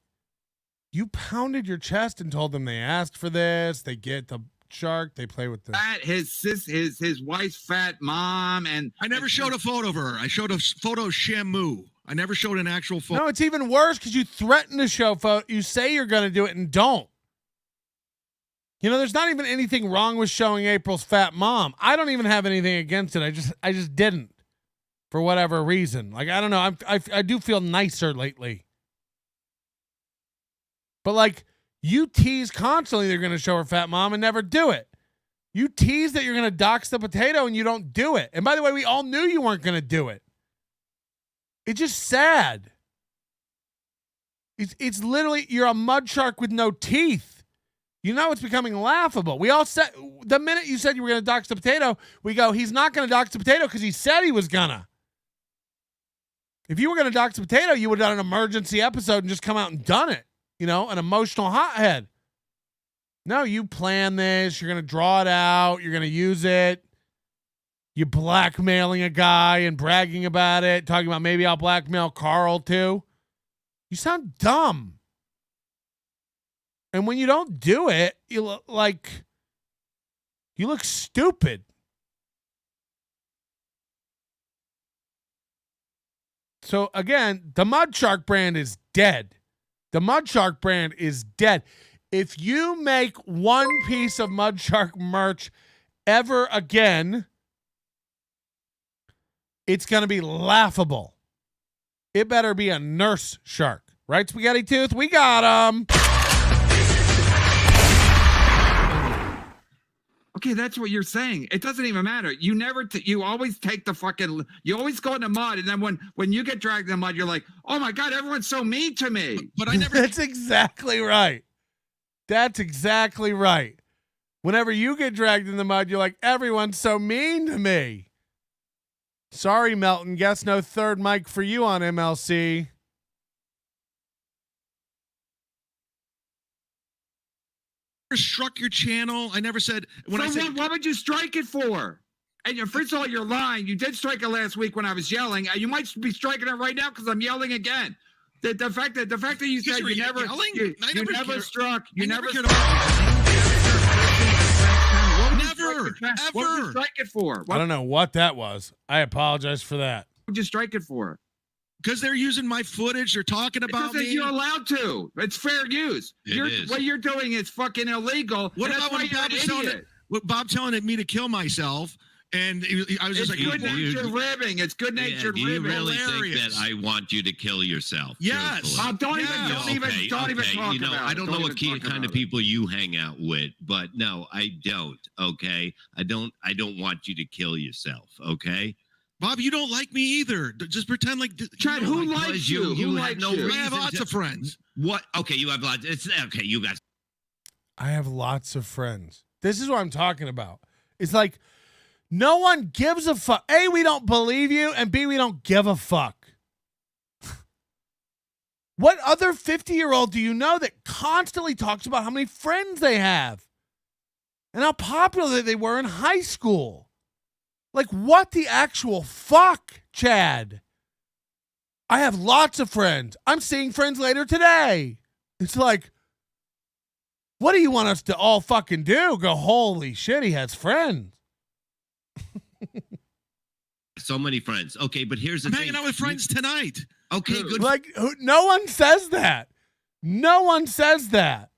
A: you pounded your chest and told them they asked for this. They get the shark. They play with the
E: Fat, his wife's fat mom, and
G: I never showed a photo of her. I showed a photo of Shamu. I never showed an actual photo.
A: No, it's even worse because you threaten to show photo. You say you're going to do it and don't. You know, there's not even anything wrong with showing April's fat mom. I don't even have anything against it. I just didn't for whatever reason. Like, I don't know. I do feel nicer lately. But like, you tease constantly they're going to show her fat mom and never do it. You tease that you're going to dox the potato and you don't do it. And by the way, we all knew you weren't going to do it. It's just sad. It's literally, you're a Mudshark with no teeth. You know it's becoming laughable. We all said, the minute you said you were going to dox the potato, we go, he's not going to dox the potato because he said he was gonna. If you were going to dox the potato, you would have done an emergency episode and just come out and done it. You know, an emotional hothead. No, you plan this. You're going to draw it out. You're going to use it. You're blackmailing a guy and bragging about it, talking about maybe I'll blackmail Carl too. You sound dumb. And when you don't do it, you look like you look stupid. So again, the Mudshark brand is dead. The Mudshark brand is dead. If you make one piece of Mudshark merch ever again, it's going to be laughable. It better be a nurse shark. Right, Spaghetti Tooth? We got him.
E: Okay, that's what you're saying. It doesn't even matter. You never, you always take the fucking, you always go in the mud, and then when you get dragged in the mud, you're like, oh my God, everyone's so mean to me.
G: But I never.
A: That's exactly right. That's exactly right. Whenever you get dragged in the mud, you're like, everyone's so mean to me. Sorry, Melton. Guess no third mic for you on MLC.
G: Struck your channel. I never said when I said.
E: What would you strike it for? And first of all, you're lying. You did strike it last week when I was yelling. You might be striking it right now because I'm yelling again. The fact that you said you never
G: yelling?
E: you
G: never
E: never
G: cared.
E: struck. You
G: I
E: never
G: never
E: struck.
G: Never,
E: What would you
G: ever.
E: strike it for?
A: I don't know what that was. I apologize for that.
E: What would you strike it for?
G: Because they're using my footage. They're talking about
E: Because
G: me.
E: you're allowed to. It's fair use.
F: Is.
E: What you're doing is fucking illegal.
G: What
E: and that's
G: about
E: why
G: when
E: you're
G: Bob
E: an
G: was telling
E: idiot.
G: Bob telling me to kill myself, and I was
E: It's
G: just like,
E: good-natured ribbing. It's good-natured
F: Do you
E: ribbing.
F: really think
G: Hilarious.
F: that I want you to kill yourself?
G: Yes.
F: truthfully?
E: Bob, don't
G: Yeah.
E: even talk
F: You know,
E: about it.
F: I don't know
E: Don't
F: what
E: even talk
F: kind of
E: about it.
F: people you hang out with, but no, I don't. Okay, I don't want you to kill yourself. Okay,
G: Bob, you don't like me either. Just pretend like.
E: Chad,
G: you know,
E: who
G: like,
E: likes
F: because
E: you?
F: you
E: Who
F: have
E: likes
F: no
E: you?
G: I have
F: reason
G: lots
F: to-
G: of friends.
F: what? Okay, you have lots. It's okay. You guys.
A: I have lots of friends. This is what I'm talking about. It's like no one gives a fuck. A, we don't believe you, and B, we don't give a fuck. What other 50-year-old do you know that constantly talks about how many friends they have and how popular they were in high school? Like, what the actual fuck, Chad? I have lots of friends. I'm seeing friends later today. It's like, what do you want us to all fucking do? Go, holy shit, he has friends.
F: So many friends. Okay, but here's the
G: I'm
F: thing.
G: hanging out with friends tonight.
F: Okay, good
A: Like, no one says that. No one says that.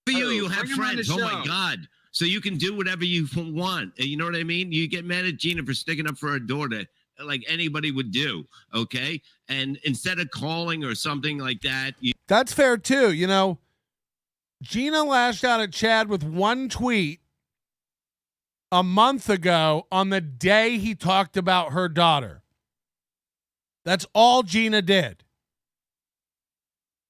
F: for you. You have
E: Bring 'em on the
F: friends. Oh my
E: show.
F: God. So you can do whatever you want. You know what I mean? You get mad at Gina for sticking up for her daughter like anybody would do. Okay. And instead of calling or something like that,
A: That's fair, too. You know, Gina lashed out at Chad with one tweet a month ago on the day he talked about her daughter. That's all Gina did.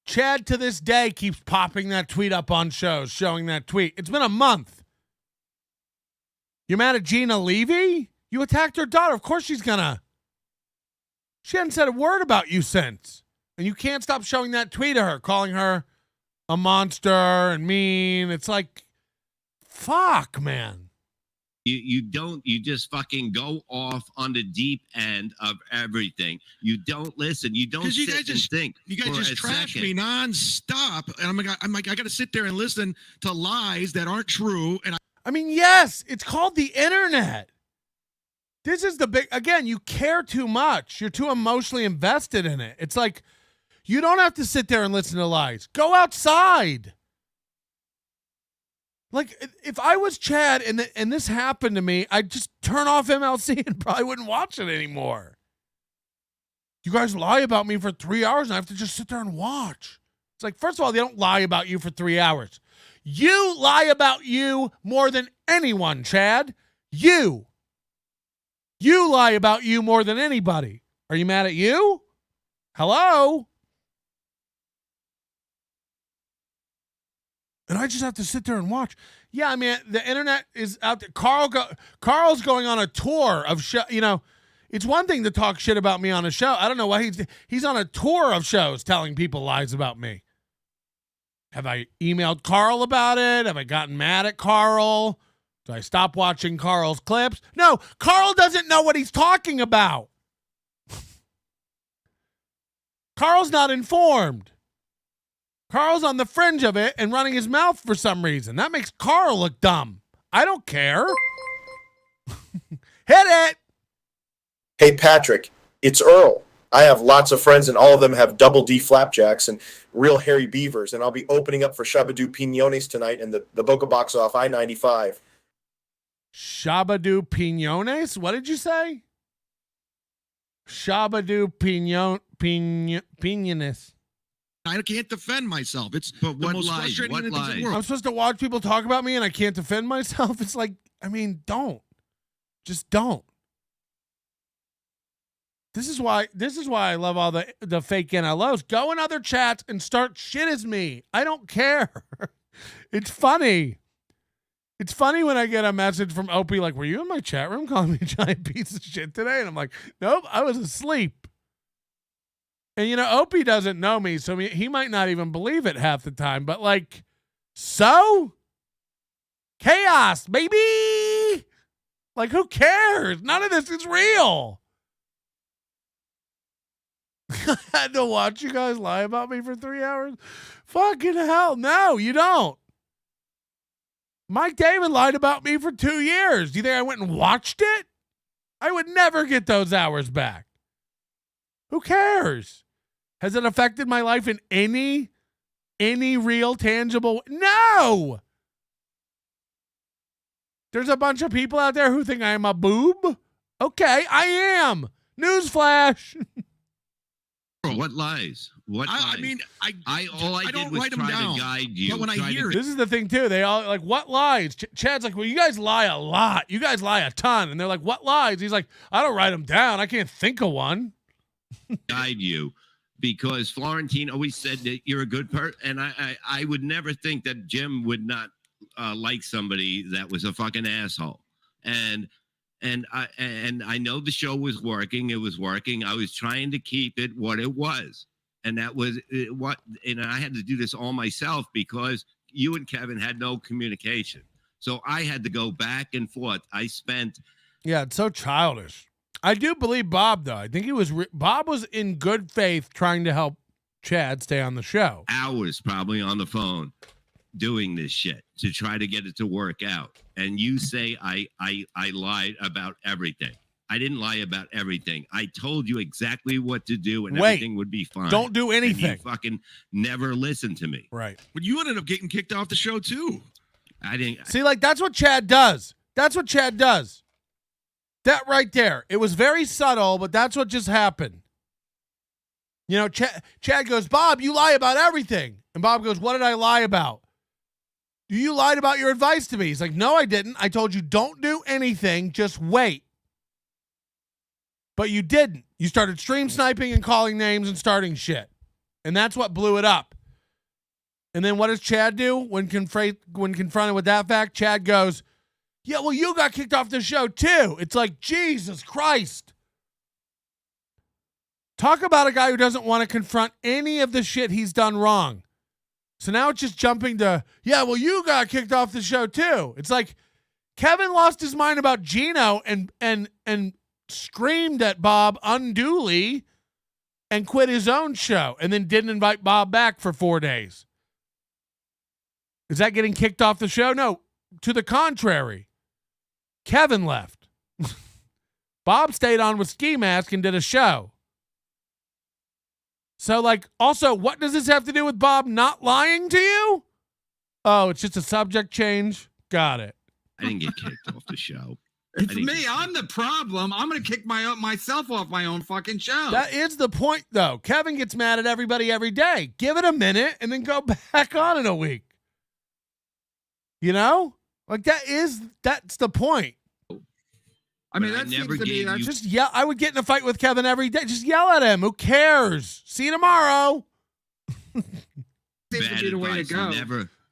A: Chad, to this day, keeps popping that tweet up on shows, showing that tweet. It's been a month. You're mad at Gina Levy? You attacked her daughter. Of course she's gonna. She hadn't said a word about you since. And you can't stop showing that tweet of her, calling her a monster and mean. It's like, fuck, man.
F: you just fucking go off on the deep end of everything. You don't listen. You don't
G: Because you
F: sit
G: guys
F: and
G: just
F: think.
G: You guys
F: for
G: just
F: a
G: trash
F: second.
G: me nonstop, and I'm like, I got to sit there and listen to lies that aren't true. And
A: I mean, yes, it's called the internet. This is the big, again, you care too much. You're too emotionally invested in it. It's like, you don't have to sit there and listen to lies. Go outside. Like, if I was Chad and this happened to me, I'd just turn off MLC and probably wouldn't watch it anymore. You guys lie about me for 3 hours and I have to just sit there and watch. It's like, first of all, they don't lie about you for 3 hours. You lie about you more than anyone, Chad. You lie about you more than anybody. Are you mad at you? Hello? And I just have to sit there and watch. Yeah, I mean, the internet is out there. Carl's going on a tour of show. You know, it's one thing to talk shit about me on a show. I don't know why he's on a tour of shows telling people lies about me. Have I emailed Carl about it? Have I gotten mad at Carl? Do I stop watching Carl's clips? No, Carl doesn't know what he's talking about. Carl's not informed. Carl's on the fringe of it and running his mouth for some reason. That makes Carl look dumb. I don't care. Hit it.
I: Hey, Patrick, it's Earl. I have lots of friends, and all of them have double D flapjacks and real hairy beavers, and I'll be opening up for Shabadoo Piñones tonight in the Boca Box off I-95.
A: Shabadoo Piñones? What did you say? Shabadoo Piñones.
G: I can't defend myself. It's
F: But
G: the
F: what
G: most
F: lies?
G: frustrating
F: What
G: thing in the
F: lies?
G: world.
A: I'm supposed to watch people talk about me and I can't defend myself? It's like, I mean, don't. Just don't. This is why I love all the fake NLOs. Go in other chats and start shit as me. I don't care. It's funny. It's funny when I get a message from Opie like, were you in my chat room calling me a giant piece of shit today? And I'm like, nope, I was asleep. And, you know, Opie doesn't know me, so he might not even believe it half the time. But, like, so? Chaos, baby! Like, who cares? None of this is real. I had to watch you guys lie about me for 3 hours? Fucking hell, no, you don't. Mike David lied about me for 2 years. Do you think I went and watched it? I would never get those hours back. Who cares? Has it affected my life in any real tangible? No. There's a bunch of people out there who think I am a boob. Okay, I am. Newsflash.
F: What lies? What lies?
G: I mean,
F: all I
G: I
F: did
G: don't
F: was
G: write 'em
F: try
G: down,
F: to guide you.
G: but when I
F: try to-
G: hear it-
A: This is the thing too. They all like, what lies? Chad's like, well, you guys lie a lot. You guys lie a ton. And they're like, what lies? He's like, I don't write them down. I can't think of one.
F: guide you, because Florentine always said that you're a good person, and I would never think that Jim would not like somebody that was a fucking asshole. And I know the show was working. It was working. I was trying to keep it what it was. And that was and I had to do this all myself because you and Kevin had no communication. So I had to go back and forth.
A: Yeah, it's so childish. I do believe Bob, though. I think Bob was in good faith trying to help Chad stay on the show.
F: Hours probably on the phone doing this shit to try to get it to work out. And you say I lied about everything. I didn't lie about everything. I told you exactly what to do and everything would be fine.
A: Don't do anything.
F: And you fucking never listened to me.
A: Right.
G: But you ended up getting kicked off the show too.
F: I didn't.
A: See, like, that's what Chad does. That's what Chad does. That right there. It was very subtle, but that's what just happened. You know, Chad goes, Bob, you lie about everything. And Bob goes, what did I lie about? You lied about your advice to me. He's like, no, I didn't. I told you don't do anything. Just wait. But you didn't. You started stream sniping and calling names and starting shit. And that's what blew it up. And then what does Chad do when confronted with that fact? Chad goes, yeah, well, you got kicked off the show too. It's like, Jesus Christ. Talk about a guy who doesn't want to confront any of the shit he's done wrong. So now it's just jumping to, yeah, well, you got kicked off the show too. It's like Kevin lost his mind about Gino and screamed at Bob unduly and quit his own show and then didn't invite Bob back for 4 days. Is that getting kicked off the show? No, to the contrary. Kevin left. Bob stayed on with Ski Mask and did a show. So, like, also, what does this have to do with Bob not lying to you? Oh, it's just a subject change? Got it.
F: I didn't get kicked off the show.
E: It's me. I'm the problem. I'm going to kick myself off my own fucking show.
A: That is the point, though. Kevin gets mad at everybody every day. Give it a minute and then go back on in a week. You know? Like, that's the point.
E: I mean, that seems to be
A: just yell. I would get in a fight with Kevin every day. Just yell at him. Who cares? See you tomorrow.
E: Seems to be the way to go.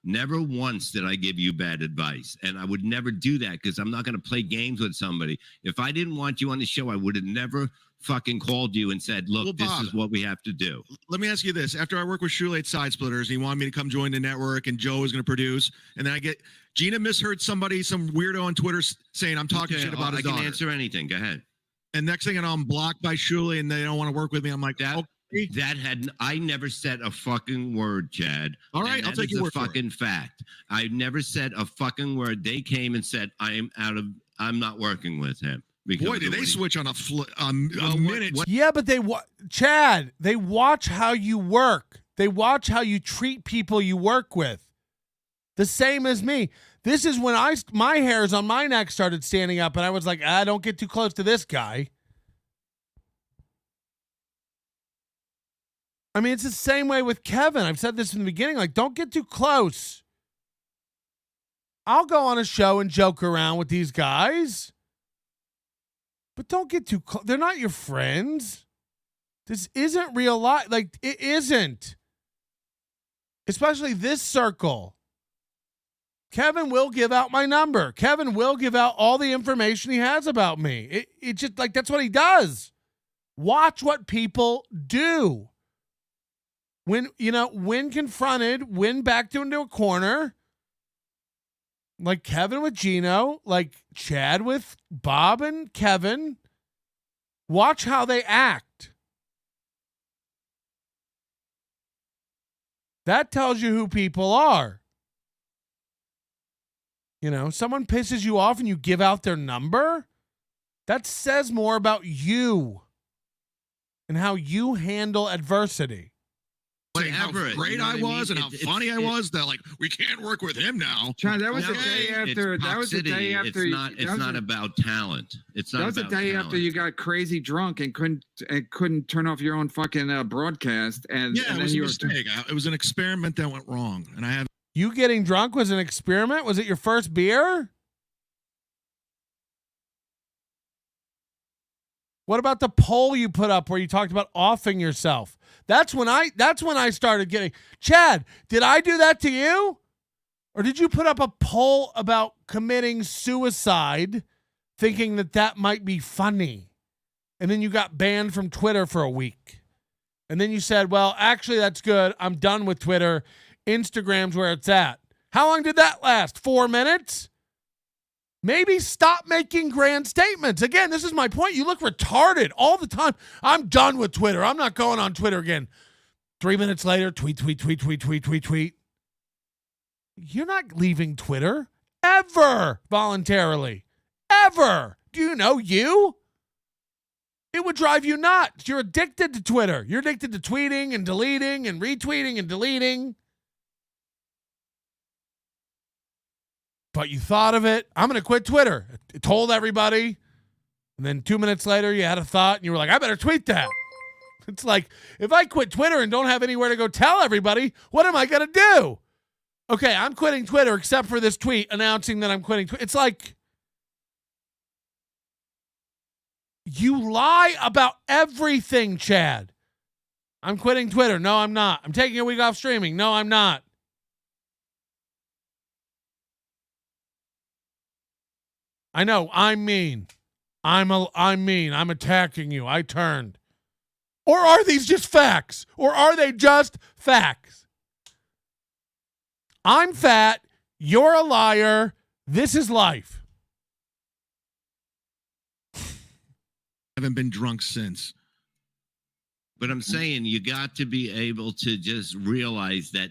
F: Never once did I give you bad advice. And I would never do that because I'm not going to play games with somebody. If I didn't want you on the show, I would have never fucking called you and said, look, this is what we have to do.
G: Let me ask you this. After I work with Shule at Side Splitters, and he wanted me to come join the network, and Joe was going to produce, and then I get Gina misheard somebody, some weirdo on Twitter saying I'm talking shit about his daughter.
F: I can answer anything. Go ahead.
G: And next thing I know, I'm blocked by Shule, and they don't want to work with me. I'm like,
F: I never said a fucking word, Chad.
G: All right, I'll take your word for it.
F: Fucking fact. I never said a fucking word. They came and said I'm not working with him.
G: Boy, did they switch on a minute.
A: Yeah, but Chad, they watch how you work. They watch how you treat people you work with. The same as me. This is when my hairs on my neck started standing up, and I was like, don't get too close to this guy. I mean, it's the same way with Kevin. I've said this in the beginning. Like, don't get too close. I'll go on a show and joke around with these guys. But don't get too close. They're not your friends. This isn't real life. Like, it isn't. Especially this circle. Kevin will give out my number. Kevin will give out all the information he has about me. It just, like, that's what he does. Watch what people do. When confronted, when backed into a corner, like Kevin with Gino, like Chad with Bob and Kevin, watch how they act. That tells you who people are. Someone pisses you off and you give out their number. That says more about you and how you handle adversity.
G: Saying how great I was and how funny I was that we can't work with him now.
E: Chad, that was the day after. That was the day after.
F: It's not about talent. It's not.
E: That was the day after you got crazy drunk and couldn't turn off your own fucking broadcast. And
G: it was a mistake. It was an experiment that went wrong, and I have.
A: You getting drunk was an experiment? Was it your first beer? What about the poll you put up where you talked about offing yourself? That's when I started getting, Chad, did I do that to you? Or did you put up a poll about committing suicide thinking that that might be funny? And then you got banned from Twitter for a week. And then you said, well, actually, that's good. I'm done with Twitter. Instagram's where it's at. How long did that last? 4 minutes? Maybe stop making grand statements. Again, this is my point. You look retarded all the time. I'm done with Twitter. I'm not going on Twitter again. 3 minutes later, tweet. You're not leaving Twitter ever voluntarily. Ever. Do you know you? It would drive you nuts. You're addicted to Twitter. You're addicted to tweeting and deleting and retweeting and deleting. But you thought of it. I'm going to quit Twitter. It told everybody. And then 2 minutes later, you had a thought and you were like, I better tweet that. It's like, if I quit Twitter and don't have anywhere to go tell everybody, what am I going to do? Okay, I'm quitting Twitter except for this tweet announcing that I'm quitting Twitter. It's like, you lie about everything, Chad. I'm quitting Twitter. No, I'm not. I'm taking a week off streaming. No, I'm not. I know, I'm mean. I'm mean. I'm attacking you. I turned. Or are these just facts? Or are they just facts? I'm fat. You're a liar. This is life.
G: Haven't been drunk since.
F: But I'm saying you got to be able to just realize that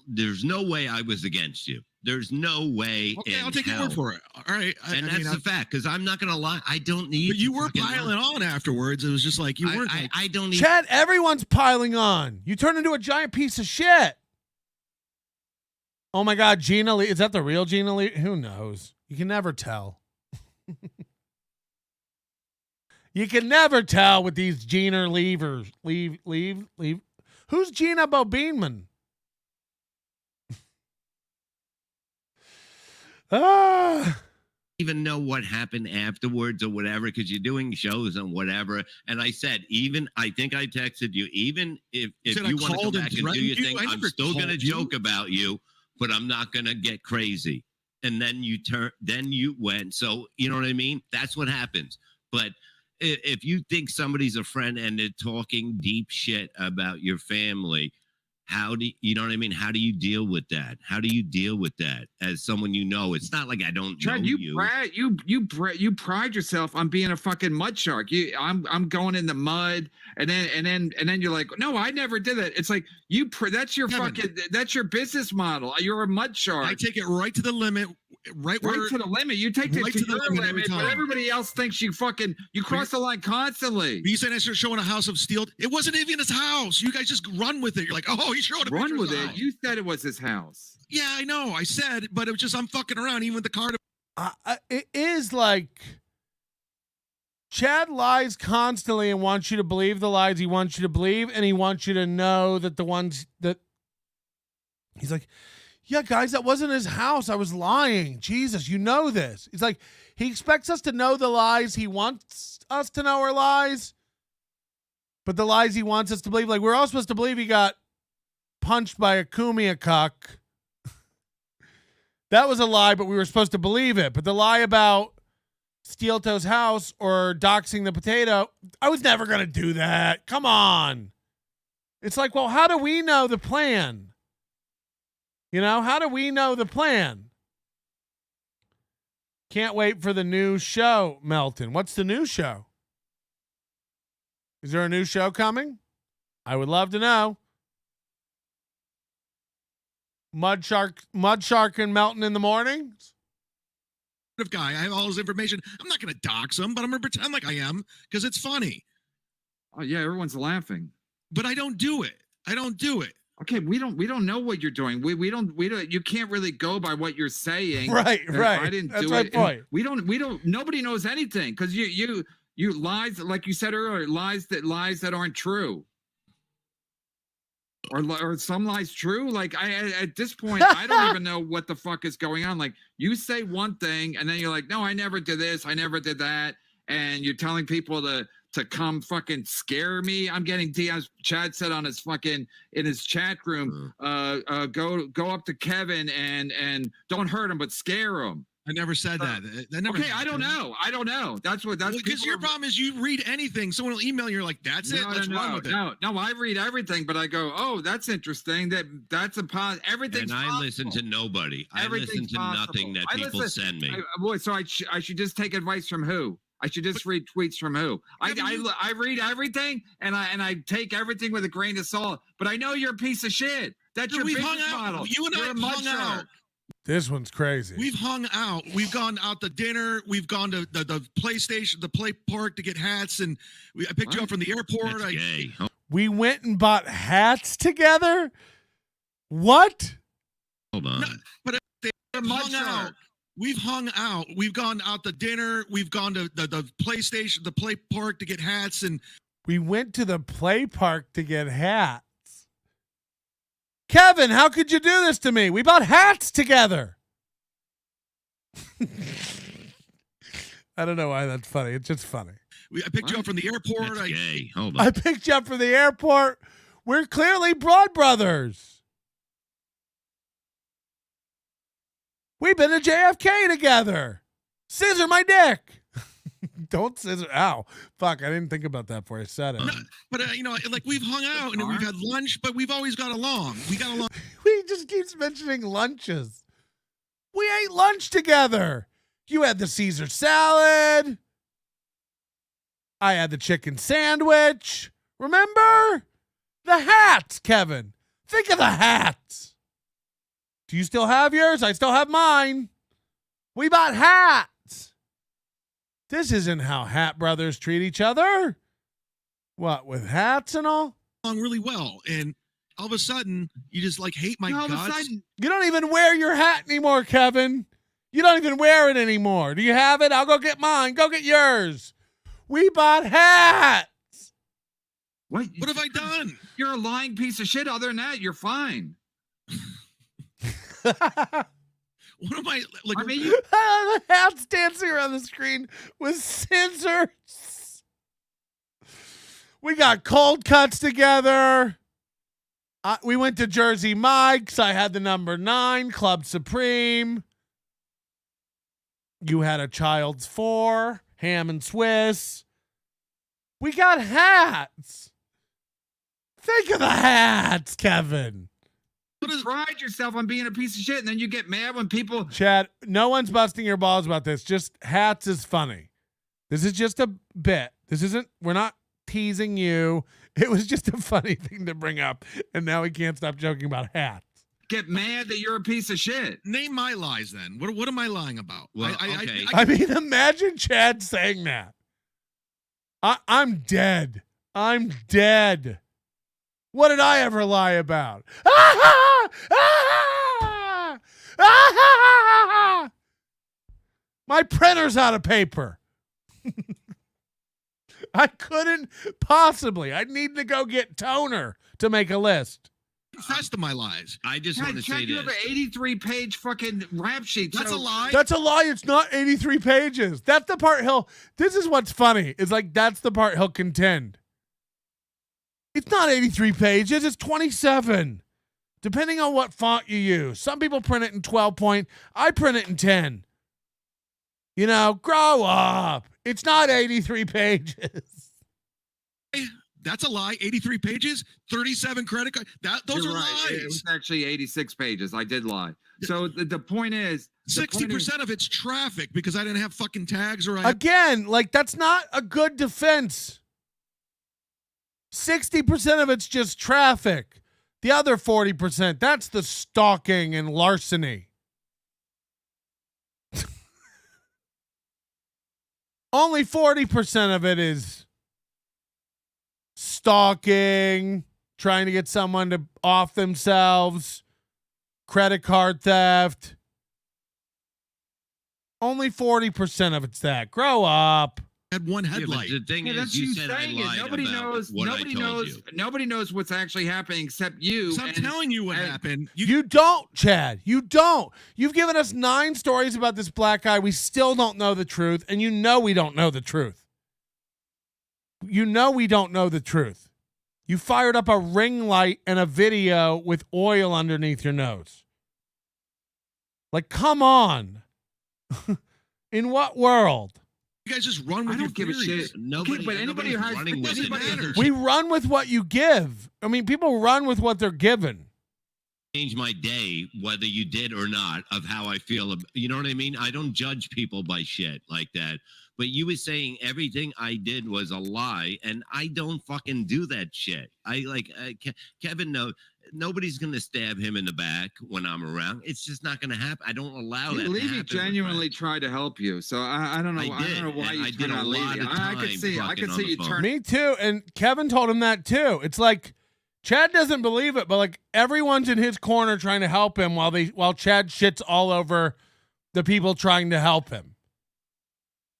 F: there's no way I was against you. There's no way.
G: Okay, I'll take your word for it. All right.
F: That's the fact, because I'm not going to lie. I don't need.
G: But you were piling on afterwards. It was just like you weren't.
F: I don't need.
A: Chad, everyone's piling on. You turned into a giant piece of shit. Oh my God, Gina Lee. Is that the real Gina Lee? Who knows? You can never tell. You can never tell with these Gina leavers. Leave. Who's Gina Bobinman?
F: Even know what happened afterwards or whatever, because you're doing shows and whatever. And I said, I think I texted you, even if you want to come back and do your thing, I'm still going to joke about you, but I'm not going to get crazy. And then you went. So, you know what I mean? That's what happens. But if you think somebody's a friend and they're talking deep shit about your family, you know what I mean? How do you deal with that? How do you deal with that as someone you know? It's not like I don't know you.
E: You pride yourself on being a fucking Mudshark. I'm going in the mud, and then you're like, no, I never did that. It's like that's your that's your business model. You're a Mudshark.
G: I take it right to the limit. Right to the
E: limit. You take
G: right
E: it to the limit, but everybody else thinks you cross the line constantly.
G: You said I started showing a house of steel. It wasn't even his house. You guys just run with it. You're like, oh, he's showing a
E: run with it. You said it was his house.
G: Yeah, I know. I said, but it was just I'm fucking around, even with the card.
A: It is like Chad lies constantly and wants you to believe the lies he wants you to believe, and he wants you to know that the ones that he's like, yeah, guys, that wasn't his house. I was lying. Jesus, you know this. It's like he expects us to know the lies. He wants us to know are lies. But the lies he wants us to believe, like we're all supposed to believe he got punched by a kumiakuk. That was a lie, but we were supposed to believe it. But the lie about Steel Toe's house or doxing the potato, I was never going to do that. Come on. It's like, well, how do we know the plan? You know, how do we know the plan? Can't wait for the new show, Melton. What's the new show? Is there a new show coming? I would love to know. Mudshark and Melton in the mornings?
G: Guy, I have all his information. I'm not going to dox him, but I'm going to pretend like I am because it's funny.
E: Oh yeah, everyone's laughing.
G: But I don't do it.
E: Okay, we don't know what you're doing. We don't. You can't really go by what you're saying.
A: Right.
E: I didn't
A: That's
E: do
A: my
E: it.
A: point.
E: We don't. Nobody knows anything because you lies, like you said earlier, lies that aren't true. Or some lies true. Like at this point, I don't even know what the fuck is going on. Like you say one thing and then you're like, no, I never did this, I never did that, and you're telling people to to come fucking scare me. I'm getting DMs. Chad said on his fucking in his chat room, go up to Kevin and don't hurt him, but scare him.
G: I never said that.
E: Okay, I don't know. That's
G: because your problem is you read anything. Someone will email you. You're like, that's it. What's wrong with it?
E: No, I read everything, but I go, oh, that's interesting. That's a everything.
F: And I listen to nobody. I listen to nothing that people send me.
E: So I should just take advice from who? I should just read tweets from who? I read everything and I take everything with a grain of salt. But I know you're a piece of shit. That's your business model.
G: You and I have hung out.
A: This one's crazy.
G: We've hung out. We've gone out to dinner. We've gone to the PlayStation, the play park to get hats, and I picked you up from the airport.
F: That's gay.
A: We went and bought hats together. What?
F: Hold on.
G: No, but they hung out. We've hung out. We've gone out to dinner. We've gone to the PlayStation, the play park to get hats, and
A: we went to the play park to get hats. Kevin, how could you do this to me? We bought hats together. I don't know why that's funny. It's just funny.
G: I picked you up from the airport.
F: That's gay. Hold on.
A: I picked you up from the airport. We're clearly broad brothers. We've been to JFK together. Scissor my dick. Don't scissor. Ow. Fuck. I didn't think about that before I said it.
G: No, but, like we've hung out and we've had lunch, but we've always got along. We got along.
A: We just keeps mentioning lunches. We ate lunch together. You had the Caesar salad. I had the chicken sandwich. Remember? The hats, Kevin. Think of the hats. Do you still have yours? I still have mine. We bought hats. This isn't how hat brothers treat each other. What, with hats and all?
G: Really well. And all of a sudden, you just like hate my guts.
A: You don't even wear your hat anymore, Kevin. You don't even wear it anymore. Do you have it? I'll go get mine. Go get yours. We bought hats.
E: What
G: have I done?
E: You're a lying piece of shit. Other than that, you're fine.
G: What am I like?
A: I mean, the hat's dancing around the screen with scissors. We got cold cuts together. We went to Jersey Mike's. I had the number 9 Club Supreme. You had a Child's 4 ham and Swiss. We got hats. Think of the hats, Kevin.
E: You pride yourself on being a piece of shit, and then you get mad when people.
A: Chad, no one's busting your balls about this. Just hats is funny. This is just a bit. This isn't. We're not teasing you. It was just a funny thing to bring up, and now we can't stop joking about hats.
E: Get mad that you're a piece of shit.
G: Name my lies then. What am I lying about?
F: Well, okay.
A: I mean, imagine Chad saying that. I'm dead. I'm dead. What did I ever lie about? My printer's out of paper. I couldn't possibly. I need to go get toner to make a list.
G: That's my lies.
F: I just want to say
E: you have an 83-page fucking rap sheet.
G: That's a lie.
A: That's a lie. It's not 83 pages. That's the part this is what's funny. It's like that's the part he'll contend. It's not 83 pages. It's 27. Depending on what font you use. Some people print it in 12 point. I print it in 10. You know, grow up. It's not 83 pages.
G: That's a lie. 83 pages, 37 credit cards. Those
E: You're
G: are
E: right.
G: lies.
E: It was actually 86 pages. I did lie. So the point is
G: 60% of it's traffic because I didn't have fucking tags or
A: Again, like that's not a good defense. 60% of it's just traffic. The other 40%, that's the stalking and larceny. Only 40% of it is stalking, trying to get someone to off themselves, credit card theft. Only 40% of it's that. Grow up.
G: Had one headlight.
F: The thing is, you said I lied
E: nobody
F: about
E: knows.
F: what
E: Nobody
F: I told
E: knows.
F: you.
E: Nobody knows what's actually happening except you.
G: So I'm telling you what happened.
A: You don't, Chad. You don't. You've given us 9 stories about this black guy. We still don't know the truth, and you know we don't know the truth. You know we don't know the truth. You fired up a ring light and a video with oil underneath your nose. Like, come on. In what world?
G: You guys just run with
E: I
G: your
E: don't give a
G: theories.
E: shit.
F: Nobody,
E: Okay, but anybody who
F: nobody's
E: has
F: running with it.
E: anybody
F: It doesn't
A: We
F: matter.
A: run with what you give. I mean, people run with what they're given.
F: Change my day, whether you did or not, of how I feel. You know what I mean? I don't judge people by shit like that. But you were saying everything I did was a lie, and I don't fucking do that shit. Kevin, no, nobody's gonna stab him in the back when I'm around. It's just not gonna happen. I don't allow that.
E: Levy genuinely tried to help you, so I don't know.
F: I
E: I don't know
F: did,
E: why
F: and
E: you
F: I did
E: turned
F: a
E: on
F: lot
E: Levy.
F: of
E: I could
F: time
E: see. I
F: fucking
E: could
F: on
E: see
F: the
E: you
F: phone.
E: turn.
A: Me too. And Kevin told him that too. It's like Chad doesn't believe it, but like everyone's in his corner trying to help him while Chad shits all over the people trying to help him.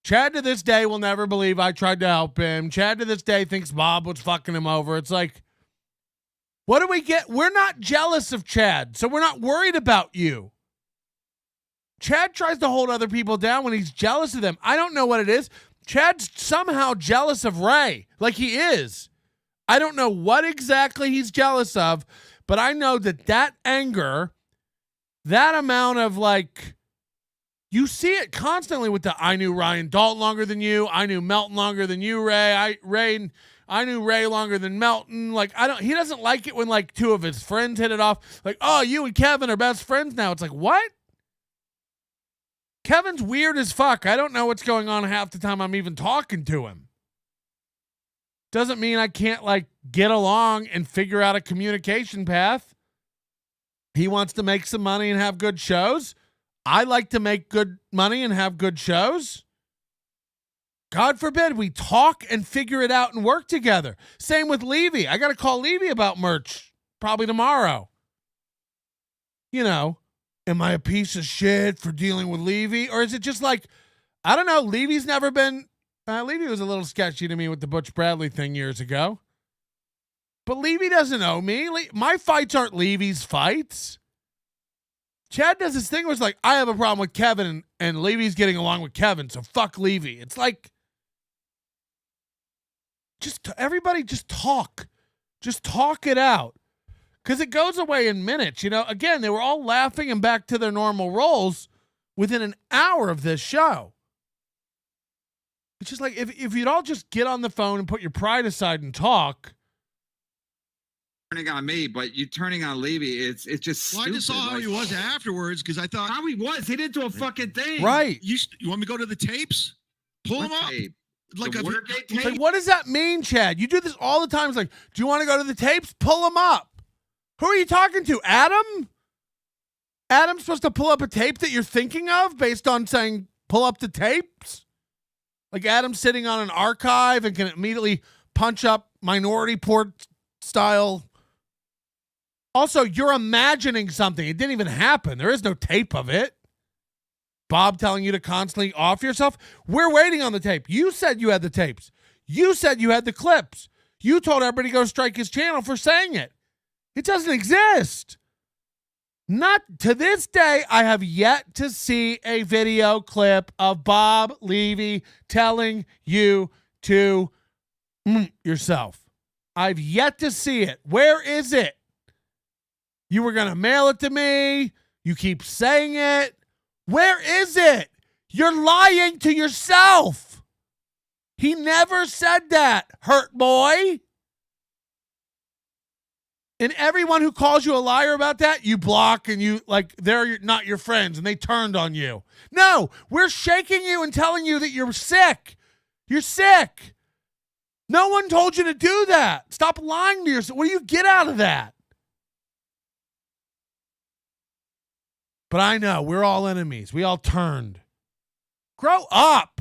A: Chad to this day will never believe I tried to help him. Chad to this day thinks Bob was fucking him over. It's like, what do we get? We're not jealous of Chad, so we're not worried about you. Chad tries to hold other people down when he's jealous of them. I don't know what it is. Chad's somehow jealous of Ray, like he is. I don't know what exactly he's jealous of, but I know that anger, that amount of like, you see it constantly with I knew Ryan Dalton longer than you. I knew Melton longer than you, Ray. I knew Ray longer than Melton. Like, he doesn't like it when like two of his friends hit it off. Like, oh, you and Kevin are best friends now. It's like, what? Kevin's weird as fuck. I don't know what's going on half the time I'm even talking to him. Doesn't mean I can't like get along and figure out a communication path. He wants to make some money and have good shows. I like to make good money and have good shows. God forbid we talk and figure it out and work together. Same with Levy. I got to call Levy about merch probably tomorrow. You know, am I a piece of shit for dealing with Levy? Or is it just like, I don't know. Levy's never been, Levy was a little sketchy to me with the Butch Bradley thing years ago. But Levy doesn't owe me. My fights aren't Levy's fights. Chad does this thing where it's like, I have a problem with Kevin and Levy's getting along with Kevin, so fuck Levy. It's like, everybody just talk. Just talk it out. Because it goes away in minutes. You know, again, they were all laughing and back to their normal roles within an hour of this show. It's just like, if you'd all just get on the phone and put your pride aside and talk.
E: Turning on me, but you turning on Levy, it's just
G: Well, I just saw how he was afterwards because I thought
E: how he was. He didn't do a fucking thing.
A: Right.
G: you want me to go to the tapes? Pull
E: What
G: them up.
E: tape?
G: Like
E: The
G: a-
E: Watergate
A: It's
E: tape?
A: like, what does that mean, Chad? You do this all the time. It's like, do you want to go to the tapes? Pull them up. Who are you talking to? Adam? Adam's supposed to pull up a tape that you're thinking of based on saying pull up the tapes? Like Adam's sitting on an archive and can immediately punch up Minority Report style. Also, you're imagining something. It didn't even happen. There is no tape of it. Bob telling you to constantly off yourself. We're waiting on the tape. You said you had the tapes. You said you had the clips. You told everybody to go strike his channel for saying it. It doesn't exist. Not to this day, I have yet to see a video clip of Bob Levy telling you to yourself. I've yet to see it. Where is it? You were going to mail it to me. You keep saying it. Where is it? You're lying to yourself. He never said that, hurt boy. And everyone who calls you a liar about that, you block and you like they're not your friends and they turned on you. No, we're shaking you and telling you that you're sick. You're sick. No one told you to do that. Stop lying to yourself. What do you get out of that? But I know we're all enemies. We all turned. Grow up.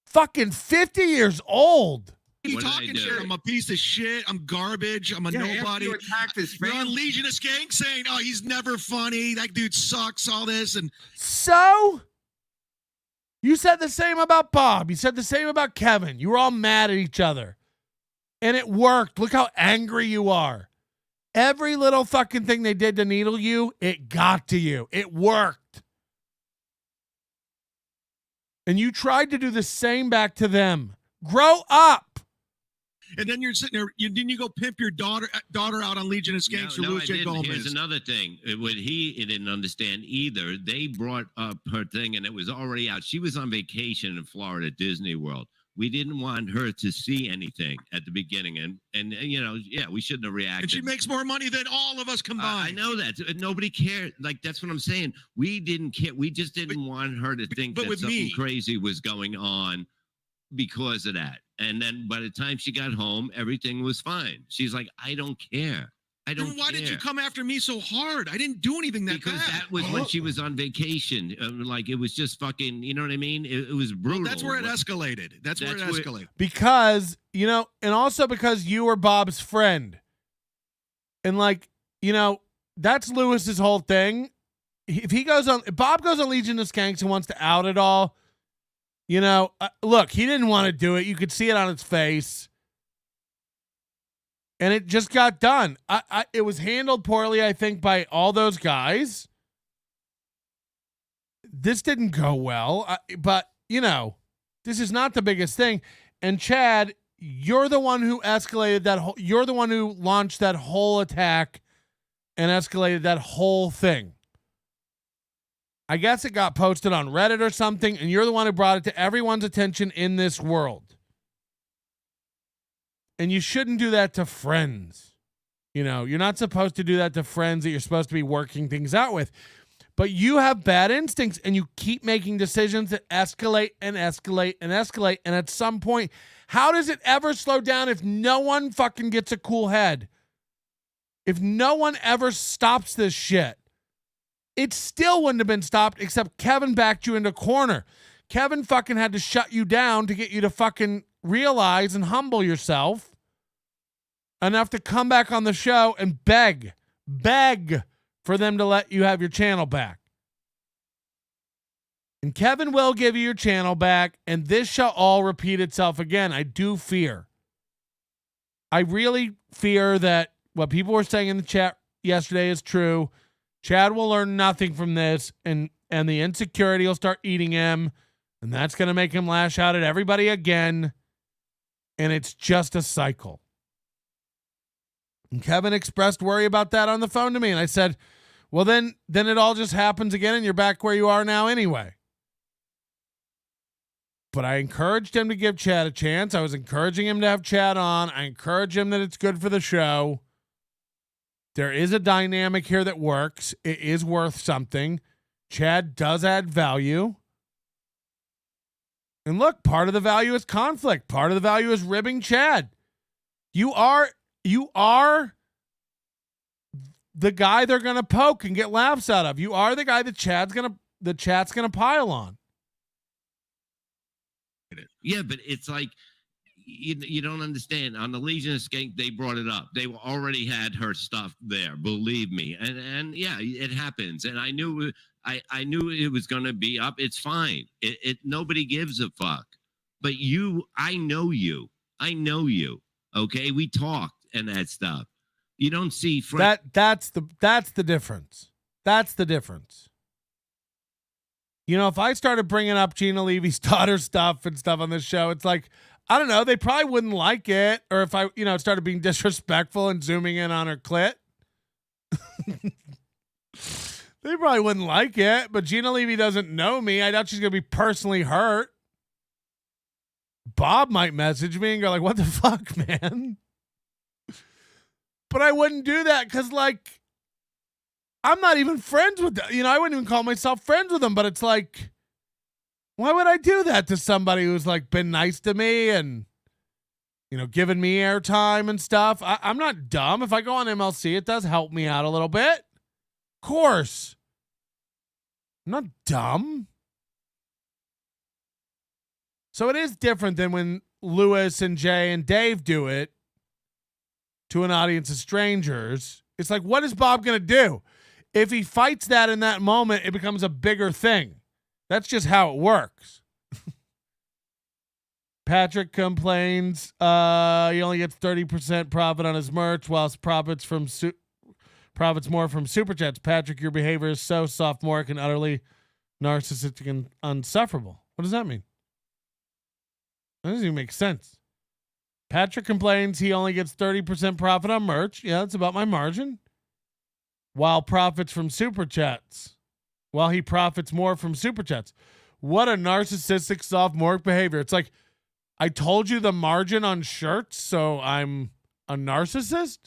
A: Fucking 50 years old.
G: You
F: What did I
G: talking
F: do?
G: shit? I'm a piece of shit. I'm garbage. I'm a
E: Yeah, after
G: nobody.
E: you attacked his
G: You're on
E: fans.
G: Legion of Skank saying, "Oh, he's never funny. That dude sucks." All this and
A: So? You said the same about Bob. You said the same about Kevin. You were all mad at each other. And it worked. Look how angry you are. Every little fucking thing they did to needle you, it got to you. It worked. And you tried to do the same back to them. Grow up.
G: and then you're sitting there. Didn't you go pimp your daughter out on Legion of Skanks to Lucia Gomez?
F: Here's another thing. What he didn't understand either. They brought up her thing, and it was already out. She was on vacation in Florida, Disney World. We didn't want her to see anything at the beginning, and we shouldn't have reacted.
G: And she makes more money than all of us combined.
F: I know that. Nobody cared. Like, that's what I'm saying. We didn't care. We just didn't want her to think that something crazy was going on because of that. And then by the time she got home, everything was fine. She's like, I don't care. I don't care.
G: Why did you come after me so hard? I didn't do anything that
F: because
G: bad.
F: That was when she was on vacation. Like, it was just fucking, you know what I mean? It was brutal.
G: Well, that's where it escalated. That's where it escalated.
A: Because, and also because you were Bob's friend. And that's Lewis's whole thing. If Bob goes on Legion of Skanks and wants to out it all, look, he didn't want to do it. You could see it on his face. And it just got done. It was handled poorly, I think, by all those guys. This didn't go well, but this is not the biggest thing. And Chad, you're the one who escalated that. You're the one who launched that whole attack and escalated that whole thing. I guess it got posted on Reddit or something, and you're the one who brought it to everyone's attention in this world. And you shouldn't do that to friends. You're not supposed to do that to friends that you're supposed to be working things out with. But you have bad instincts, and you keep making decisions that escalate and escalate and escalate. And at some point, how does it ever slow down if no one fucking gets a cool head? If no one ever stops this shit? It still wouldn't have been stopped, except Kevin backed you into a corner. Kevin fucking had to shut you down to get you to fucking realize and humble yourself enough to come back on the show and beg for them to let you have your channel back. And Kevin will give you your channel back, and this shall all repeat itself again. I do fear. I really fear that what people were saying in the chat yesterday is true. Chad will learn nothing from this, and the insecurity will start eating him, and that's going to make him lash out at everybody again. And it's just a cycle. And Kevin expressed worry about that on the phone to me. And I said, well, then it all just happens again and you're back where you are now anyway. But I encouraged him to give Chad a chance. I was encouraging him to have Chad on. I encourage him that it's good for the show. There is a dynamic here that works. It is worth something. Chad does add value. And look, part of the value is conflict. Part of the value is ribbing Chad. You are the guy they're going to poke and get laughs out of. You are the guy that chat's going to pile on.
F: Yeah, but it's like you don't understand. On the Legion of Skank, they brought it up. They already had her stuff there. Believe me. And yeah, it happens. And I knew it was going to be up. It's fine. Nobody gives a fuck. But I know you. Okay, we talked and that stuff. You don't see
A: that's the difference. That's the difference. If I started bringing up Gina Levy's daughter stuff and stuff on this show, it's like, I don't know, they probably wouldn't like it. Or if I, started being disrespectful and zooming in on her clit, they probably wouldn't like it. But Gina Levy doesn't know me. I doubt she's going to be personally hurt. Bob might message me and go like, what the fuck, man? But I wouldn't do that because, like, I'm not even friends with them. I wouldn't even call myself friends with them, but it's like, why would I do that to somebody who's like been nice to me and, giving me airtime and stuff? I'm not dumb. If I go on MLC, it does help me out a little bit. Of course. I'm not dumb. So it is different than when Lewis and Jay and Dave do it to an audience of strangers. It's like, what is Bob going to do? If he fights that in that moment, it becomes a bigger thing. That's just how it works. Patrick complains he only gets 30% profit on his merch, whilst profits more from super chats. Patrick, your behavior is so sophomoric and utterly narcissistic and unsufferable. What does that mean? That doesn't even make sense. Patrick complains he only gets 30% profit on merch. Yeah, that's about my margin. While he profits more from super chats. What a narcissistic sophomore behavior. It's like, I told you the margin on shirts, so I'm a narcissist?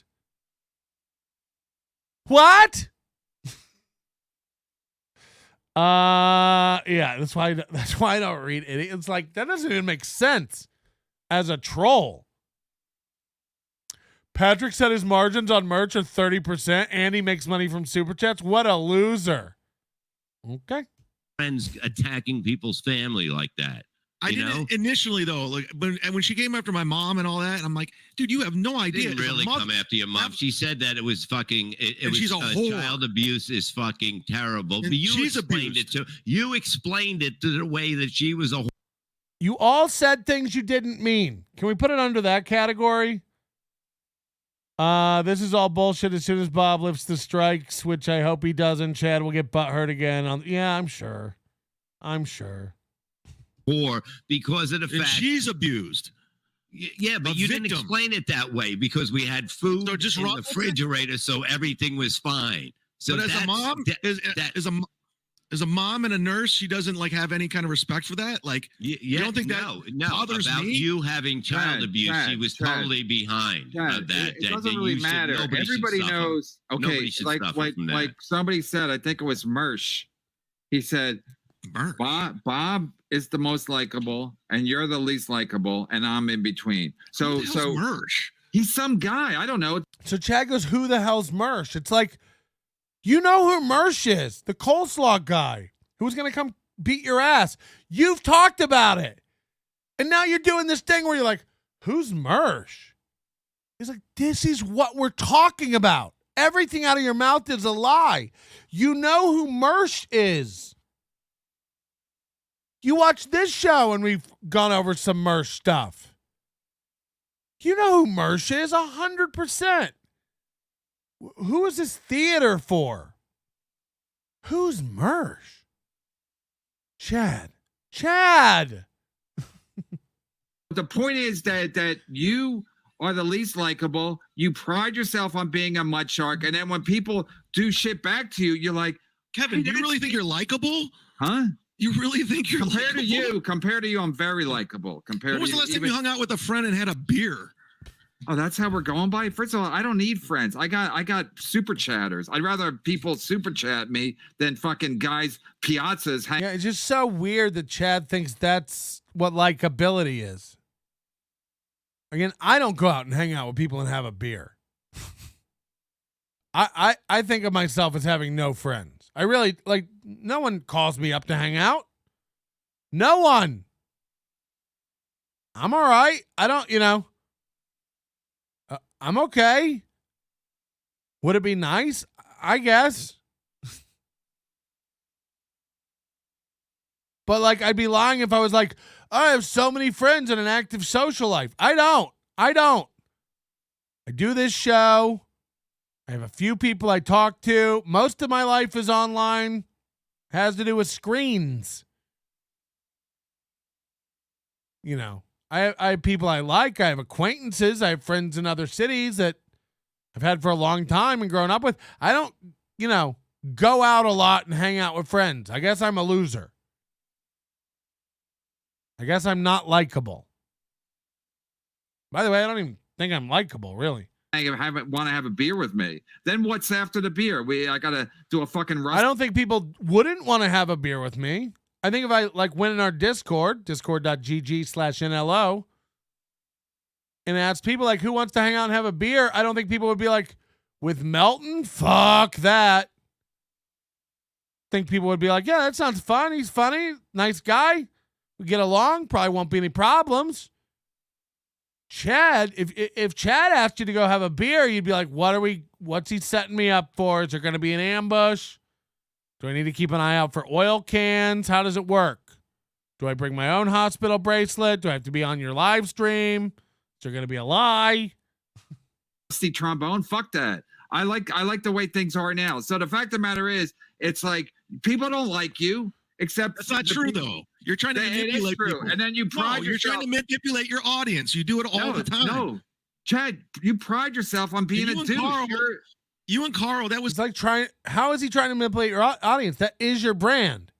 A: What? Yeah, that's why I don't read it. It's like, that doesn't even make sense as a troll. Patrick said his margins on merch are 30% and he makes money from super chats. What a loser. Okay.
F: Friends attacking people's family like that.
G: I didn't initially though, like, when she came after my mom and all that, and I'm like, dude, you have no idea.
F: Didn't really come after your mom. She said that it was fucking. It was
G: she's a whore.
F: Child abuse is fucking terrible.
G: And
F: But you
G: she's
F: explained
G: abused.
F: it to. You explained it to the way that she was a whore.
A: You all said things you didn't mean. Can we put it under that category? This is all bullshit. As soon as Bob lifts the strikes, which I hope he doesn't, Chad will get butthurt again. Yeah, I'm sure.
F: Or because of the
G: And
F: fact
G: she's abused.
F: Yeah, but
G: A
F: you didn't
G: victim.
F: explain it that way because we had food
G: So just
F: in
G: roll
F: the
G: with it?
F: refrigerator, so everything was fine. So
G: But as a
F: that's-
G: mom,
F: that-
G: as a mom and a nurse, she doesn't like have any kind of respect for that. Like,
F: you
G: don't think that bothers
F: about
G: me?
F: you having child abuse. She was totally behind
E: Chad,
F: that.
E: it doesn't really matter. Everybody knows. Okay,
F: Nobody should
E: like
F: suffer from that.
E: like somebody said, I think it was Mersh. He said, Bob is the most likable, and you're the least likable, and I'm in between. So
G: Mersh.
E: He's some guy. I don't know.
A: So Chad goes, who the hell's Mersh? It's like, you know who Mersh is, the coleslaw guy who's going to come beat your ass. You've talked about it. And now you're doing this thing where you're like, who's Mersh? He's like, this is what we're talking about. Everything out of your mouth is a lie. You know who Mersh is. You watch this show and we've gone over some Mersh stuff. You know who Mersh is, 100%. Who is this theater for? Who's Mersh? Chad.
E: The point is that you are the least likable. You pride yourself on being a Mudshark, and then when people do shit back to you, you're like,
G: Kevin, do you really think you're likable?
E: Huh?
G: You really think you're
E: compared
G: likable?
E: Compared to you, I'm very likable. Compared
G: When was
E: to
G: the
E: you,
G: last time you hung out with a friend and had a beer?
E: Oh, that's how we're going by. First of all, I don't need friends. I got super chatters. I'd rather people super chat me than fucking guys piazzas.
A: Yeah, it's just so weird that Chad thinks that's what likability is. Again, I don't go out and hang out with people and have a beer. I think of myself as having no friends. I really, like, no one calls me up to hang out. No one. I'm all right. I don't, I'm okay. Would it be nice? I guess. But, like, I'd be lying if I was like, I have so many friends and an active social life. I don't. I do this show. I have a few people I talk to. Most of my life is online. Has to do with screens. I have people I like. I have acquaintances. I have friends in other cities that I've had for a long time and grown up with. I don't, go out a lot and hang out with friends. I guess I'm a loser. I guess I'm not likable. By the way, I don't even think I'm likable, really.
E: I want to have a beer with me. Then what's after the beer? I gotta do a fucking rust.
A: I don't think people wouldn't want to have a beer with me. I think if I went in our Discord, discord.gg/NLO, and asked people who wants to hang out and have a beer, I don't think people would be like, with Melton? Fuck that. I think people would be like, yeah, that sounds fun. He's funny. Nice guy. We get along. Probably won't be any problems. Chad, if Chad asked you to go have a beer, you'd be like, what's he setting me up for? Is there going to be an ambush? Do I need to keep an eye out for oil cans? How does it work? Do I bring my own hospital bracelet? Do I have to be on your live stream? Is there going to be a lie?
E: Rusty trombone. Fuck that. I like the way things are now. So the fact of the matter is, it's like people don't like you except
G: That's not true though. You're trying to
E: It is
G: manipulate
E: true.
G: people.
E: And then you pride
G: You're
E: yourself.
G: trying to manipulate your audience. You do it all the time.
E: No, Chad, you pride yourself on being a douche.
G: You and Carl, that was
A: It's like trying. How is he trying to manipulate your audience? That is your brand.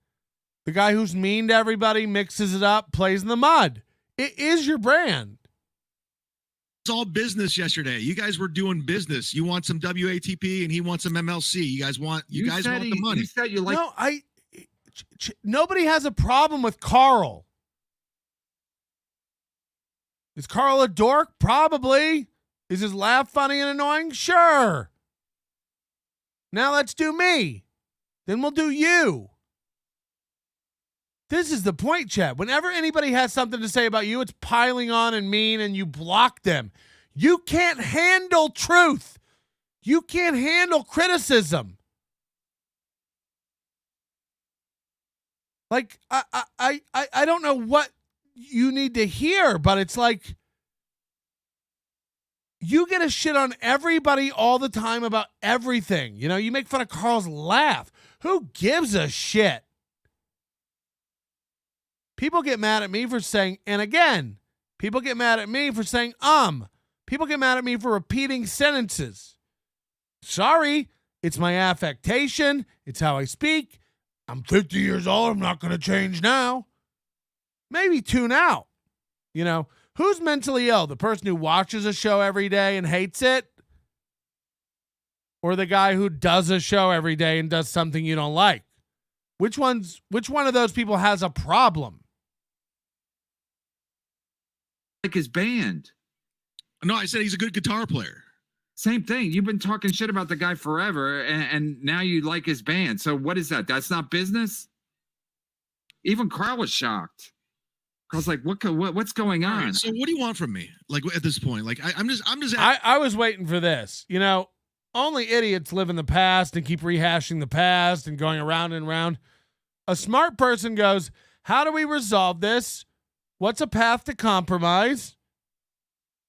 A: The guy who's mean to everybody, mixes it up, plays in the mud. It is your brand.
G: It's all business yesterday. You guys were doing business. You want some WATP and he wants some MLC. You guys want the money.
E: You said you like.
A: No, nobody has a problem with Carl. Is Carl a dork? Probably. Is his laugh funny and annoying? Sure. Now let's do me. Then we'll do you. This is the point, Chad. Whenever anybody has something to say about you, it's piling on and mean, and you block them. You can't handle truth. You can't handle criticism. Like, I don't know what you need to hear, but it's like you get a shit on everybody all the time about everything. You know, you make fun of Carl's laugh. Who gives a shit? People get mad at me for saying, and again, people get mad at me for saying, People get mad at me for repeating sentences. Sorry, it's my affectation. It's how I speak. I'm 50 years old. I'm not going to change now. Maybe tune out. You know, who's mentally ill? The person who watches a show every day and hates it? Or the guy who does a show every day and does something you don't like? Which one of those people has a problem?
E: Like his band.
G: No, I said he's a good guitar player.
E: Same thing. You've been talking shit about the guy forever, and now you like his band. So what is that? That's not business? Even Carl was shocked. Carl's like, what's going on?
G: Right, so what do you want from me? Like at this point, like I'm just.
A: I was waiting for this. You know, only idiots live in the past and keep rehashing the past and going around and around. A smart person goes, how do we resolve this? What's a path to compromise?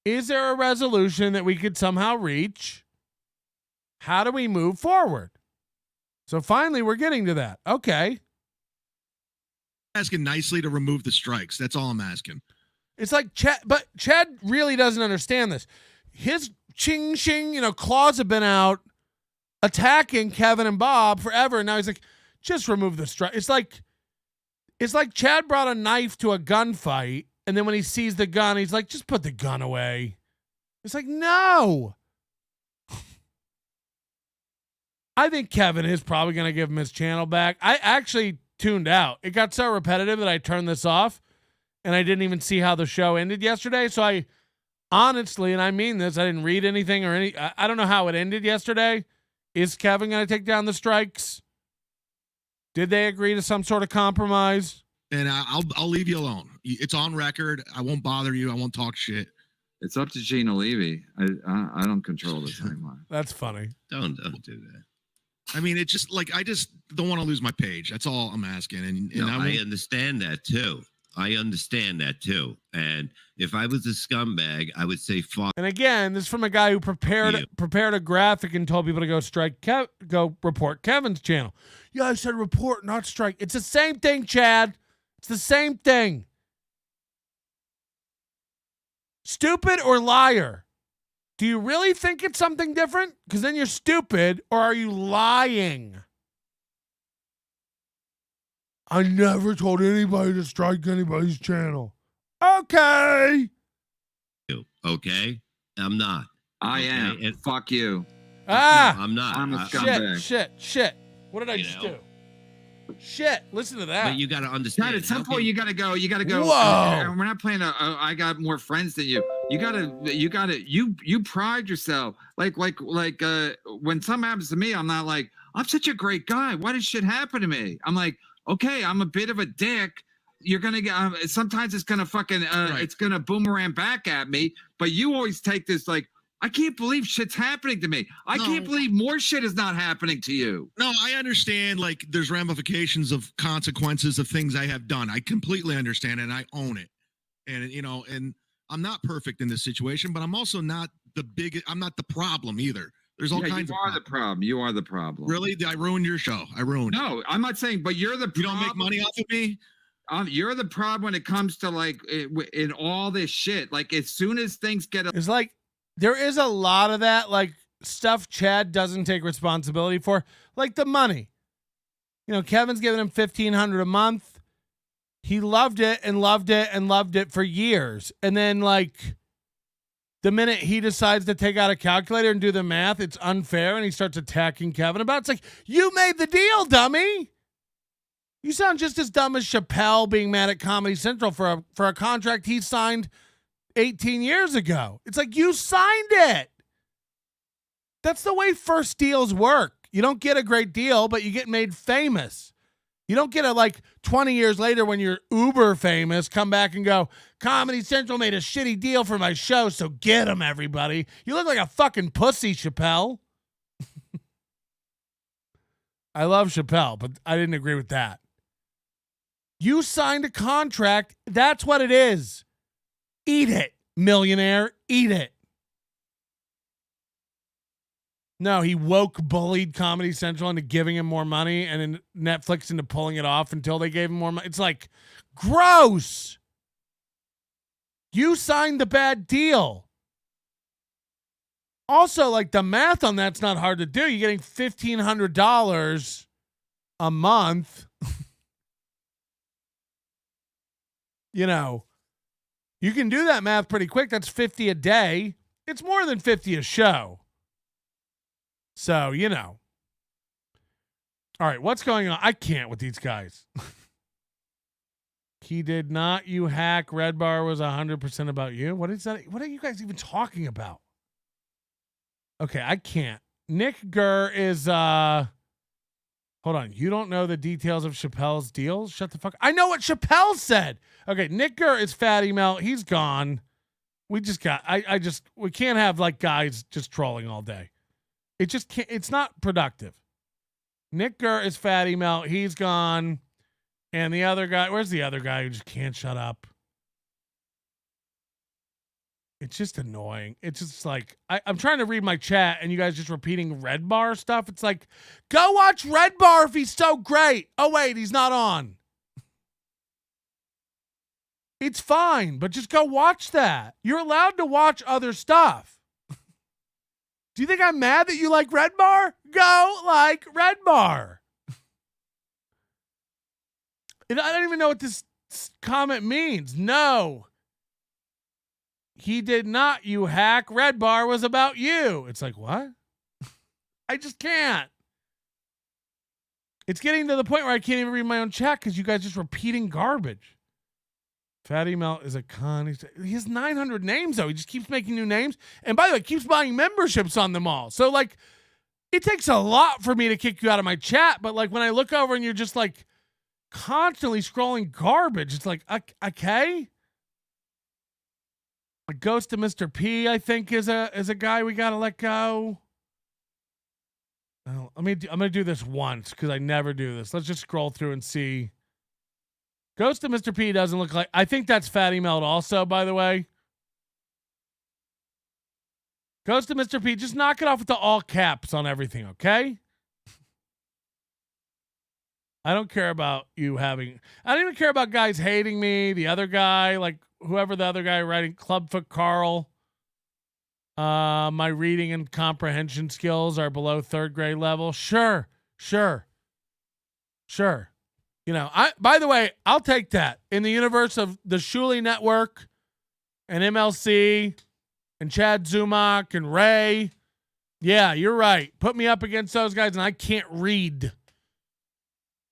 A: Is there a resolution that we could somehow reach? How do we move forward? So finally, we're getting to that. Okay.
G: Asking nicely to remove the strikes. That's all I'm asking.
A: It's like Chad, but Chad really doesn't understand this. His ching, claws have been out attacking Kevin and Bob forever. And now he's like, just remove the strike. It's like Chad brought a knife to a gunfight. And then when he sees the gun, he's like, just put the gun away. It's like, no. I think Kevin is probably going to give him his channel back. I actually tuned out. It got so repetitive that I turned this off. And I didn't even see how the show ended yesterday. So I honestly, and I mean this, I didn't read anything or I don't know how it ended yesterday. Is Kevin going to take down the strikes? Did they agree to some sort of compromise?
G: And I'll leave you alone. It's on record. I won't bother you. I won't talk shit.
E: It's up to Gina Levy. I don't control the timeline.
A: That's funny.
F: Don't do that.
G: I mean, it's just like I just don't want to lose my page. That's all I'm asking. And
F: no, I understand that too. And if I was a scumbag, I would say fuck.
A: And again, this is from a guy who prepared a graphic and told people to go report Kevin's channel. Yeah, I said report, not strike. It's the same thing, Chad. It's the same thing. Stupid or liar? Do you really think it's something different? Because then you're stupid, or are you lying? I never told anybody to strike anybody's channel. Okay.
F: Okay? I'm not.
E: I am.
F: And
E: fuck you.
F: No, I'm not.
E: I'm a scumbag.
A: Shit. What did I just do? Shit, listen to that.
F: But you got to understand.
E: At some point, you got to go.
A: Whoa.
E: We're not playing I got more friends than you. You pride yourself. Like when something happens to me, I'm not like, I'm such a great guy. Why does shit happen to me? I'm like, okay, I'm a bit of a dick. You're going to get, sometimes it's going to fucking, it's going to boomerang back at me. But you always take this like, I can't believe shit's happening to me. I can't believe more shit is not happening to you.
G: No, I understand. Like, there's ramifications of consequences of things I have done. I completely understand, and I own it. And and I'm not perfect in this situation, but I'm also not I'm not the problem either. There's all kinds of.
E: You are the problem. You are the problem.
G: Really? I ruined your show. I ruined it.
E: No, I'm not saying, but you're the problem.
G: You don't make money off of me?
E: You're the problem when it comes to like in all this shit. Like as soon as things get,
A: It's like there is a lot of that, like stuff Chad doesn't take responsibility for, like the money. You know, Kevin's giving him $1,500 a month. He loved it and loved it and loved it for years, and then like the minute he decides to take out a calculator and do the math, it's unfair, and he starts attacking Kevin about it. It's like, you made the deal, dummy. You sound just as dumb as Chappelle being mad at Comedy Central for a contract he signed 18 years ago. It's like, you signed it. That's the way first deals work. You don't get a great deal, but you get made famous. You don't get it like 20 years later when you're uber famous, come back and go, Comedy Central made a shitty deal for my show, so get him, everybody. You look like a fucking pussy, Chappelle. I love Chappelle, but I didn't agree with that. You signed a contract. That's what it is. Eat it, millionaire. Eat it. No, he woke bullied Comedy Central into giving him more money and then Netflix into pulling it off until they gave him more money. It's like, gross. You signed the bad deal. Also, like the math on that's not hard to do. You're getting $1,500 a month. You know, you can do that math pretty quick. That's 50 a day. It's more than 50 a show. So, you know. All right, what's going on? I can't with these guys. He did not. You hack. Red Bar was 100% about you. What is that? What are you guys even talking about? Okay, I can't. Nick Gurr is hold on. You don't know the details of Chappelle's deals? Shut the fuck. I know what Chappelle said. Okay, Nick Gurr is Fatty Mel. He's gone. We just got we can't have like guys just trolling all day. It just can't, it's not productive. Nick Gurr is Fatty Mel. He's gone. And the other guy, where's the other guy who just can't shut up? It's just annoying. It's just like, I'm trying to read my chat and you guys just repeating Red Bar stuff. It's like, go watch Red Bar if he's so great. Oh, wait, he's not on. It's fine, but just go watch that. You're allowed to watch other stuff. Do you think I'm mad that you like Red Bar? Go like Red Bar. And I don't even know what this comment means. No. He did not, you hack. Red Bar was about you. It's like, what? I just can't. It's getting to the point where I can't even read my own chat because you guys just repeating garbage. Fatty Melt is a con. He has 900 names, though. He just keeps making new names. And by the way, keeps buying memberships on them all. So, like, it takes a lot for me to kick you out of my chat. But, like, when I look over and you're just, like, constantly scrolling garbage, it's like, okay. A Ghost to Mr. P, I think, is a guy we got to let go. Well, I'm going to do this once because I never do this. Let's just scroll through and see. Ghost of Mr. P doesn't look like... I think that's Fatty Melt also, by the way. Ghost of Mr. P, just knock it off with the all caps on everything, okay? I don't care about you having... I don't even care about guys hating me. The other guy, like whoever the other guy writing, Clubfoot Carl. My reading and comprehension skills are below third grade level. Sure. You know, by the way, I'll take that. In the universe of the Shuley Network and MLC and Chad Zumock and Ray. Yeah, you're right. Put me up against those guys and I can't read.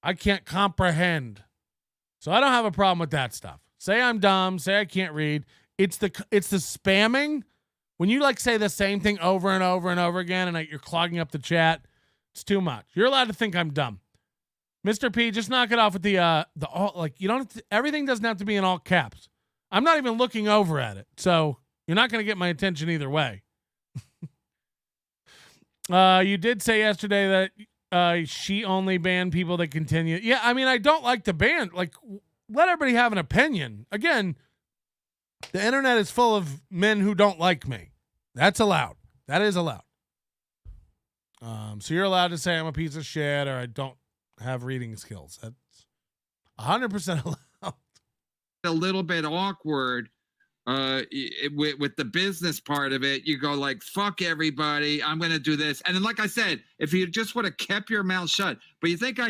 A: I can't comprehend. So I don't have a problem with that stuff. Say I'm dumb, say I can't read. It's the spamming. When you like say the same thing over and over and over again and you're clogging up the chat, it's too much. You're allowed to think I'm dumb. Mr. P, just knock it off with the all, like, you don't have to, everything doesn't have to be in all caps. I'm not even looking over at it. So you're not going to get my attention either way. You did say yesterday that she only banned people that continue. Yeah, I mean, I don't like to ban. Like, let everybody have an opinion. Again, the internet is full of men who don't like me. That's allowed. That is allowed. So you're allowed to say I'm a piece of shit or I don't have reading skills. That's 100% allowed.
E: a little bit awkward with the business part of it. You go like, fuck everybody, I'm gonna do this. And then, like I said, if you just would have kept your mouth shut. But you think I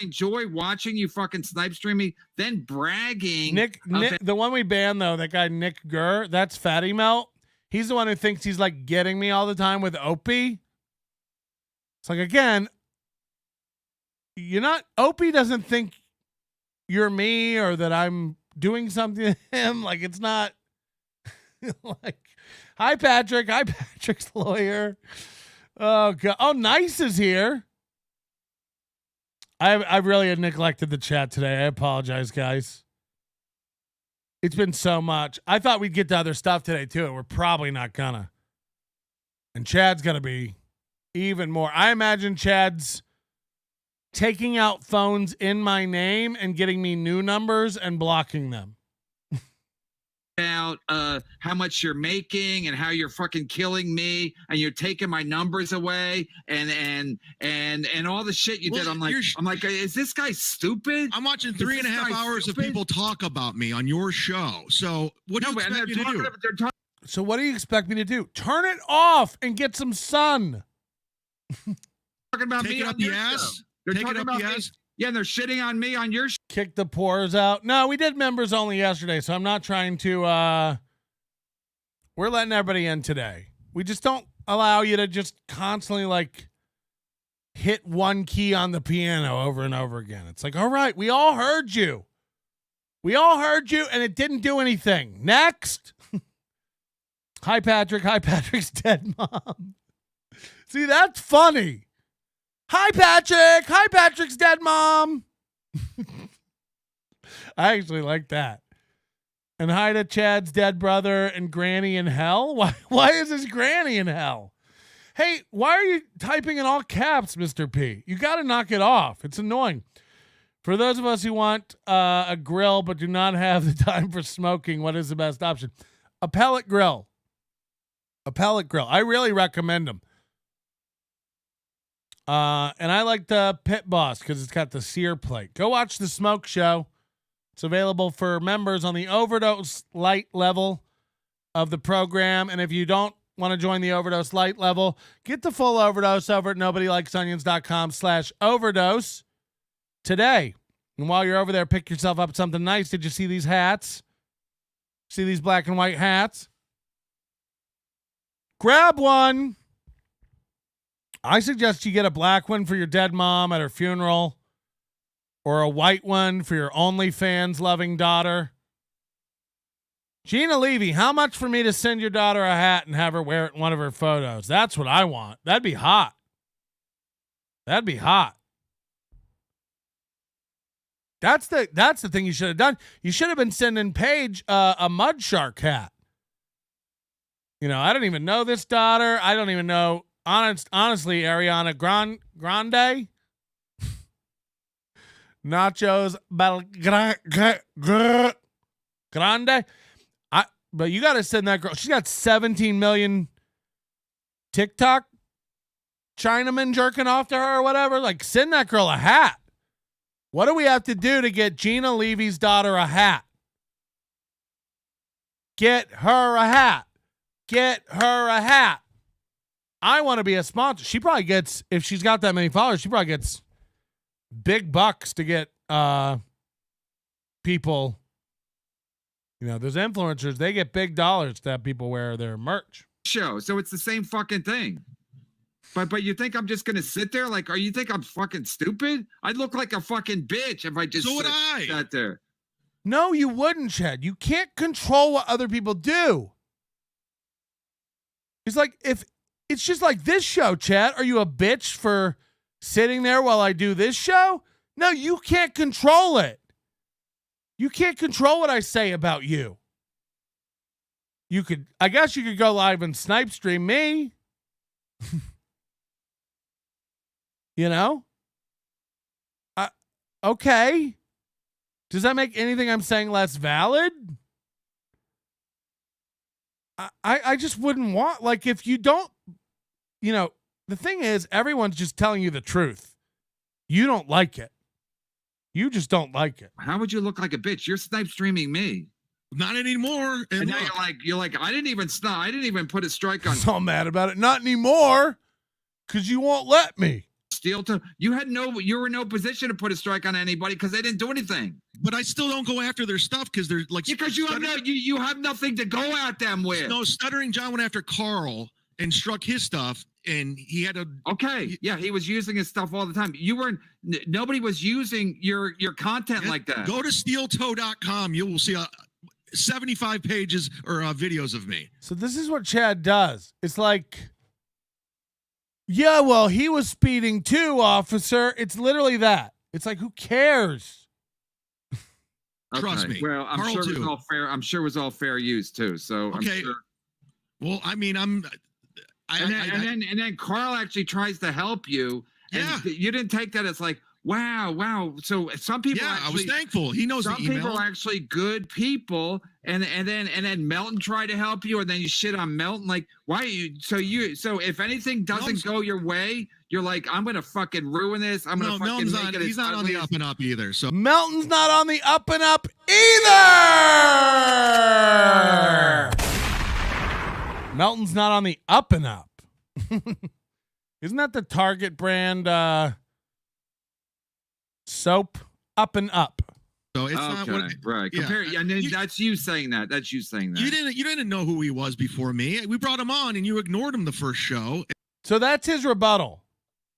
E: enjoy watching you fucking snipe stream me, then bragging.
A: Nick, the one we banned though, that guy Nick Gurr, that's Fatty Melt. He's the one who thinks he's like getting me all the time with Opie. It's like, again, Opie doesn't think you're me or that I'm doing something to him. Like, it's not like, hi Patrick. Hi Patrick's lawyer. Oh God. Oh, Nice is here. I've really neglected the chat today. I apologize, guys. It's been so much. I thought we'd get to other stuff today too, and we're probably not gonna. And Chad's gonna be even more. I imagine Chad's taking out phones in my name and getting me new numbers and blocking them.
E: About how much you're making and how you're fucking killing me and you're taking my numbers away and all the shit you did. I'm like, is this guy stupid?
G: I'm watching 3.5 hours of people talk about me on your show. So what do you expect me to do?
A: So what do you expect me to do? Turn it off and get some sun.
E: Talking about me on your show. They're talking about me. Yeah, and they're shitting on me on your show.
A: Kick the pores out. No, we did members only yesterday, so I'm not trying to we're letting everybody in today. We just don't allow you to just constantly like hit one key on the piano over and over again. It's like, all right, we all heard you. We all heard you and it didn't do anything. Next. Hi Patrick. Hi Patrick's dead mom. See, that's funny. Hi, Patrick. Hi, Patrick's dead mom. I actually like that. And hi to Chad's dead brother and Granny in hell. Why is his Granny in hell? Hey, why are you typing in all caps, Mr. P? You got to knock it off. It's annoying. For those of us who want a grill but do not have the time for smoking, what is the best option? A pellet grill. A pellet grill. I really recommend them. And I like the Pit Boss because it's got the sear plate. Go watch the Smoke Show. It's available for members on the Overdose Light level of the program. And if you don't want to join the Overdose Light level, get the full Overdose over at nobodylikesonions.com/overdose today. And while you're over there, pick yourself up something nice. Did you see these hats? See these black and white hats? Grab one. I suggest you get a black one for your dead mom at her funeral or a white one for your OnlyFans loving daughter. Gina Levy, how much for me to send your daughter a hat and have her wear it in one of her photos? That's what I want. That'd be hot. That'd be hot. That's the thing you should have done. You should have been sending Paige a Mudshark hat. You know, I don't even know this daughter. I don't even know. Honestly, Ariana Grande, Nachos Grande. But you got to send that girl. She's got 17 million TikTok Chinamen jerking off to her or whatever. Like, send that girl a hat. What do we have to do to get Gina Levy's daughter a hat? Get her a hat. Get her a hat. I want to be a sponsor. She probably gets, if she's got that many followers, she probably gets big bucks to get people. You know, those influencers, they get big dollars to have people wear their merch.
E: Show. So it's the same fucking thing. But you think I'm just going to sit there? Like, you think I'm fucking stupid? I'd look like a fucking bitch if I just sat there.
A: No, you wouldn't, Chad. You can't control what other people do. It's like, if it's just like this show, Chad. Are you a bitch for sitting there while I do this show? No, you can't control it. You can't control what I say about you. I guess you could go live and snipe stream me. You know? Okay. Does that make anything I'm saying less valid? I just wouldn't want, like, if you don't, you know, the thing is, everyone's just telling you the truth. You don't like it. You just don't like it.
E: How would you look like a bitch? You're snipe streaming me.
G: Not anymore.
E: And now
G: look,
E: you're like, I didn't even put a strike on
A: So mad about it. Not anymore, because you won't let me.
E: Steel Toe. You were in no position to put a strike on anybody because they didn't do anything.
G: but I still don't go after their stuff because they're like
E: Because you have nothing to go at them with.
G: No, Stuttering John went after Carl and struck his stuff, and he had a
E: Okay, yeah, he was using his stuff all the time. Nobody was using your content like that.
G: Go to steeltoe.com. You will see 75 pages or videos of me.
A: So this is what Chad does. It's like, yeah, well, he was speeding too, officer. It's literally that. It's like, who cares?
G: Trust me.
E: Well, I'm
G: Carl
E: sure it
G: too.
E: was all fair. I'm sure it was all fair use too. So
G: Okay.
E: I'm sure.
G: Well, I mean,
E: And then Carl actually tries to help you. And
G: Yeah.
E: you didn't take that as like, wow. So some people
G: yeah,
E: actually,
G: I was thankful. He knows the
E: some
G: email.
E: people are actually good people, and then Melton tried to help you, and then you shit on Melton. Like, why are you? So if anything doesn't go your way, you're like, I'm gonna fucking ruin this. I'm gonna fucking
G: Melton's
E: make it.
G: he's not on the up and up either. So
A: Melton's not on the up and up either. Melton's not on the up and up. Isn't that the Target brand soap? Up and up.
G: So it's not what
E: right.
G: yeah.
E: Compare, and then that's you saying that. That's you saying that.
G: You didn't know who he was before me. We brought him on, and you ignored him the first show.
A: So that's his rebuttal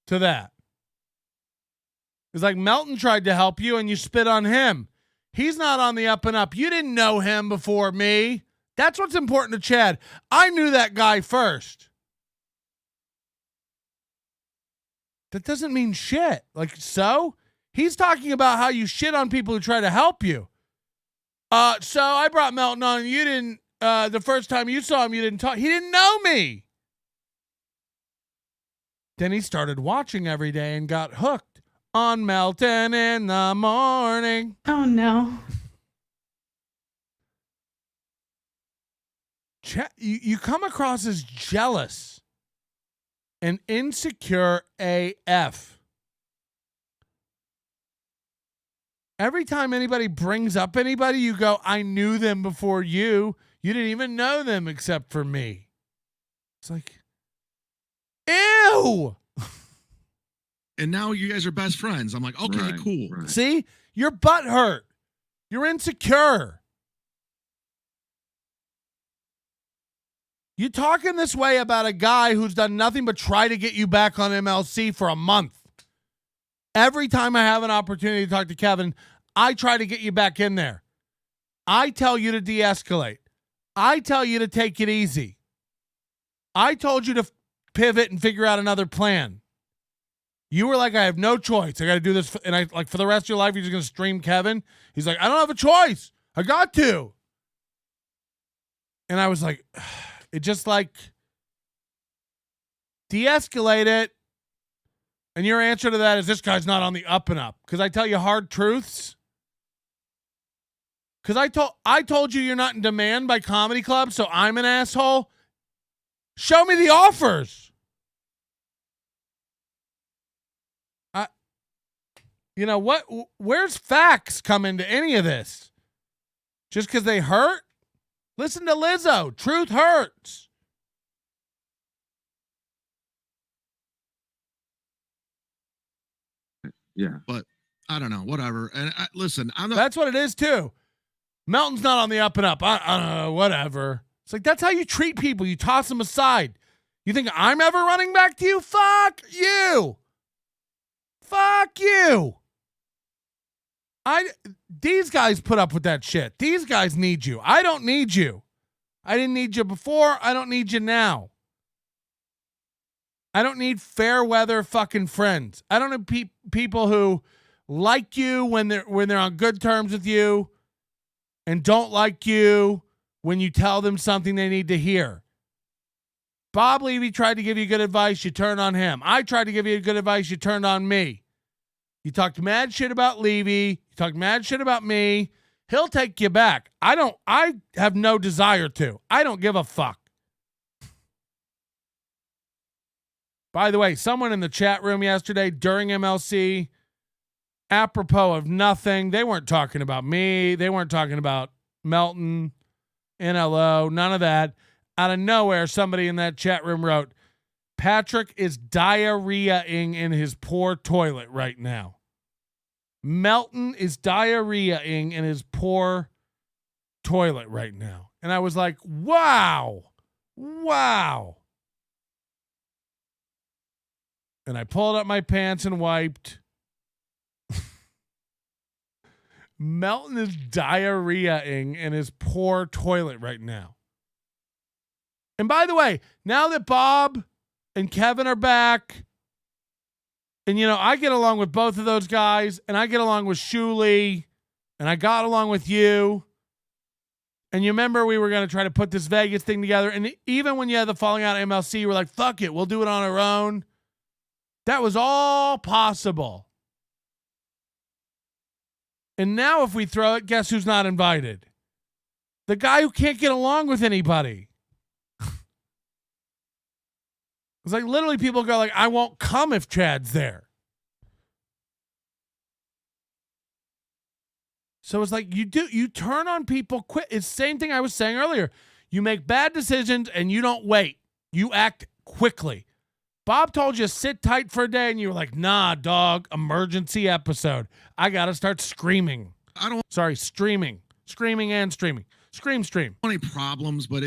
A: to that. It's like Melton tried to help you, and you spit on him. He's not on the up and up. You didn't know him before me. That's what's important to Chad. I knew that guy first. That doesn't mean shit. Like, so? He's talking about how you shit on people who try to help you. So I brought Melton on, and you didn't, the first time you saw him, you didn't talk. He didn't know me. Then he started watching every day and got hooked on Melton in the morning.
J: Oh, no.
A: You come across as jealous and insecure AF. Every time anybody brings up anybody, you go, I knew them before you. You didn't even know them except for me. It's like, ew.
G: And now you guys are best friends. I'm like, okay,
E: Right,
G: cool.
E: right.
A: See? Your butt hurt. You're insecure. You talking this way about a guy who's done nothing but try to get you back on MLC for a month. Every time I have an opportunity to talk to Kevin, I try to get you back in there. I tell you to de-escalate. I tell you to take it easy. I told you to pivot and figure out another plan. You were like, I have no choice. I got to do this. And I like for the rest of your life, you're just going to stream Kevin. He's like, I don't have a choice. I got to. And I was like, it just like de-escalate it. And your answer to that is this guy's not on the up and up. Because I tell you hard truths. Because I told you you're not in demand by comedy clubs, so I'm an asshole. Show me the offers. You know what? Where's facts come into any of this? Just because they hurt? Listen to Lizzo. Truth hurts.
E: Yeah.
G: But I don't know, whatever. And listen, I'm not.
A: That's what it is too. Melton's not on the up and up. I don't know, whatever. It's like that's how you treat people. You toss them aside. You think I'm ever running back to you? Fuck you. Fuck you. These guys put up with that shit. These guys need you. I don't need you. I didn't need you before. I don't need you now. I don't need fair weather fucking friends. I don't need people who like you when they're on good terms with you and don't like you when you tell them something they need to hear. Bob Levy tried to give you good advice, you turned on him. I tried to give you good advice, you turned on me. You talked mad shit about Levy, you talked mad shit about me. He'll take you back. I have no desire to. I don't give a fuck. By the way, someone in the chat room yesterday during MLC apropos of nothing. They weren't talking about me. They weren't talking about Melton, NLO, none of that. Out of nowhere, somebody in that chat room wrote, Patrick is diarrheaing in his poor toilet right now. Melton is diarrheaing in his poor toilet right now. And I was like, wow. And I pulled up my pants and wiped. Melton is diarrheaing in his poor toilet right now. And by the way, now that Bob and Kevin are back, and, you know, I get along with both of those guys, and I get along with Shuley, and I got along with you. And you remember we were going to try to put this Vegas thing together, and even when you had the falling out of MLC, you were like, fuck it, we'll do it on our own. That was all possible. And now if we throw it, guess who's not invited? The guy who can't get along with anybody. It's like literally people go like, I won't come if Chad's there. So it's like you turn on people quick. It's the same thing I was saying earlier. You make bad decisions and you don't wait. You act quickly. Bob told you sit tight for a day and you were like, nah, dog, emergency episode. I got to start screaming. Streaming. Screaming and streaming. Stream.
G: Any problems, but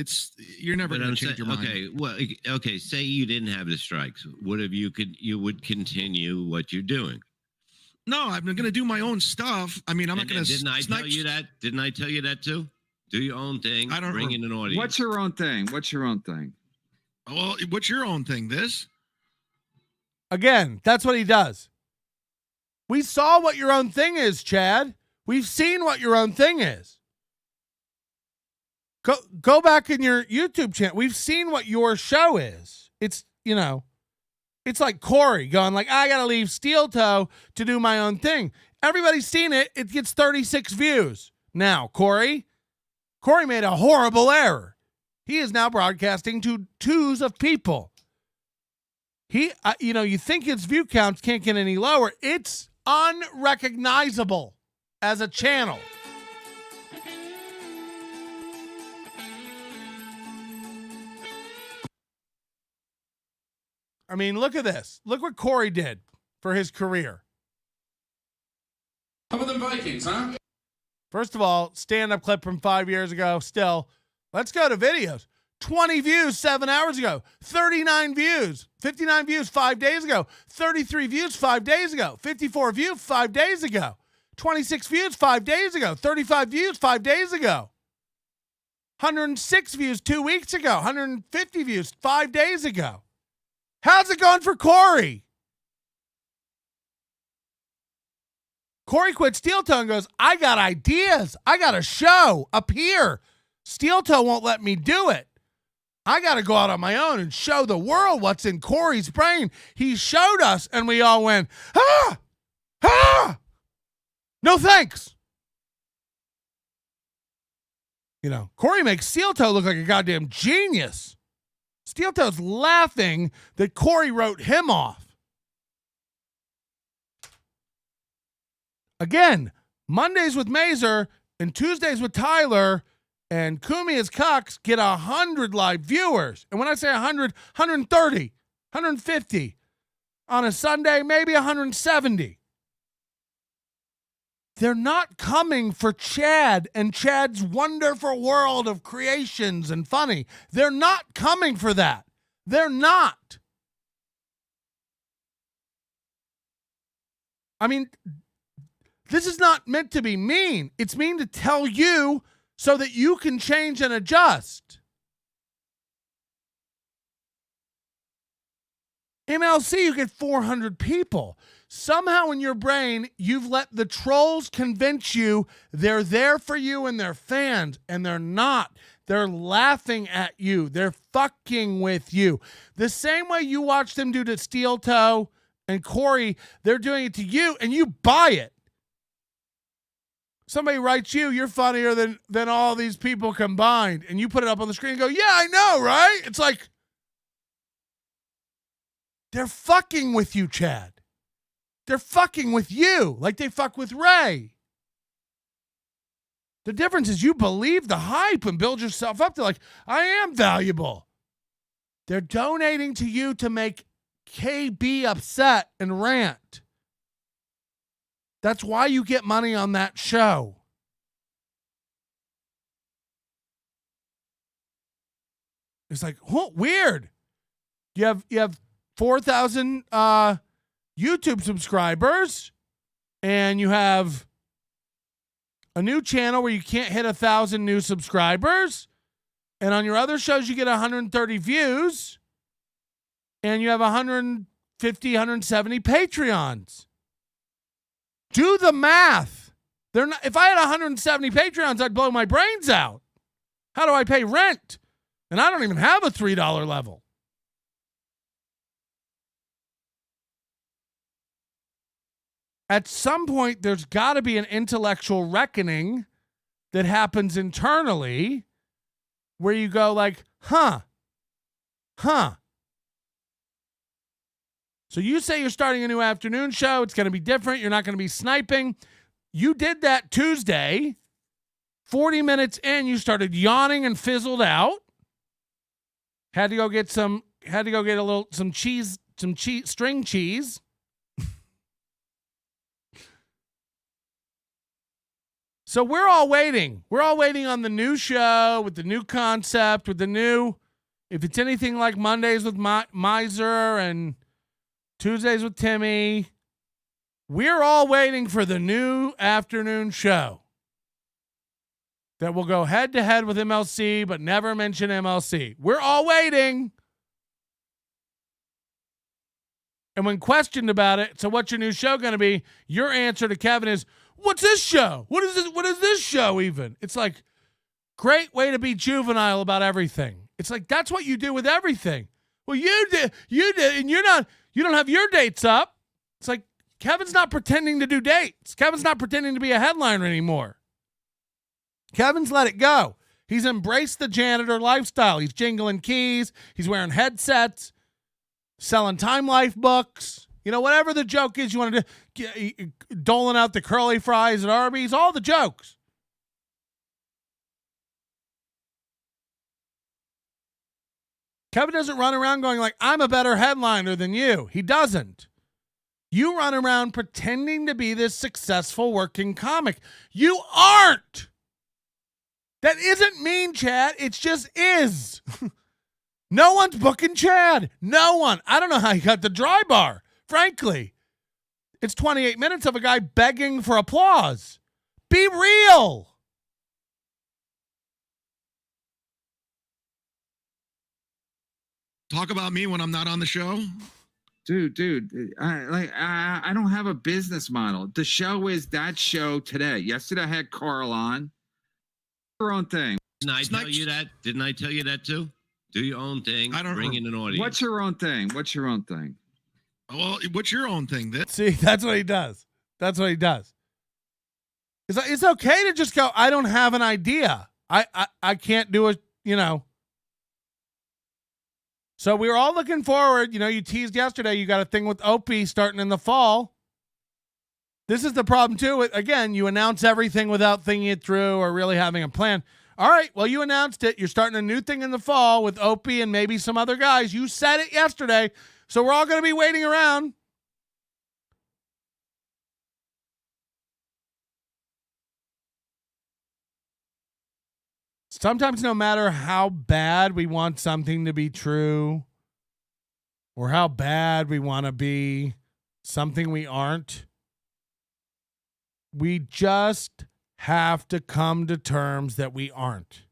G: you're never going to change your mind.
F: Okay, say you didn't have the strikes. What if you would continue what you're doing?
G: No, I'm going to do my own stuff. I mean, I'm not going to.
F: Didn't I tell you that? Didn't I tell you that too? Do your own thing.
G: I don't
F: bring in an audience.
E: What's your own thing?
G: Well, what's your own thing? This?
A: Again, that's what he does. We saw what your own thing is, Chad. We've seen what your own thing is. Go back in your YouTube channel. We've seen what your show is. It's, you know, it's like Corey going like, I got to leave Steel Toe to do my own thing. Everybody's seen it. It gets 36 views. Now, Corey made a horrible error. He is now broadcasting to twos of people. You think its view counts can't get any lower. It's unrecognizable as a channel. I mean, look at this. Look what Corey did for his career.
J: How about the Vikings, huh?
A: First of all, stand-up clip from 5 years ago. Still, let's go to videos. 20 views 7 hours ago. 39 views. 59 views 5 days ago. 33 views 5 days ago. 54 views 5 days ago. 26 views 5 days ago. 35 views 5 days ago. 106 views 2 weeks ago. 150 views 5 days ago. How's it going for Corey? Corey quit Steel Toe and goes, I got ideas. I got a show up here. Steel Toe won't let me do it. I got to go out on my own and show the world what's in Corey's brain. He showed us and we all went, no thanks. You know, Corey makes Steel Toe look like a goddamn genius. Steel Toe's laughing that Corey wrote him off. Again, Mondays with Mazer and Tuesdays with Tyler and Kumia's Cox get 100 live viewers. And when I say 100, 130, 150. On a Sunday, maybe 170. They're not coming for Chad and Chad's wonderful world of creations and funny. They're not coming for that. They're not. I mean, this is not meant to be mean. It's mean to tell you so that you can change and adjust. MLC, you get 400 people. Somehow in your brain, you've let the trolls convince you they're there for you and they're fans, and they're not. They're laughing at you. They're fucking with you. The same way you watch them do to Steel Toe and Corey, they're doing it to you, and you buy it. Somebody writes you're funnier than all these people combined, and you put it up on the screen and go, yeah, I know, right? It's like, they're fucking with you, Chad. They're fucking with you like they fuck with Ray. The difference is you believe the hype and build yourself up. They're like, I am valuable. They're donating to you to make KB upset and rant. That's why you get money on that show. It's like, weird. You have 4,000 YouTube subscribers, and you have a new channel where you can't hit 1,000 new subscribers, and on your other shows you get 130 views, and you have 150, 170 Patreons. Do the math. They're not. If I had 170 Patreons, I'd blow my brains out. How do I pay rent? And I don't even have a $3 level. At some point, there's got to be an intellectual reckoning that happens internally where you go like, huh. So you say you're starting a new afternoon show. It's going to be different. You're not going to be sniping. You did that Tuesday. 40 minutes in, you started yawning and fizzled out. Had to go get some string cheese. So we're all waiting. We're all waiting on the new show with the new concept, with the new, if it's anything like Mondays with Miser and Tuesdays with Timmy. We're all waiting for the new afternoon show that will go head to head with MLC, but never mention MLC. We're all waiting. And when questioned about it, so what's your new show going to be? Your answer to Kevin is, what's this show? What is this? What is this show even? It's like, great way to be juvenile about everything. It's like, that's what you do with everything. Well, you did, and you don't have your dates up. It's like, Kevin's not pretending to do dates. Kevin's not pretending to be a headliner anymore. Kevin's let it go. He's embraced the janitor lifestyle. He's jingling keys. He's wearing headsets, selling Time Life books. You know, whatever the joke is you want to do, doling out the curly fries at Arby's, all the jokes. Kevin doesn't run around going like, I'm a better headliner than you. He doesn't. You run around pretending to be this successful working comic. You aren't. That isn't mean, Chad. It just is. No one's booking Chad. No one. I don't know how he got the dry bar, frankly. It's 28 minutes of a guy begging for applause. Be real.
G: Talk about me when I'm not on the show.
E: Dude, I don't have a business model. The show is that show today. Yesterday I had Carl on. Your own thing.
F: Didn't I tell you that? Didn't I tell you that too? Do your own thing. I don't bring in an audience.
E: What's your own thing? What's your own thing?
G: Well, what's your own thing?
A: See, that's what he does. That's what he does. It's okay to just go, I don't have an idea. I can't do it, you know. So we were all looking forward. You know, you teased yesterday. You got a thing with Opie starting in the fall. This is the problem, too. Again, you announce everything without thinking it through or really having a plan. All right, well, you announced it. You're starting a new thing in the fall with Opie and maybe some other guys. You said it yesterday, so we're all going to be waiting around. Sometimes no matter how bad we want something to be true or how bad we want to be something we aren't, we just have to come to terms that we aren't.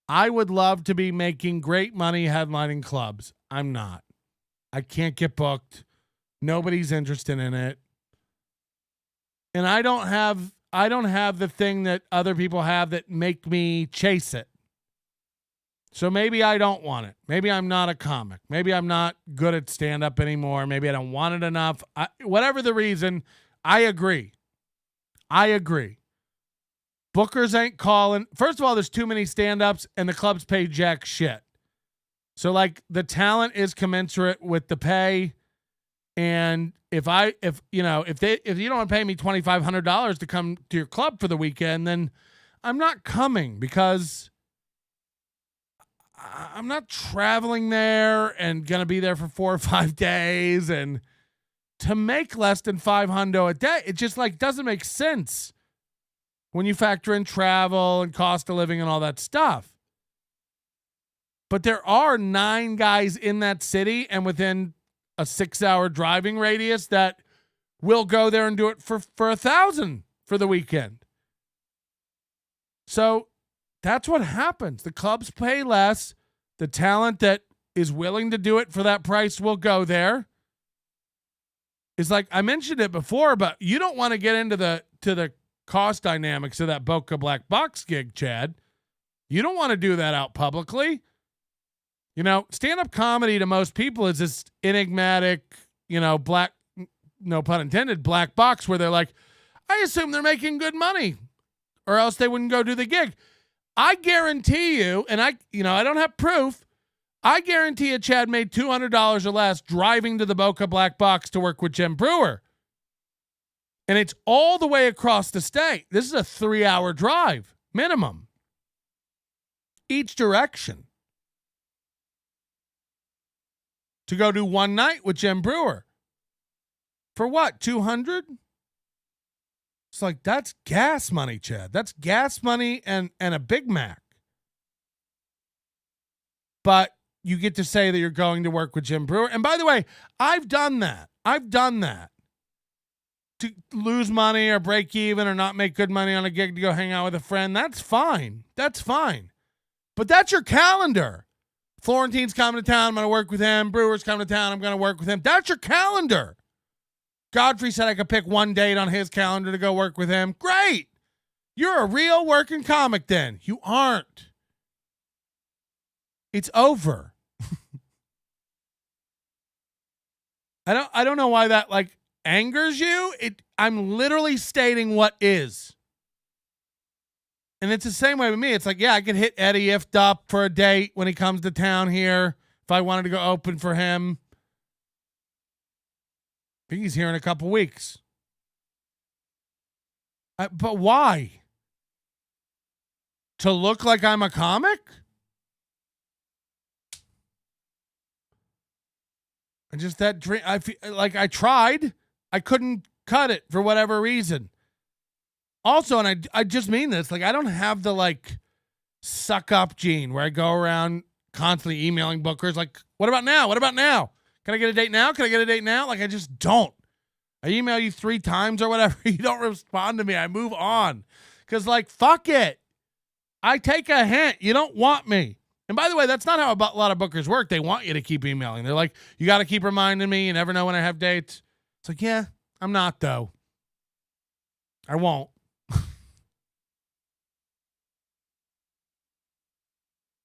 A: I would love to be making great money headlining clubs. I'm not. I can't get booked. Nobody's interested in it. And I don't have the thing that other people have that make me chase it. So maybe I don't want it. Maybe I'm not a comic. Maybe I'm not good at stand-up anymore. Maybe I don't want it enough. Whatever the reason, I agree. Bookers ain't calling. First of all, there's too many stand-ups and the clubs pay jack shit. So like the talent is commensurate with the pay. And if you don't want to pay me $2,500 to come to your club for the weekend, then I'm not coming, because I'm not traveling there and going to be there for 4 or 5 days. And to make less than $500 a day, it just like doesn't make sense when you factor in travel and cost of living and all that stuff. But there are 9 guys in that city and within a 6-hour driving radius that will go there and do it for $1,000 for the weekend. So that's what happens. The clubs pay less. The talent that is willing to do it for that price will go there. It's like, I mentioned it before, but you don't want to get into the cost dynamics of that Boca Black Box gig, Chad. You don't want to do that out publicly. Stand-up comedy to most people is this enigmatic, black, no pun intended, black box where they're like, I assume they're making good money or else they wouldn't go do the gig. I guarantee you, and I don't have proof, I guarantee you Chad made $200 or less driving to the Boca Black Box to work with Jim Brewer. And it's all the way across the state. This is a 3-hour drive, minimum. Each direction. To go do one night with Jim Brewer. For what, 200? It's like, that's gas money, Chad. That's gas money and a Big Mac. But you get to say that you're going to work with Jim Brewer. And by the way, I've done that. To lose money or break even or not make good money on a gig to go hang out with a friend, that's fine. But that's your calendar. Florentine's coming to town, I'm going to work with him. Brewer's coming to town, I'm going to work with him. That's your calendar. Godfrey said I could pick one date on his calendar to go work with him. Great. You're a real working comic then. You aren't. It's over. I don't know why that angers you. I'm literally stating what is. And it's the same way with me. It's like, yeah, I could hit Eddie Ift up for a date when he comes to town here if I wanted to go open for him. I think he's here in a couple weeks. But why? To look like I'm a comic? And just that dream. I feel like I tried. I couldn't cut it for whatever reason. Also, and I just mean this, I don't have the suck up gene where I go around constantly emailing bookers what about now? What about now? Can I get a date now? Can I get a date now? I just don't. I email you 3 times or whatever. You don't respond to me. I move on. Because fuck it. I take a hint. You don't want me. And by the way, that's not how a lot of bookers work. They want you to keep emailing. They're like, you got to keep reminding me. You never know when I have dates. It's like, yeah, I'm not though. I won't.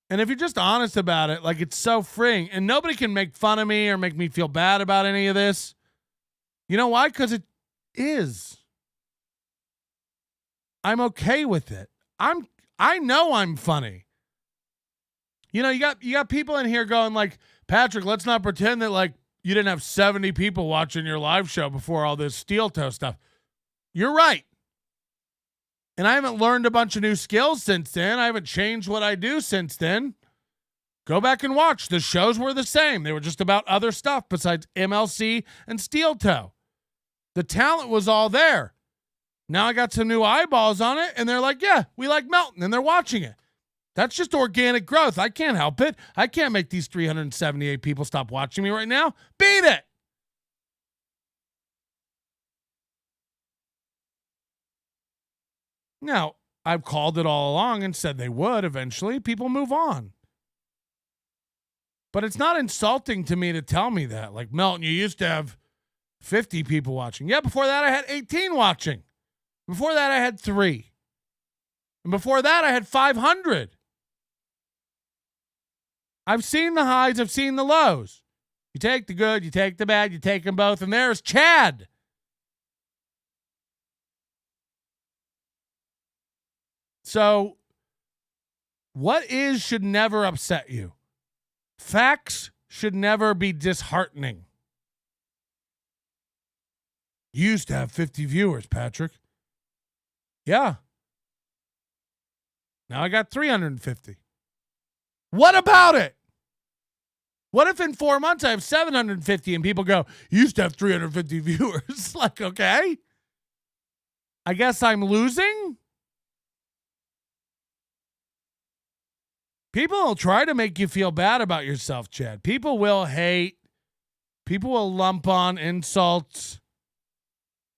A: And if you're just honest about it, it's so freeing. And nobody can make fun of me or make me feel bad about any of this. You know why? Because it is. I'm okay with it. I know I'm funny. You got people in here going Patrick, let's not pretend that you didn't have 70 people watching your live show before all this steel toe stuff. You're right. And I haven't learned a bunch of new skills since then. I haven't changed what I do since then. Go back and watch. The shows were the same. They were just about other stuff besides MLC and steel toe. The talent was all there. Now I got some new eyeballs on it, and they're like, yeah, we like Melton, and they're watching it. That's just organic growth. I can't help it. I can't make these 378 people stop watching me right now. Beat it. Now, I've called it all along and said they would eventually. People move on. But it's not insulting to me to tell me that. Melton, you used to have 50 people watching. Yeah, before that I had 18 watching. Before that I had 3. And before that I had 500. I've seen the highs, I've seen the lows. You take the good, you take the bad, you take them both, and there's Chad. So, what is should never upset you. Facts should never be disheartening. You used to have 50 viewers, Patrick. Yeah. Now I got 350. What about it? What if in 4 months I have 750 and people go, you used to have 350 viewers? Like, okay. I guess I'm losing? People will try to make you feel bad about yourself, Chad. People will hate. People will lump on insults.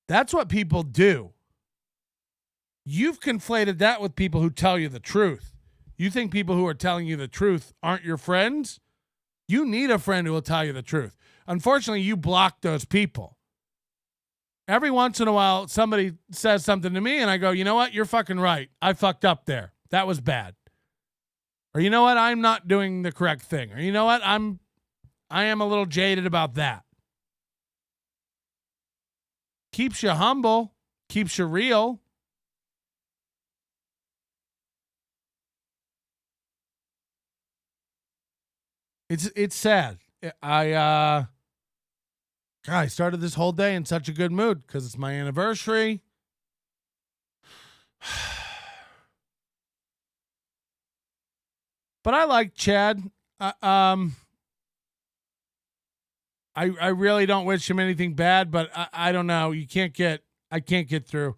A: That's what people do. You've conflated that with people who tell you the truth. You think people who are telling you the truth aren't your friends? You need a friend who will tell you the truth. Unfortunately, you block those people. Every once in a while, somebody says something to me and I go, you know what? You're fucking right. I fucked up there. That was bad. Or you know what? I'm not doing the correct thing. Or you know what? I am a little jaded about that. Keeps you humble. Keeps you real. It's sad. I started this whole day in such a good mood because it's my anniversary. But I like Chad. I really don't wish him anything bad, but I don't know. I can't get through.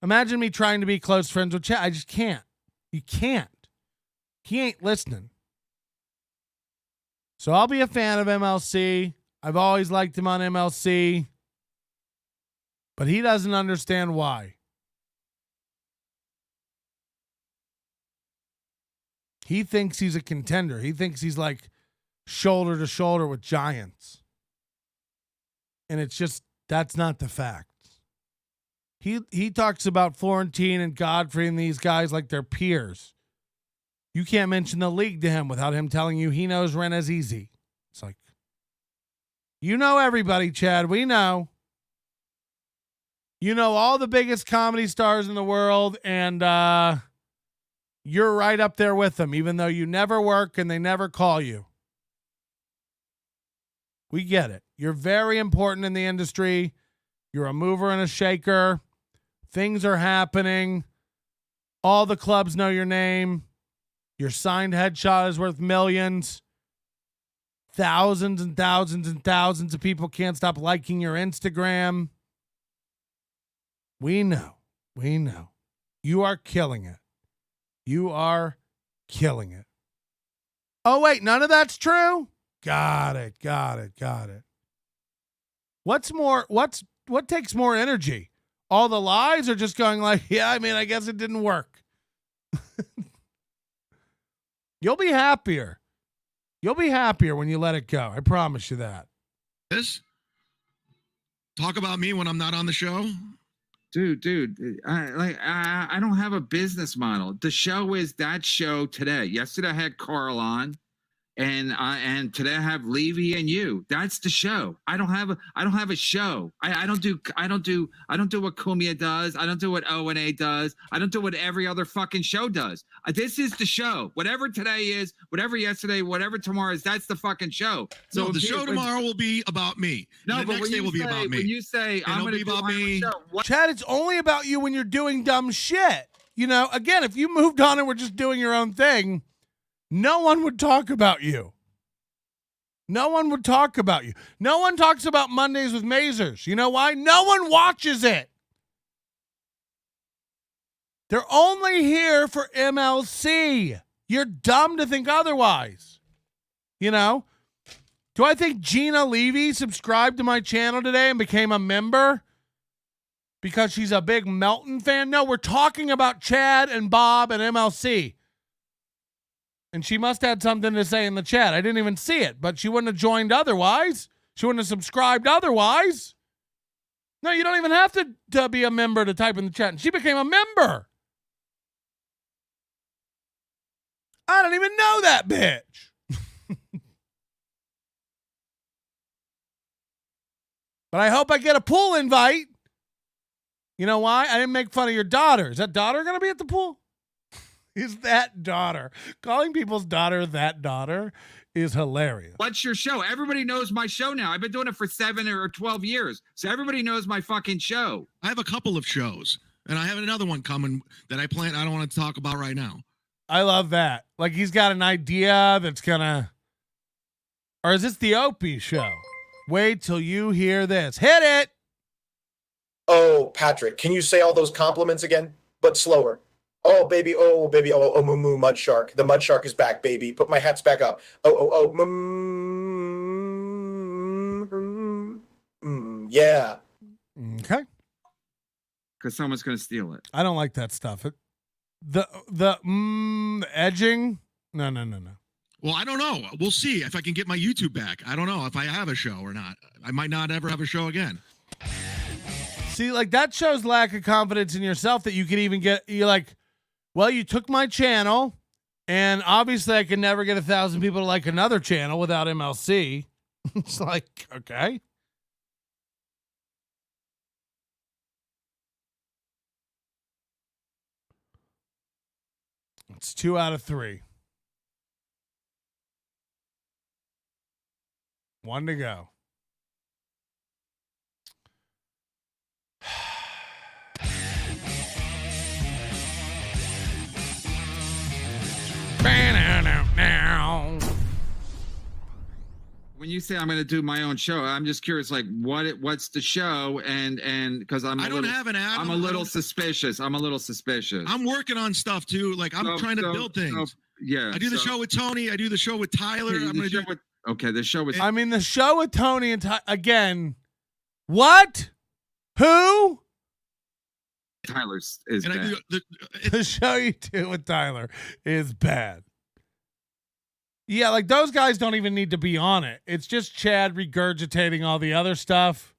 A: Imagine me trying to be close friends with Chad. I just can't. You can't. He ain't listening. So I'll be a fan of MLC. I've always liked him on MLC. But he doesn't understand why. He thinks he's a contender. He thinks he's like shoulder to shoulder with giants. And it's just, that's not the fact. He talks about Florentine and Godfrey and these guys like they're peers. You can't mention the league to him without him telling you he knows Rennes easy. It's like, you know everybody, Chad. We know. You know all the biggest comedy stars in the world, and you're right up there with them, even though you never work and they never call you. We get it. You're very important in the industry. You're a mover and a shaker. Things are happening. All the clubs know your name. Your signed headshot is worth millions. Thousands and thousands and thousands of people can't stop liking your Instagram. We know. We know. You are killing it. You are killing it. Oh, wait, none of that's true? Got it. What takes more energy? All the lies or just going like, yeah, I mean, I guess it didn't work. You'll be happier. You'll be happier when you let it go. I promise you that.
G: Talk about me when I'm not on the show.
E: Dude, I don't have a business model. The show is that show today. Yesterday I had Carl on, and today I have Levy and you. That's the show. I don't have a show. I don't do what Cumia does. I don't do what O&A does. I don't do what every other fucking show does. This is the show. Whatever today is, whatever yesterday, whatever tomorrow is, that's the fucking show.
G: So no, the show tomorrow will be about me.
E: No,
G: the
E: but
G: next day will be about me.
E: When you say I'm going to be about me,
A: Chad, it's only about you when you're doing dumb shit. You know, again, if you moved on and were just doing your own thing, no one would talk about you. No one would talk about you. No one talks about Mondays with Mazers. You know why? No one watches it. They're only here for MLC. You're dumb to think otherwise. You know? Do I think Gina Levy subscribed to my channel today and became a member because she's a big Melton fan? No, we're talking about Chad and Bob and MLC. And she must have had something to say in the chat. I didn't even see it, but she wouldn't have joined otherwise. She wouldn't have subscribed otherwise. No, you don't even have to be a member to type in the chat. And she became a member. I don't even know that bitch. But I hope I get a pool invite. You know why? I didn't make fun of your daughter. Is that daughter going to be at the pool? Is that daughter? Calling people's daughter that daughter is hilarious.
E: What's your show? Everybody knows my show now. I've been doing it for 7 or 12 years. So everybody knows my fucking show.
G: I have a couple of shows, and I have another one coming that I plan. I don't want to talk about right now.
A: I love that. Like he's got an idea that's gonna, or is this the Opie show? Wait till you hear this. Hit it.
I: Oh, Patrick, can you say all those compliments again, but slower? Oh, baby, oh, moo, moo, Mudshark. The Mudshark is back, baby. Put my hats back up. Yeah.
A: Okay.
E: Because someone's going to steal it.
A: I don't like that stuff. The edging. No.
G: Well, I don't know. We'll see if I can get my YouTube back. I don't know if I have a show or not. I might not ever have a show again.
A: See, like that shows lack of confidence in yourself that you can even get. You're like, well, you took my channel, and obviously I can never get 1,000 people to like another channel without MLC. It's like, okay. It's 2 out of 3. 1 to go.
E: When you say I'm going to do my own show, I'm just curious, like what's the show? And because I
G: don't have an ad.
E: I'm a little suspicious. I'm
G: working on stuff too. Like I'm trying to build things.
E: Yeah.
G: I do the show with Tony. I do the show with Tyler. I'm going to do.
E: The show with.
A: I mean, the show with Tony and again. What? Who?
E: Tyler's is
G: and
E: bad.
G: I do
A: The show you do with Tyler is bad. Yeah, like those guys don't even need to be on it. It's just Chad regurgitating all the other stuff.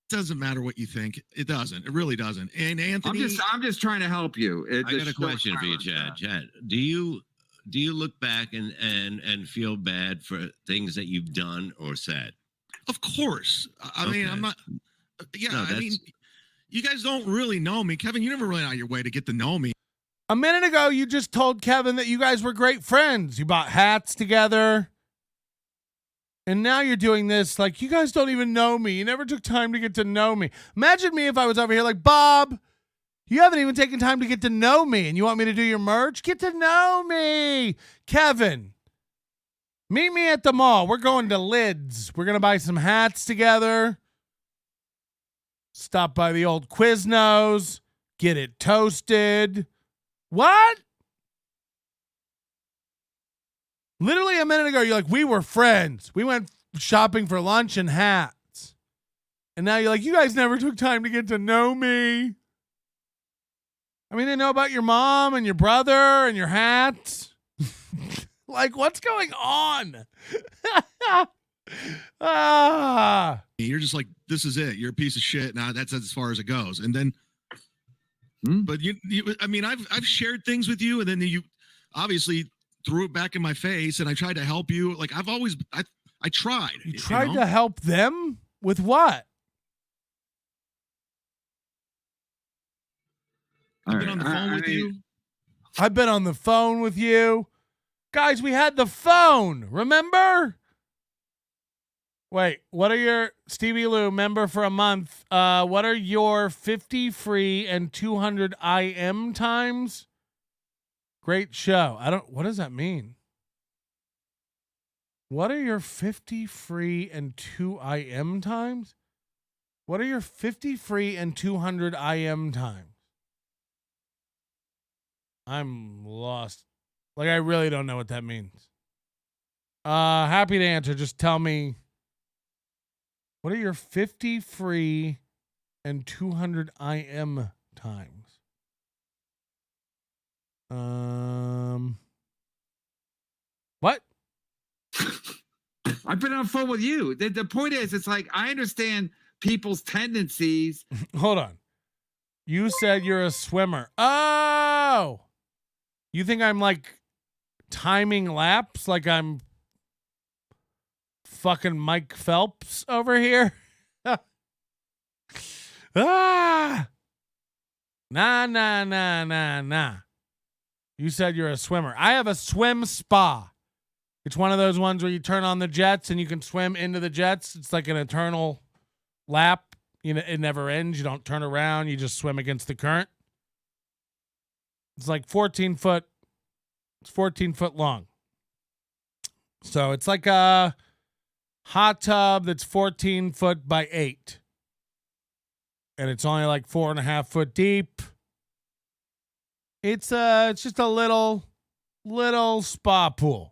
G: It doesn't matter what you think. It doesn't. It really doesn't. And Anthony,
E: I'm just trying to help you.
F: I got a question for you, Chad. Chad, do you look back and feel bad for things that you've done or said?
G: Of course. I mean, I'm not. Yeah, no, I mean, you guys don't really know me, Kevin. You never really out your way to get to know me.
A: A minute ago, you just told Kevin that you guys were great friends. You bought hats together. And now you're doing this like you guys don't even know me. You never took time to get to know me. Imagine me if I was over here like, Bob, you haven't even taken time to get to know me and you want me to do your merch? Get to know me. Kevin, meet me at the mall. We're going to Lids. We're going to buy some hats together. Stop by the old Quiznos. Get it toasted. What? Literally a minute ago, you're like, we were friends. We went shopping for lunch and hats. And now you're like, you guys never took time to get to know me. I mean, they know about your mom and your brother and your hats. Like, what's going on?
G: You're just like, this is it. You're a piece of shit. Now that's as far as it goes. And then, but you, I mean, I've shared things with you, and then you obviously threw it back in my face, and I tried to help you. Like I've always, I tried.
A: You tried to help them with what?
G: I've been on the phone with you.
A: I've been on the phone with you. Guys, we had the phone. Remember? Wait, what are your Stevie Lou member for a month? What are your 50 free and 200 IM times? Great show. What does that mean? What are your 50 free and 2 IM times? What are your 50 free and 200 IM times? I'm lost. Like, I really don't know what that means. Happy to answer. Just tell me. What are your 50 free and 200 IM times? What?
E: I've been on the phone with you. The point is, it's like, I understand people's tendencies.
A: Hold on. You said you're a swimmer. Oh! You think I'm like timing laps like I'm fucking Mike Phelps over here? Nah. You said you're a swimmer. I have a swim spa. It's one of those ones where you turn on the jets and you can swim into the jets. It's like an eternal lap. You know, it never ends. You don't turn around. You just swim against the current. It's like 14 foot. It's 14 foot long. So it's like a hot tub that's 14 foot by 8. And it's only like 4.5 foot deep. It's just a little spa pool.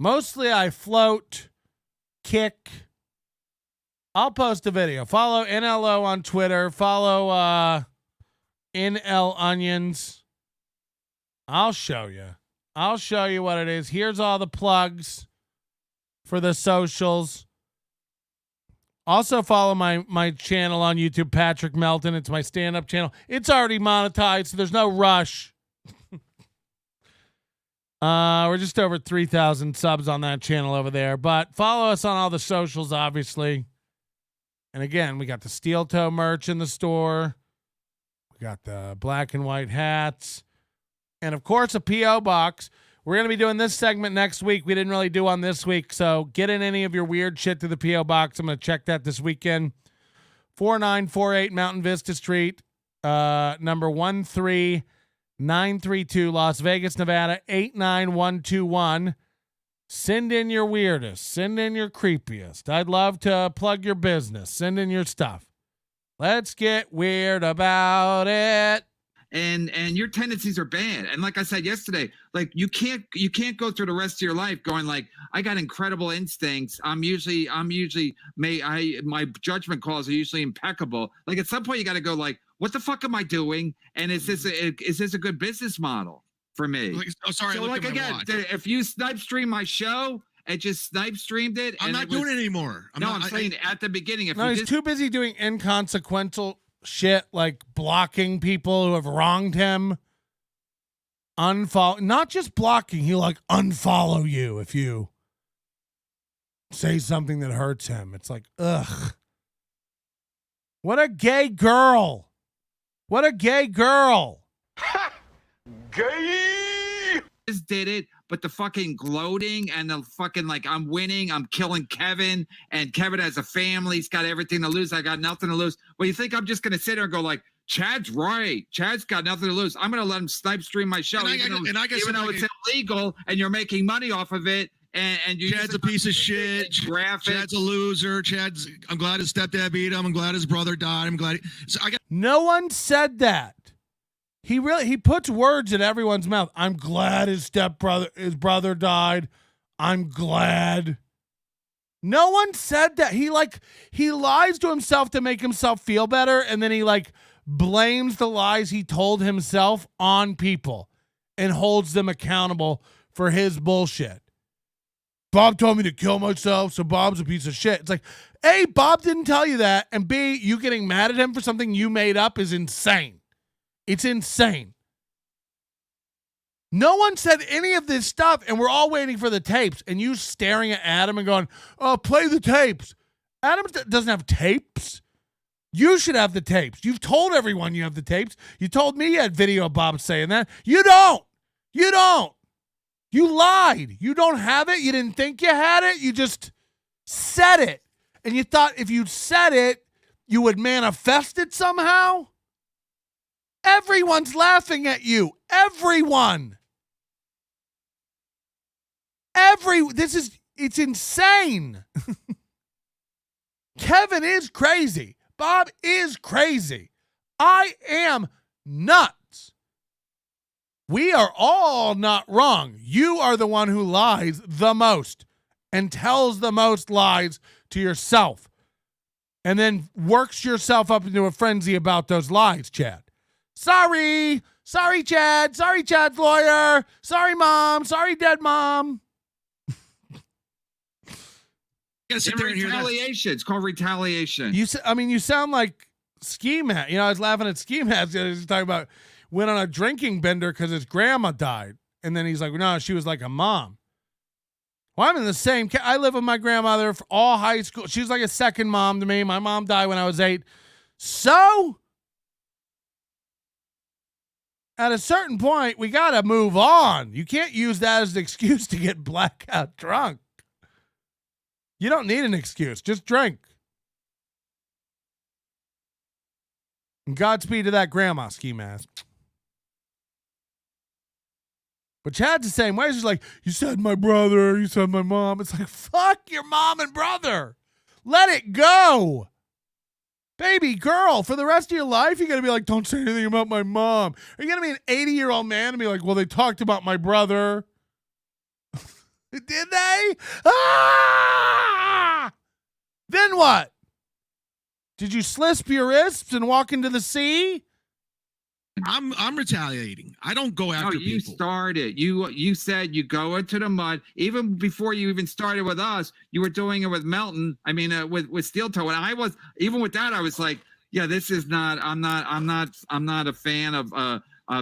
A: Mostly I float, kick. I'll post a video. Follow NLO on Twitter. Follow NL Onions. I'll show you. I'll show you what it is. Here's all the plugs for the socials. Also follow my channel on YouTube, Patrick Melton. It's my stand-up channel. It's already monetized, so there's no rush. We're just over 3,000 subs on that channel over there. But follow us on all the socials, obviously. And again, we got the steel toe merch in the store. We got the black and white hats. And, of course, a P.O. box. We're going to be doing this segment next week. We didn't really do one this week. So get in any of your weird shit to the P.O. box. I'm going to check that this weekend. 4948 Mountain Vista Street, number 13932, Las Vegas, Nevada, 89121. Send in your weirdest. Send in your creepiest. I'd love to plug your business. Send in your stuff. Let's get weird about it.
E: And your tendencies are bad. And like I said yesterday, like you can't go through the rest of your life going like, I got incredible instincts. My judgment calls are usually impeccable. Like at some point you got to go like, what the fuck am I doing? And is this a good business model for me?
G: Sorry.
E: So like again, if you snipe stream my show and just snipe streamed it,
G: I'm not doing it anymore.
E: I'm saying at the beginning,
A: he's too busy doing inconsequential shit like blocking people who have wronged him. Unfollow, not just blocking, he'll like unfollow you if you say something that hurts him. It's like, ugh. What a gay girl. What a gay girl.
H: Gay.
E: Just did it, but the fucking gloating and the fucking like I'm winning, I'm killing Kevin, and Kevin has a family, he's got everything to lose, I got nothing to lose. Well, you think I'm just gonna sit there and go like, Chad's right, Chad's got nothing to lose, I'm gonna let him snipe stream my show, even though it's illegal and you're making money off of it, and you
G: Chad's a piece of shit. Chad's a loser. I'm glad his stepdad beat him. I'm glad his brother died. I'm glad
A: no one said that. He puts words in everyone's mouth. I'm glad his brother died. I'm glad. No one said that. He lies to himself to make himself feel better, and then he like blames the lies he told himself on people and holds them accountable for his bullshit. Bob told me to kill myself, so Bob's a piece of shit. It's like, A, Bob didn't tell you that, and B, you getting mad at him for something you made up is insane. It's insane. No one said any of this stuff, and we're all waiting for the tapes, and you staring at Adam and going, oh, play the tapes. Adam doesn't have tapes. You should have the tapes. You've told everyone you have the tapes. You told me you had video of Bob saying that. You don't. You don't. You lied. You don't have it. You didn't think you had it. You just said it. And you thought if you said it, you would manifest it somehow. Everyone's laughing at you. Everyone. It's insane. Kevin is crazy. Bob is crazy. I am nuts. We are all not wrong. You are the one who lies the most and tells the most lies to yourself and then works yourself up into a frenzy about those lies, Chad. Sorry, Chad. Sorry, Chad's lawyer. Sorry, Mom. Sorry, dead Mom.
E: Retaliation. It's called retaliation.
A: You sound like Ski Mask. I was laughing at Ski Mask. He was talking about went on a drinking bender because his grandma died. And then he's like, no, she was like a mom. Well, I'm in the same. I live with my grandmother for all high school. She was like a second mom to me. My mom died when I was 8. So, at a certain point, we got to move on. You can't use that as an excuse to get blackout drunk. You don't need an excuse. Just drink. And Godspeed to that grandma, ski mask. But Chad's the same way. He's just like, you said my brother, you said my mom. It's like, fuck your mom and brother. Let it go. Baby girl, for the rest of your life, you're going to be like, don't say anything about my mom. Are you going to be an 80-year-old man and be like, well, they talked about my brother? Did they? Ah! Then what? Did you slisp your wrists and walk into the sea?
G: I'm retaliating. I don't go after
E: No, you
G: people.
E: started. You said you go into the mud. Even before you even started with us, you were doing it with Melton. I mean, with Steel Toe. And I was, even with that, I was like, yeah, this is not. I'm not a fan of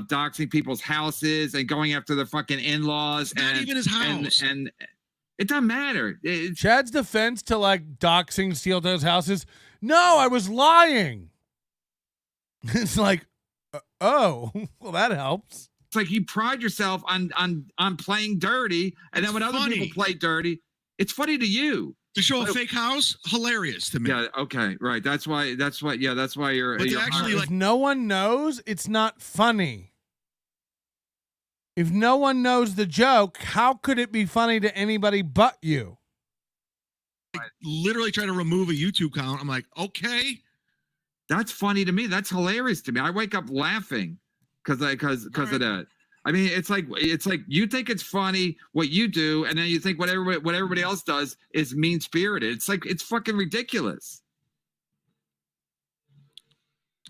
E: doxing people's houses and going after their fucking in-laws.
G: Not even his house.
E: And it doesn't matter.
A: Chad's defense to like doxing Steel Toe's houses. No, I was lying. It's like, oh, well, that helps.
E: It's like you pride yourself on playing dirty, and then when other people play dirty, it's funny to you.
G: To show a fake house, hilarious to me.
E: Yeah. Okay. Right. That's why. Yeah. That's why you're.
G: But
E: you're
G: actually,
A: If no one knows, it's not funny. If no one knows the joke, how could it be funny to anybody but you?
G: Literally try to remove a YouTube account. I'm like, okay.
E: That's funny to me. That's hilarious to me. I wake up laughing because of that. I mean, it's like you think it's funny what you do, and then you think what everybody else does is mean spirited. It's like it's fucking ridiculous.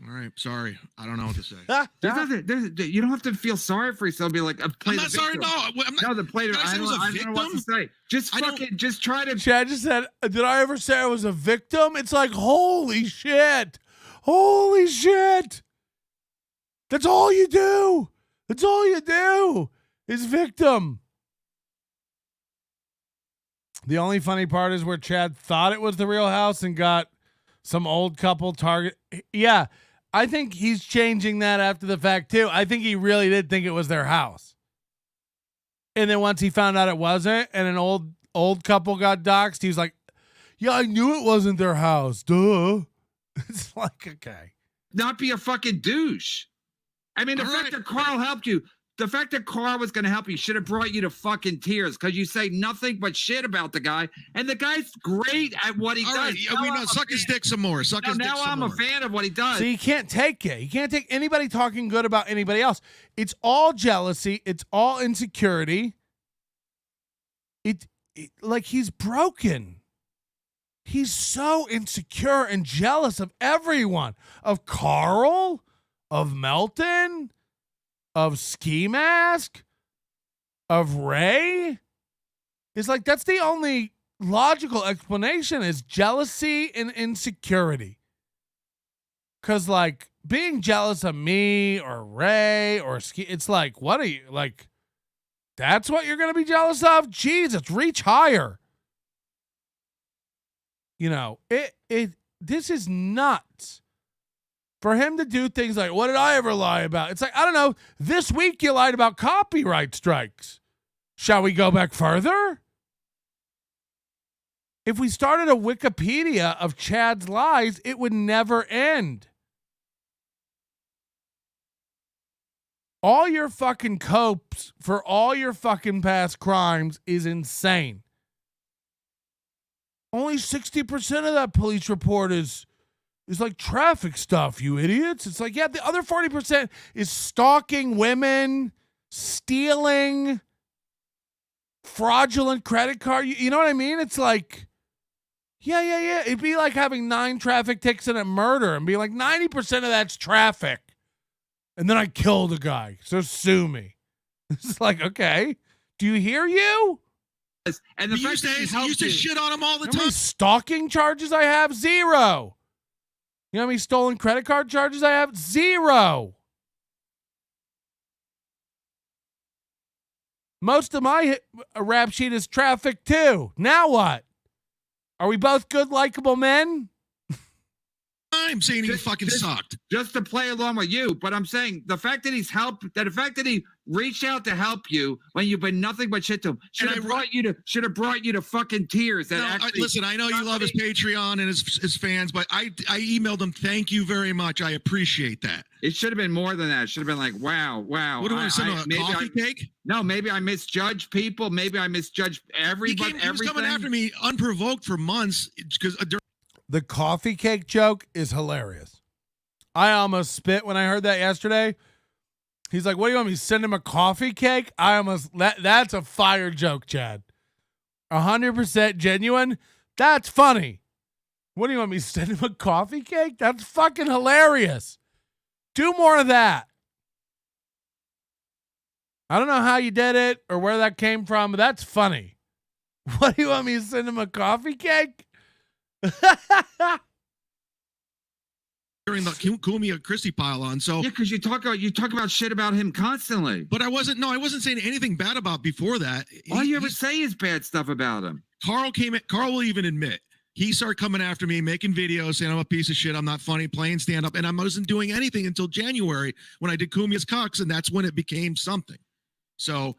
G: All right, sorry. I don't know what to say.
E: You don't have to feel sorry for yourself. Be like,
G: I'm not sorry. No, I'm not.
E: No, the player. I don't know what to say. Just try to.
A: Chad just said, did I ever say I was a victim? It's like, holy shit. Holy shit. That's all you do. That's all you do is victim. The only funny part is where Chad thought it was the real house and got some old couple target. Yeah, I think he's changing that after the fact too. I think he really did think it was their house. And then once he found out it wasn't and an old couple got doxxed, he was like, yeah, I knew it wasn't their house. Duh. It's like, okay.
E: Not be a fucking douche. I mean, the fact that Carl helped you, the fact that Carl was going to help you should have brought you to fucking tears because you say nothing but shit about the guy. And the guy's great at what he does.
G: Right. Suck his dick some more.
E: Now I'm a fan of what he does.
A: So you can't take it. You can't take anybody talking good about anybody else. It's all jealousy. It's all insecurity. It like he's broken. He's so insecure and jealous of everyone. Of Carl, of Melton, of Ski Mask, of Ray. It's like that's the only logical explanation is jealousy and insecurity. Because like being jealous of me or Ray or Ski, it's like, what are you like? That's what you're going to be jealous of? Jesus, reach higher. You know, this is nuts. For him to do things like, what did I ever lie about? It's like, I don't know. This week you lied about copyright strikes. Shall we go back further? If we started a Wikipedia of Chad's lies, it would never end. All your fucking copes for all your fucking past crimes is insane. Only 60% of that police report is like traffic stuff, you idiots. It's like, yeah, the other 40% is stalking women, stealing, fraudulent credit card. You know what I mean? It's like, yeah. It'd be like having 9 traffic tickets and a murder and be like, 90% of that's traffic. And then I killed a guy, so sue me. It's like, okay, do you hear you?
E: And the fact that
G: he used to shit on him all the
A: You know how
G: time.
A: many stalking charges I have? 0. You know how many stolen credit card charges I have? 0. Most of my rap sheet is traffic too. Now what? Are we both good, likable men?
G: time saying he fucking sucked.
E: Just to play along with you. But I'm saying the fact that the fact that he reached out to help you when you've been nothing but shit to him should have brought you to fucking tears.
G: Listen, I know you love his Patreon and his fans, but I emailed him. Thank you very much. I appreciate that.
E: It should have been more than that. It should have been like, wow.
G: What do I send him, a coffee cake?
E: No, maybe I misjudged people. Maybe I misjudged everybody.
G: He was coming after me unprovoked for months because
A: the coffee cake joke is hilarious. I almost spit when I heard that yesterday. He's like, what do you want me to send him a coffee cake? That's a fire joke, Chad. 100% genuine. That's funny. What do you want me to send him a coffee cake? That's fucking hilarious. Do more of that. I don't know how you did it or where that came from, but that's funny. What do you want me to send him a coffee cake?
G: During the Kumia Christie pile on, so
E: yeah, because you talk about shit about him constantly.
G: But I wasn't saying anything bad about before that.
E: All you ever say is bad stuff about him.
G: Carl will even admit he started coming after me, making videos saying I'm a piece of shit, I'm not funny, playing stand up, and I wasn't doing anything until January when I did Kumia's Cocks, and that's when it became something. So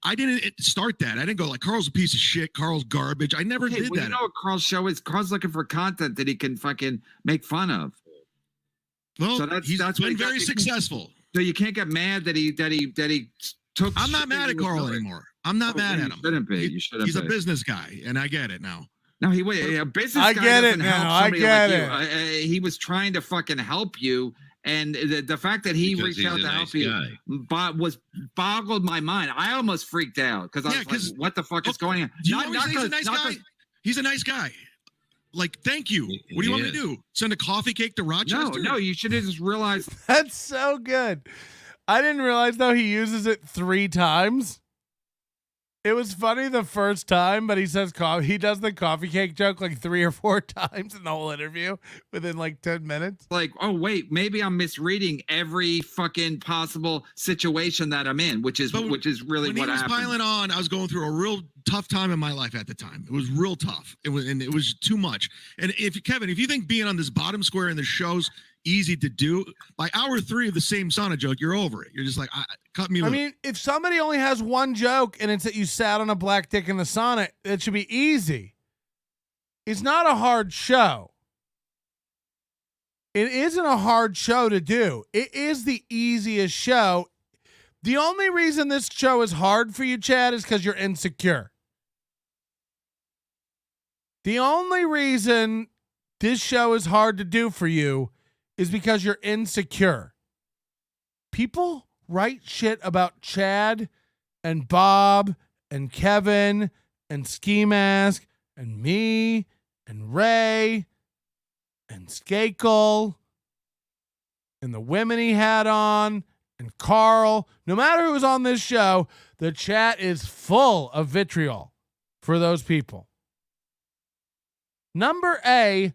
G: I didn't start that. I didn't go like Carl's a piece of shit, Carl's garbage. I never did that.
E: You know what Carl's show is? Carl's looking for content that he can fucking make fun of.
G: Well, so that's been very successful.
E: So you can't get mad that he took.
G: I'm not mad at Carl anymore. I'm not mad at him.
E: Shouldn't be. You shouldn't.
G: He's a business guy, and I get it now.
E: No, a business
A: I
E: guy
A: get
E: doesn't
A: it
E: help
A: now.
E: somebody
A: I get
E: like
A: it.
E: you. He was trying to fucking help you, and the fact that he reached out to help you boggled my mind. I almost freaked out because I was like, "What the fuck is going on?"
G: He's a nice guy. He's a nice guy. Like, thank you. What do you want me to do? Send a coffee cake to Rochester?
E: No, you should have just realized.
A: That's so good. I didn't realize, though, he uses it 3 times. It was funny the first time, but he says he does the coffee cake joke like 3 or 4 times in the whole interview within like 10 minutes.
E: Like, oh, wait, maybe I'm misreading every fucking possible situation that I'm in, which is really what happened. When he was piling
G: on, I was going through a real tough time in my life at the time. It was real tough. It was too much. And Kevin, if you think being on this bottom square in the show's easy to do, by hour 3 of the same sauna joke, you're over it. You're just like, cut me loose.
A: I mean, if somebody only has one joke and it's that you sat on a black dick in the sauna, it should be easy. It's not a hard show. It isn't a hard show to do. It is the easiest show. The only reason this show is hard for you, Chad, is because you're insecure. The only reason this show is hard to do for you is because you're insecure. People write shit about Chad and Bob and Kevin and Ski Mask and me and Ray and Skakel and the women he had on and Carl. No matter who's on this show, the chat is full of vitriol for those people. Number A,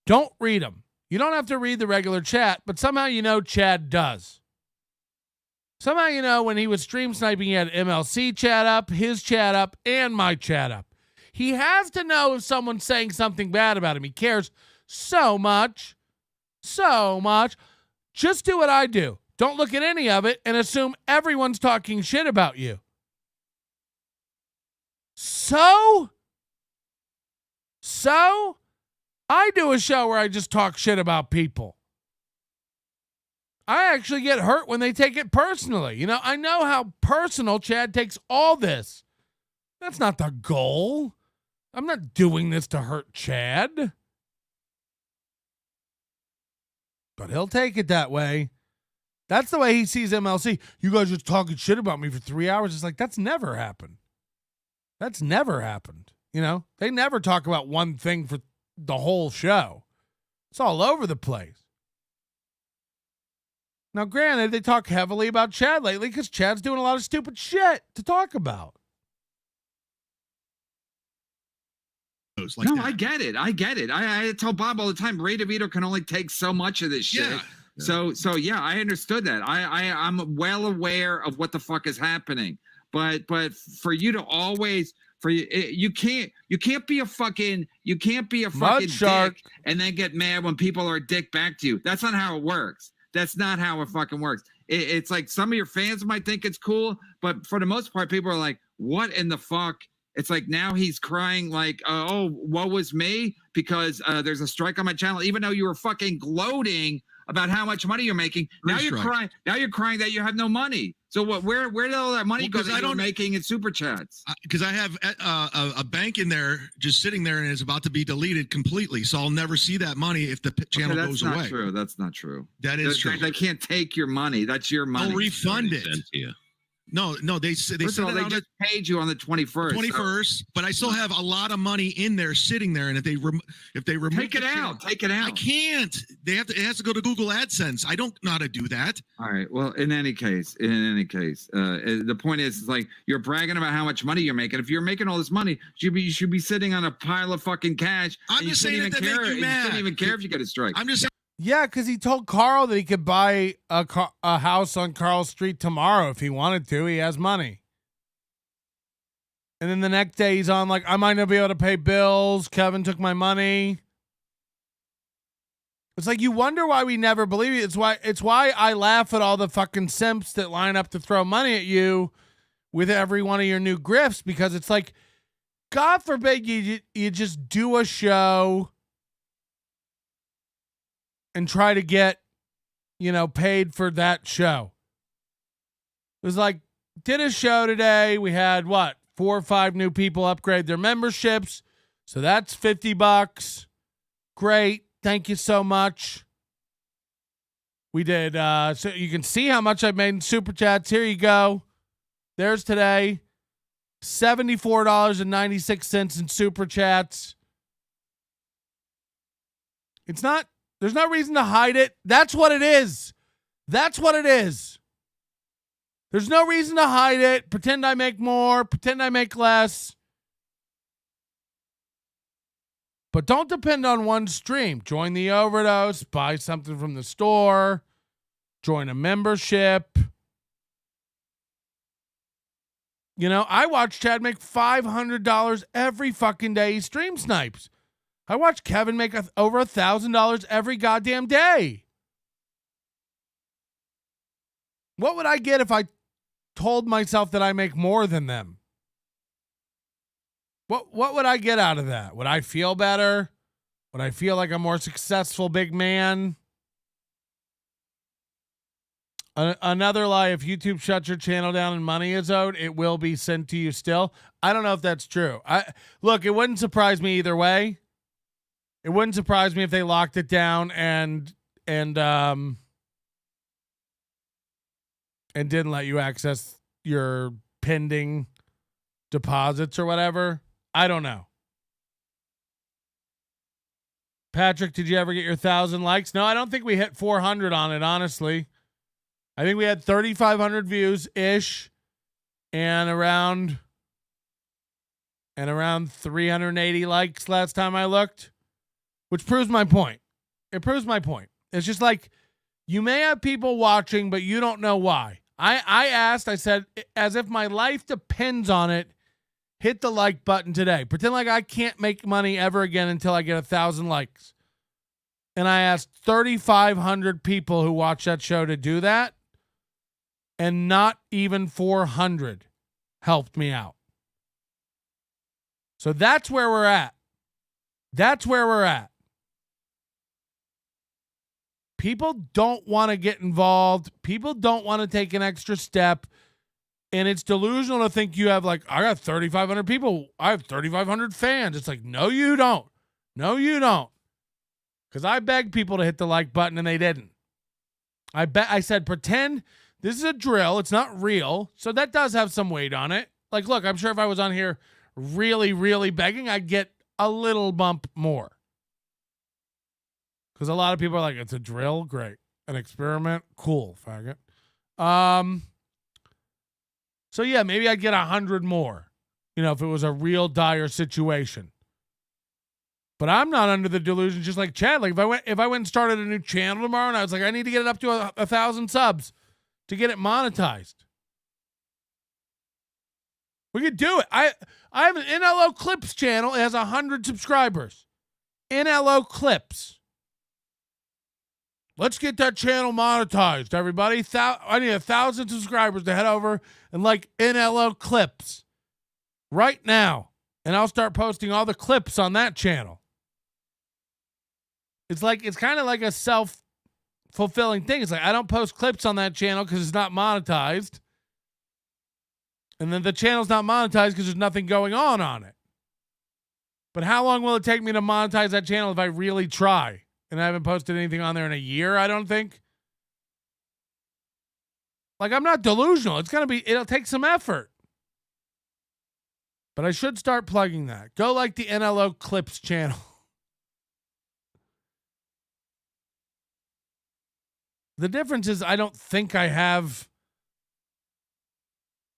A: don't read them. You don't have to read the regular chat, but somehow you know Chad does. Somehow you know when he was stream sniping, he had MLC chat up, his chat up, and my chat up. He has to know if someone's saying something bad about him. He cares so much. So much. Just do what I do. Don't look at any of it and assume everyone's talking shit about you. So I do a show where I just talk shit about people. I actually get hurt when they take it personally. You know, I know how personal Chad takes all this. That's not the goal. I'm not doing this to hurt Chad. But he'll take it that way. That's the way he sees MLC. You guys are talking shit about me for 3 hours. It's like, that's never happened. That's never happened. You know, they never talk about one thing for the whole show. It's all over the place. Now, granted, they talk heavily about Chad lately because Chad's doing a lot of stupid shit to talk about.
E: I get it. I tell Bob all the time, Ray DeVito can only take so much of this shit. So yeah, I understood that. I'm well aware of what the fuck is happening. But for you to always you can't be a fucking
A: Mudshark.
E: dick and then get mad when people are a dick back to you. That's not how it works. That's not how it fucking works. It's like some of your fans might think it's cool, but for the most part, people are like, "What in the fuck?" It's like now he's crying like, "Oh, woe was me because there's a strike on my channel," even though you were fucking gloating about how much money you're making. Now you're crying. Now you're crying that you have no money. So what? Where did all that money go that you're making in super chats?
G: Because I have a bank in there just sitting there and it's about to be deleted completely. So I'll never see that money if the channel goes away.
E: That's not true. That's not true.
G: That is true.
E: They can't take your money. That's your money.
G: They'll refund it. No, they said
E: they just paid you on the 21st.
G: 21st, but I still have a lot of money in there sitting there, and if they remove
E: take it out.
G: I can't. It has to go to Google AdSense. I don't know how to do that.
E: All right. Well, in any case, the point is like you're bragging about how much money you're making. If you're making all this money, you should be sitting on a pile of fucking cash.
G: I'm just saying that they make you mad.
E: You shouldn't even care if you get a strike.
G: I'm just saying.
A: Yeah, because he told Carl that he could buy a house on Carl Street tomorrow if he wanted to. He has money. And then the next day he's on like, I might not be able to pay bills. Kevin took my money. It's like you wonder why we never believe you. It's why I laugh at all the fucking simps that line up to throw money at you with every one of your new grifts, because it's like, God forbid you just do a show and try to get, paid for that show. It was like, did a show today. We had 4 or 5 new people upgrade their memberships. So that's $50. Great. Thank you so much. We did. So you can see how much I've made in super chats. Here you go. There's today. $74.96 in super chats. There's no reason to hide it. That's what it is. That's what it is. There's no reason to hide it. Pretend I make more. Pretend I make less. But don't depend on one stream. Join the Overdose. Buy something from the store. Join a membership. I watch Chad make $500 every fucking day he stream snipes. I watch Kevin make over $1,000 every goddamn day. What would I get if I told myself that I make more than them? What would I get out of that? Would I feel better? Would I feel like a more successful big man? Another lie, if YouTube shuts your channel down and money is owed, it will be sent to you still. I don't know if that's true. Look, it wouldn't surprise me either way. It wouldn't surprise me if they locked it down and didn't let you access your pending deposits or whatever. I don't know. Patrick, did you ever get your 1,000 likes? No, I don't think we hit 400 on it, honestly. I think we had 3,500 views-ish and around 380 likes last time I looked. Which proves my point. It proves my point. It's just like, you may have people watching, but you don't know why. I said, as if my life depends on it, hit the like button today. Pretend like I can't make money ever again until I get 1,000 likes. And I asked 3,500 people who watch that show to do that. And not even 400 helped me out. So that's where we're at. That's where we're at. People don't want to get involved. People don't want to take an extra step. And it's delusional to think you have I got 3,500 people. I have 3,500 fans. It's like, no, you don't. No, you don't. Because I begged people to hit the like button and they didn't. I said, pretend this is a drill. It's not real. So that does have some weight on it. Like, look, I'm sure if I was on here really, really begging, I'd get a little bump more. Because a lot of people are like, it's a drill? Great. An experiment? Cool, faggot. So yeah, maybe I'd get 100 more, if it was a real dire situation. But I'm not under the delusion, just like Chad. Like if I went and started a new channel tomorrow, and I was like, I need to get it up to 1,000 subs to get it monetized. We could do it. I have an NLO Clips channel. It has 100 subscribers. NLO Clips. Let's get that channel monetized, everybody. I need 1,000 subscribers to head over and like NLO Clips right now. And I'll start posting all the clips on that channel. It's kind of like a self-fulfilling thing. It's like I don't post clips on that channel because it's not monetized. And then the channel's not monetized because there's nothing going on it. But how long will it take me to monetize that channel if I really try? And I haven't posted anything on there in a year, I don't think. Like, I'm not delusional. It'll take some effort. But I should start plugging that. Go like the NLO Clips channel. The difference is I don't think I have,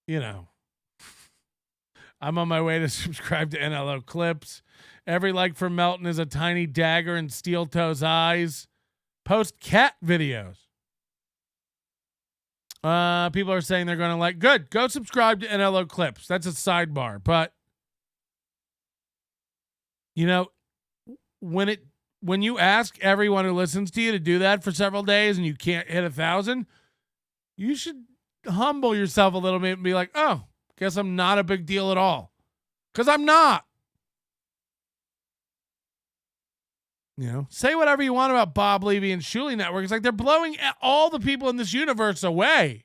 A: I'm on my way to subscribe to NLO Clips. Every like for Melton is a tiny dagger in Steel Toe's eyes. Post cat videos. People are saying they're going to like. Good. Go subscribe to NLO Clips. That's a sidebar. But, when you ask everyone who listens to you to do that for several days and you can't hit 1,000, you should humble yourself a little bit and be like, oh, guess I'm not a big deal at all. Because I'm not. Say whatever you want about Bob Levy and Shuli Network. It's like they're blowing all the people in this universe away.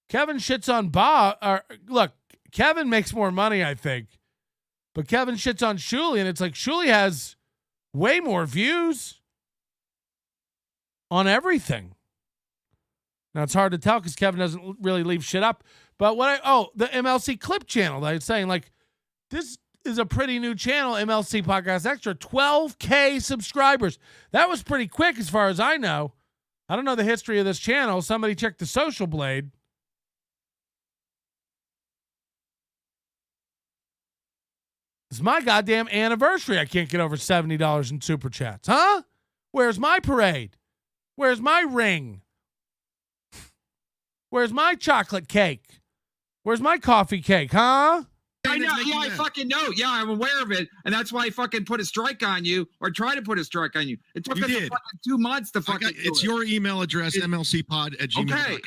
A: Kevin shits on Bob. Look, Kevin makes more money, I think. But Kevin shits on Shuli, and it's like Shuli has way more views on everything. Now, it's hard to tell because Kevin doesn't really leave shit up. But the MLC Clip channel that I was saying, like, this is a pretty new channel, MLC Podcast Extra, 12K subscribers. That was pretty quick as far as I know. I don't know the history of this channel. Somebody check the Social Blade. It's my goddamn anniversary. I can't get over $70 in super chats. Huh? Where's my parade? Where's my ring? Where's my chocolate cake? Where's my coffee cake, huh?
E: I know. Yeah, I fucking know. Yeah, I'm aware of it. And that's why I fucking put a strike on you or try to put a strike on you. It took us fucking 2 months to fucking
G: It's your email address, mlcpod@gmail.com.
E: Okay,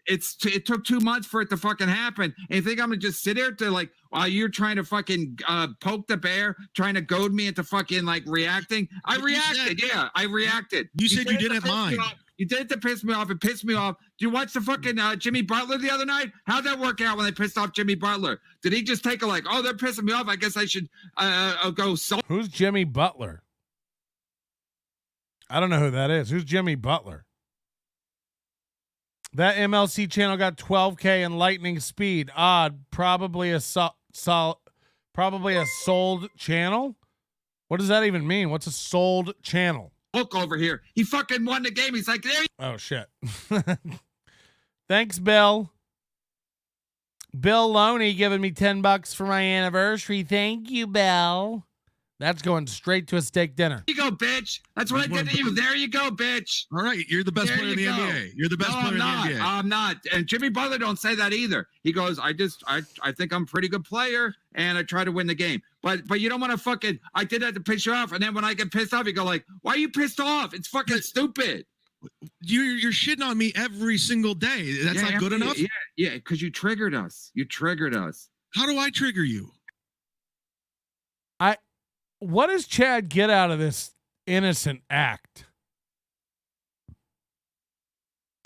E: it took 2 months for it to fucking happen. And you think I'm going to just sit there to like, while you're trying to fucking poke the bear, trying to goad me into fucking like reacting? I reacted. I reacted.
G: You said you didn't mind.
E: You did it to piss me off. It pissed me off. Did you watch the fucking Jimmy Butler the other night? How'd that work out when they pissed off Jimmy Butler? Did he just take a like, oh, they're pissing me off, I guess I should go
A: Who's Jimmy Butler? I don't know who that is. Who's Jimmy Butler? That MLC channel got 12K in lightning speed. Odd. Probably a sold channel. What does that even mean? What's a sold channel?
E: Look over here. He fucking won the game. He's like, there.
A: Oh, shit. Thanks, Bill. Bill Loney giving me $10 for my anniversary. Thank you, Bill. That's going straight to a steak dinner.
E: There you go, bitch. That's what I did to you. There you go, bitch.
G: All right. You're the best player in the NBA. You're the best player in the NBA.
E: I'm not. And Jimmy Butler don't say that either. He goes, I think I'm a pretty good player and I try to win the game. But you don't want to fucking, I did that to piss you off. And then when I get pissed off, you go like, why are you pissed off? It's fucking stupid.
G: You're shitting on me every single day. That's not good enough?
E: Yeah, because you triggered us.
G: How do I trigger you?
A: What does Chad get out of this innocent act?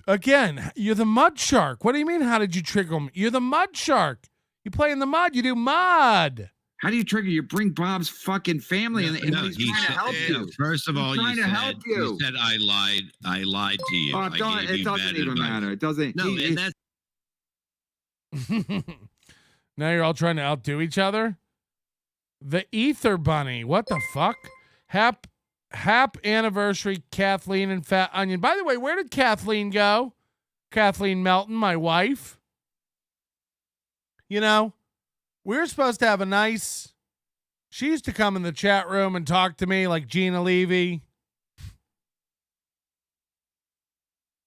A: Again, you're the Mudshark. What do you mean, how did you trigger him? You're the Mudshark. You play in the mud. You do mud.
E: How do you trigger? You bring Bob's fucking family and he's trying to help you.
F: First of all, you said I lied to you.
E: Bob, it doesn't even matter. It doesn't.
F: No, and that's.
A: Now you're all trying to outdo each other? The Ether Bunny. What the fuck? Hap anniversary, Kathleen and Fat Onion. By the way, where did Kathleen go? Kathleen Melton, my wife. We were supposed to have a nice She used to come in the chat room and talk to me like Gina Levy.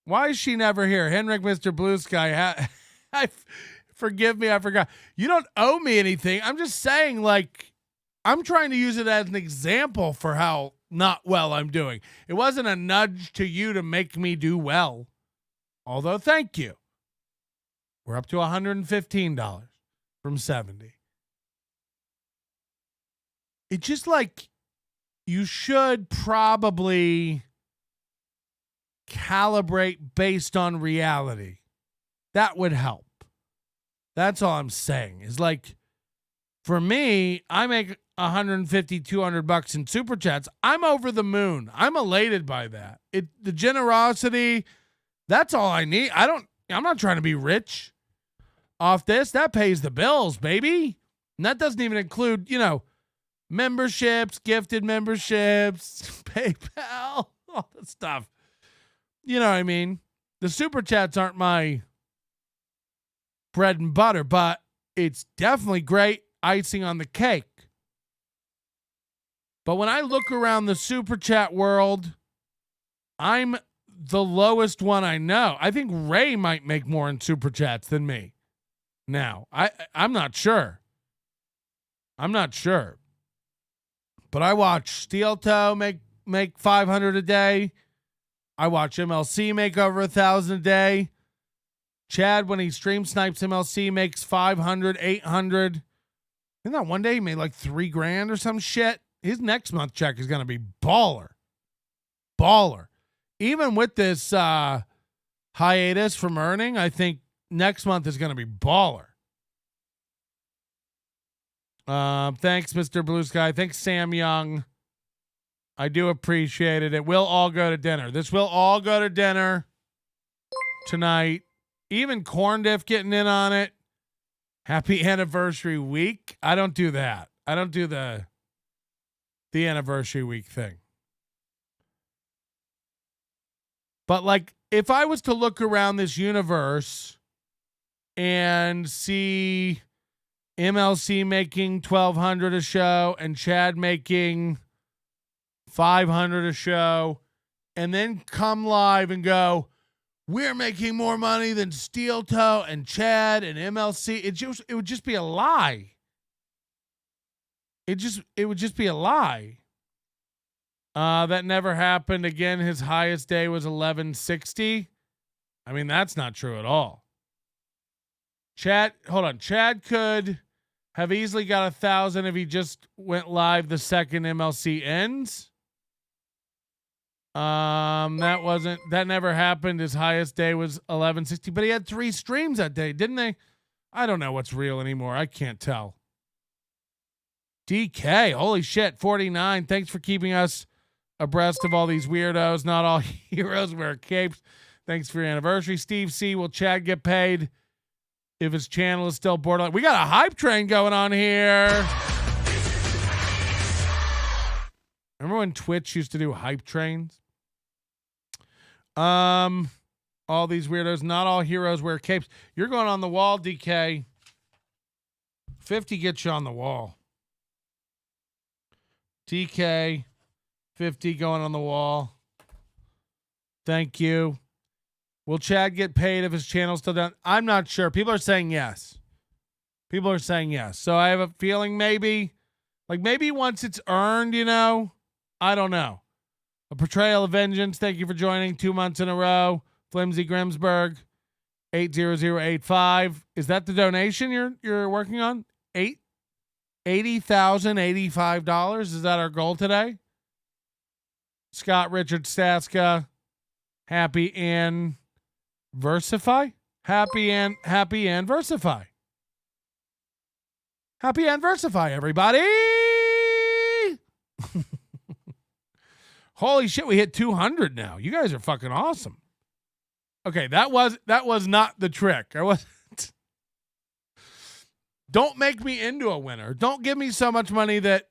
A: Why is she never here? Henrik, Mr. Blue Sky. Forgive me, I forgot. You don't owe me anything. I'm just saying, like, I'm trying to use it as an example for how not well I'm doing. It wasn't a nudge to you to make me do well. Although, thank you. We're up to $115 from 70. It's just like you should probably calibrate based on reality. That would help. That's all I'm saying. Is like, for me, I make $150, $200 in super chats. I'm over the moon. I'm elated by that. The generosity, that's all I need. I'm not trying to be rich off this. That pays the bills, baby. And that doesn't even include, memberships, gifted memberships, PayPal, all that stuff. You know what I mean? The super chats aren't my bread and butter, but it's definitely great icing on the cake. But when I look around the super chat world, I'm the lowest one I know. I think Ray might make more in super chats than me. Now, I'm not sure. But I watch Steel Toe make 500 a day. I watch MLC make over 1,000 a day. Chad, when he stream snipes MLC, makes 500, 800. Isn't that one day he made like $3,000 or some shit? His next month check is going to be baller. Even with this hiatus from earning, I think next month is going to be baller. Thanks, Mr. Blue Sky. Thanks, Sam Young. I do appreciate it. It will all go to dinner. This will all go to dinner tonight. Even Corn Diff getting in on it. Happy anniversary week. I don't do that. I don't do the anniversary week thing. But like, if I was to look around this universe and see MLC making 1,200 a show and Chad making 500 a show, and then come live and go, we're making more money than Steel Toe and Chad and MLC. It would just be a lie. It would just be a lie. That never happened. Again, his highest day was 1160. I mean, that's not true at all. Chad could have easily got 1,000 if he just went live the second MLC ends. That never happened. His highest day was 1160, but he had 3 streams that day, didn't they? I don't know what's real anymore. I can't tell. DK, holy shit, 49. Thanks for keeping us abreast of all these weirdos. Not all heroes wear capes. Thanks for your anniversary. Steve C, will Chad get paid if his channel is still borderline? We got a hype train going on here. Remember when Twitch used to do hype trains? All these weirdos. Not all heroes wear capes. You're going on the wall, DK. 50 gets you on the wall. DK, 50 going on the wall. Thank you. Will Chad get paid if his channel's still down? I'm not sure. People are saying yes. So I have a feeling maybe once it's earned, I don't know. A Portrayal of Vengeance, thank you for joining 2 months in a row. Flimsy Grimsberg, 80085. Is that the donation you're working on? $80,085. Is that our goal today? Scott Richard Staska, happy Versify? Happy Anversify. Happy Anversify, everybody. Holy shit, we hit 200 now. You guys are fucking awesome. Okay, that was not the trick. I wasn't. Don't make me into a winner. Don't give me so much money that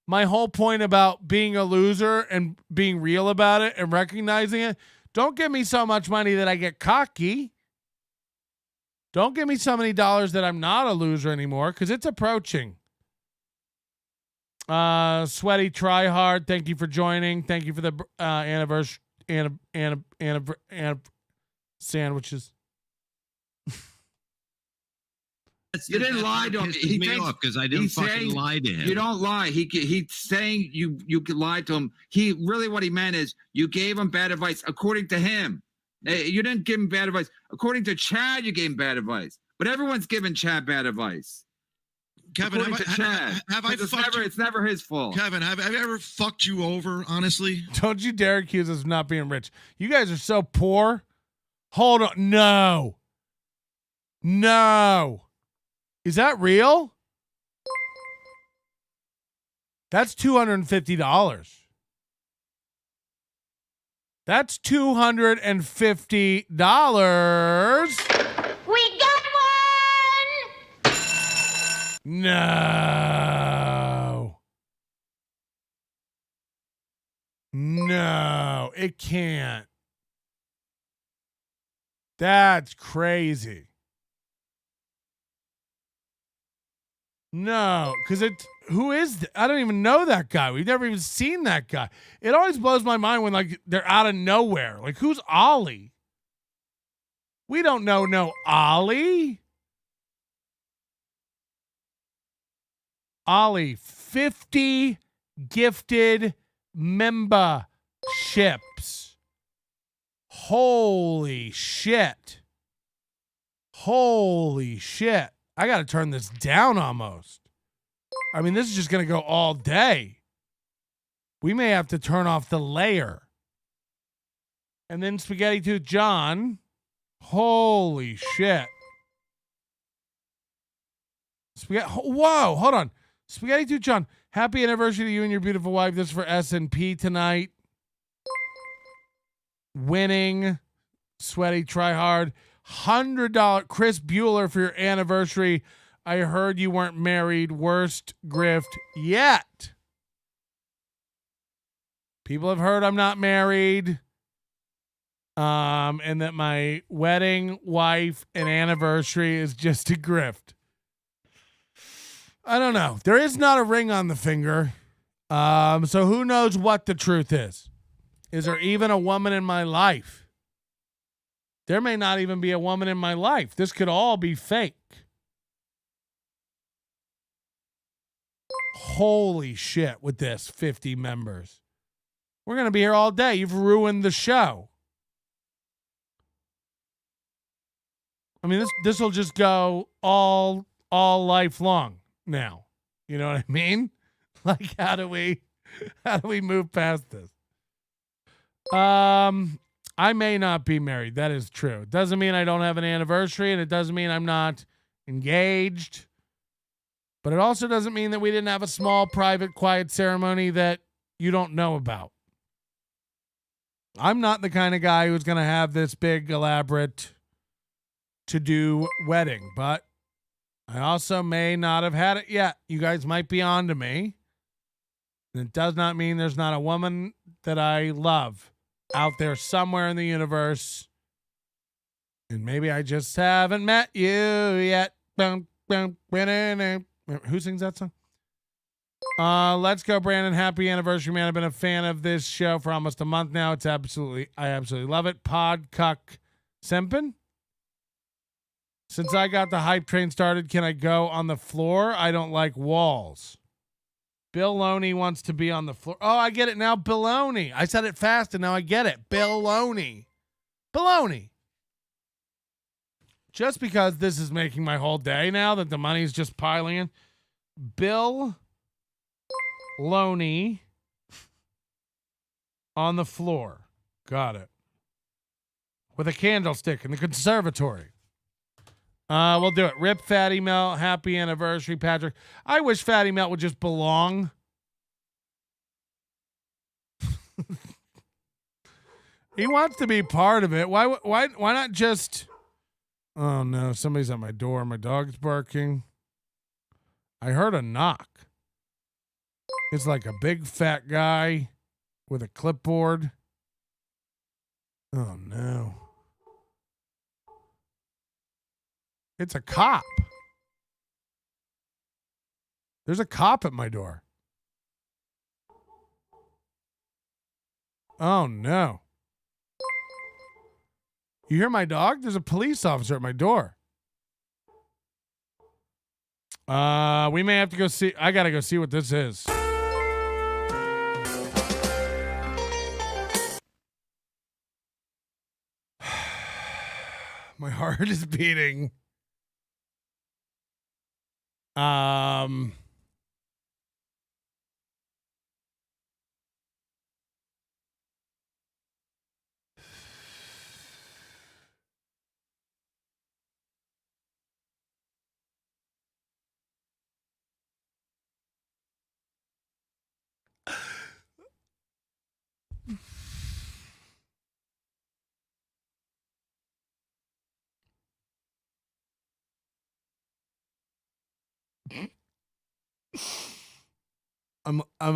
A: my whole point about being a loser and being real about it and recognizing it, don't give me so much money that I get cocky. Don't give me so many dollars that I'm not a loser anymore, because it's approaching. Sweaty Try Hard, thank you for joining. Thank you for the anniversary sandwiches.
E: You didn't lie to him.
F: He me off because I didn't fucking lie to him.
E: You don't lie. He's saying you lied to him. What he meant is you gave him bad advice according to him. You didn't give him bad advice. According to Chad, you gave him bad advice. But everyone's giving Chad bad advice.
G: Kevin,
E: it's never his fault.
G: Kevin, have I ever fucked you over, honestly?
A: Don't you dare accuse us of not being rich. You guys are so poor. Hold on. No. Is that real? That's $250. That's $250.
J: We got one!
A: No, it can't. That's crazy. No, because who is I don't even know that guy. We've never even seen that guy. It always blows my mind when like they're out of nowhere. Like, who's Ollie? We don't know no Ollie. Ollie, 50 gifted memberships. Holy shit. I got to turn this down almost. I mean, this is just going to go all day. We may have to turn off the layer. And then Spaghetti Tooth John. Holy shit. Whoa, hold on. Spaghetti Tooth John, happy anniversary to you and your beautiful wife. This is for S&P tonight. Winning. Sweaty Try Hard. $100 Chris Bueller for your anniversary. I heard you weren't married. Worst grift yet. People have heard I'm not married. And that my wedding, wife, and anniversary is just a grift. I don't know. There is not a ring on the finger. So who knows what the truth is? Is there even a woman in my life? There may not even be a woman in my life. This could all be fake. Holy shit with this 50 members. We're going to be here all day. You've ruined the show. I mean, this will just go all lifelong now. You know what I mean? Like, how do we move past this? I may not be married. That is true. It doesn't mean I don't have an anniversary, and it doesn't mean I'm not engaged. But it also doesn't mean that we didn't have a small, private, quiet ceremony that you don't know about. I'm not the kind of guy who's going to have this big, elaborate to-do wedding, but I also may not have had it yet. You guys might be on to me. And it does not mean there's not a woman that I love out there somewhere in the universe. And maybe I just haven't met you yet. Who sings that song? Let's go, Brandon. Happy anniversary, man. I've been a fan of this show for almost a month now. I absolutely love it. Podcuck Sempin. Since I got the hype train started, can I go on the floor? I don't like walls. Bill Loney wants to be on the floor. Oh, I get it now. Baloney. I said it fast and now I get it. Bill Loney. Baloney. Just because this is making my whole day now that the money's just piling in. Bill Loney on the floor. Got it. With a candlestick in the conservatory. We'll do it. Rip Fatty Melt. Happy anniversary, Patrick. I wish Fatty Melt would just belong. He wants to be part of it. Why not just... Oh, no. Somebody's at my door. My dog's barking. I heard a knock. It's like a big fat guy with a clipboard. Oh, no. It's a cop. There's a cop at my door. Oh, no. You hear my dog? There's a police officer at my door. We may have to go see. I got to go see what this is. My heart is beating. I'm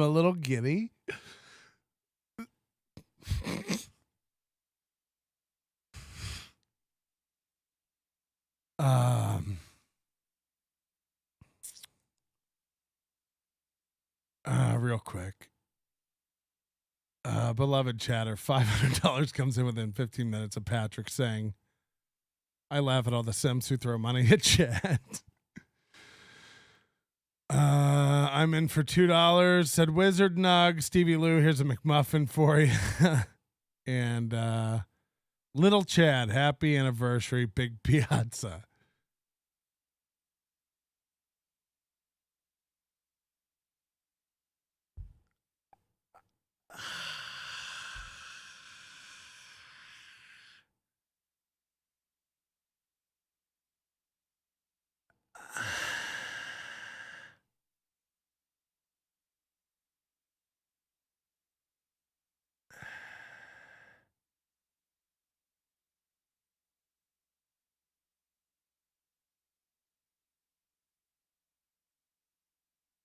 A: a little giddy. Real quick. Beloved chatter, $500 comes in within 15 minutes of Patrick saying, I laugh at all the Sims who throw money at Chad. I'm in for $2, said Wizard Nug. Stevie Lou, here's a McMuffin for you. And Little Chad, happy anniversary, Big Piazza.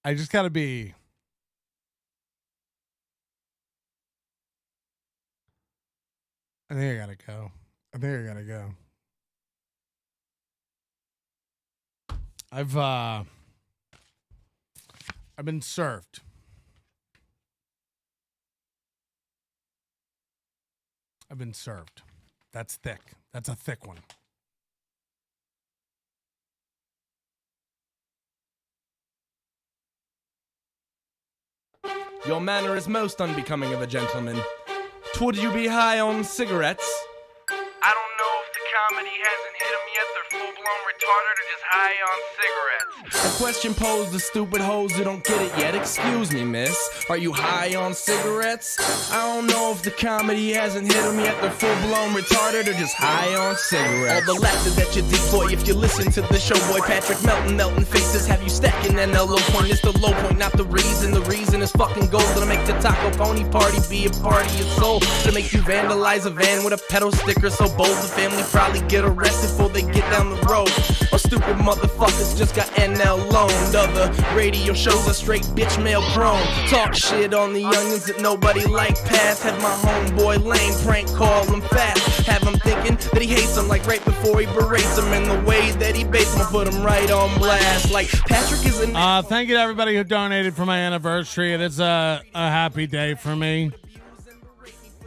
A: I just gotta be. I think I gotta go. I've been served. I've been served. That's thick. That's a thick one.
K: Your manner is most unbecoming of a gentleman. Would you be high on cigarettes?
L: I don't know if the comedy hasn't hit them yet. They're full-blown retarded or just high on cigarettes.
K: A question posed to stupid hoes who don't get it yet. Excuse me, miss. Are you high on cigarettes? I don't know if the comedy hasn't hit them yet. They're full-blown retarded or just high on cigarettes. All the laughter that you deploy if you listen to the show, boy. Patrick Melton faces have you stacking an low point. It's the low point, not the reason. The reason is fucking gold. Gonna make the taco pony party be a party of soul. To make you vandalize a van with a pedal sticker so bold the family probably get arrested before they get down the road. Or stupid motherfuckers just got NL loaned. Other radio shows are straight bitch mail prone. Talk shit on the youngins that nobody like past. Have my homeboy Lane prank call him fast. Have him thinking that he hates him like right before he berates him. And the way that he baits him, put him right on blast. Like Patrick is an
A: thank you to everybody who donated for my anniversary. It is a happy day for me.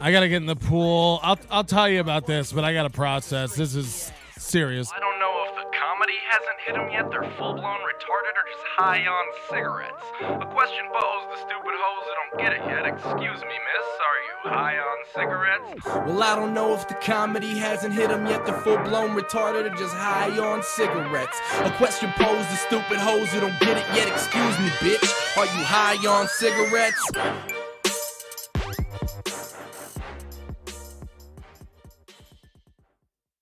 A: I gotta get in the pool. I'll tell you about this, but I gotta process. This is serious.
L: I don't know if the comedy hasn't hit them yet. They're full-blown retarded or just high on cigarettes. A question posed to stupid hoes who don't get it yet. Excuse me, miss. Are you high on cigarettes?
K: Well, I don't know if the comedy hasn't hit them yet. They're full-blown retarded or just high on cigarettes. A question posed to stupid hoes who don't get it yet. Excuse me, bitch. Are you high on cigarettes?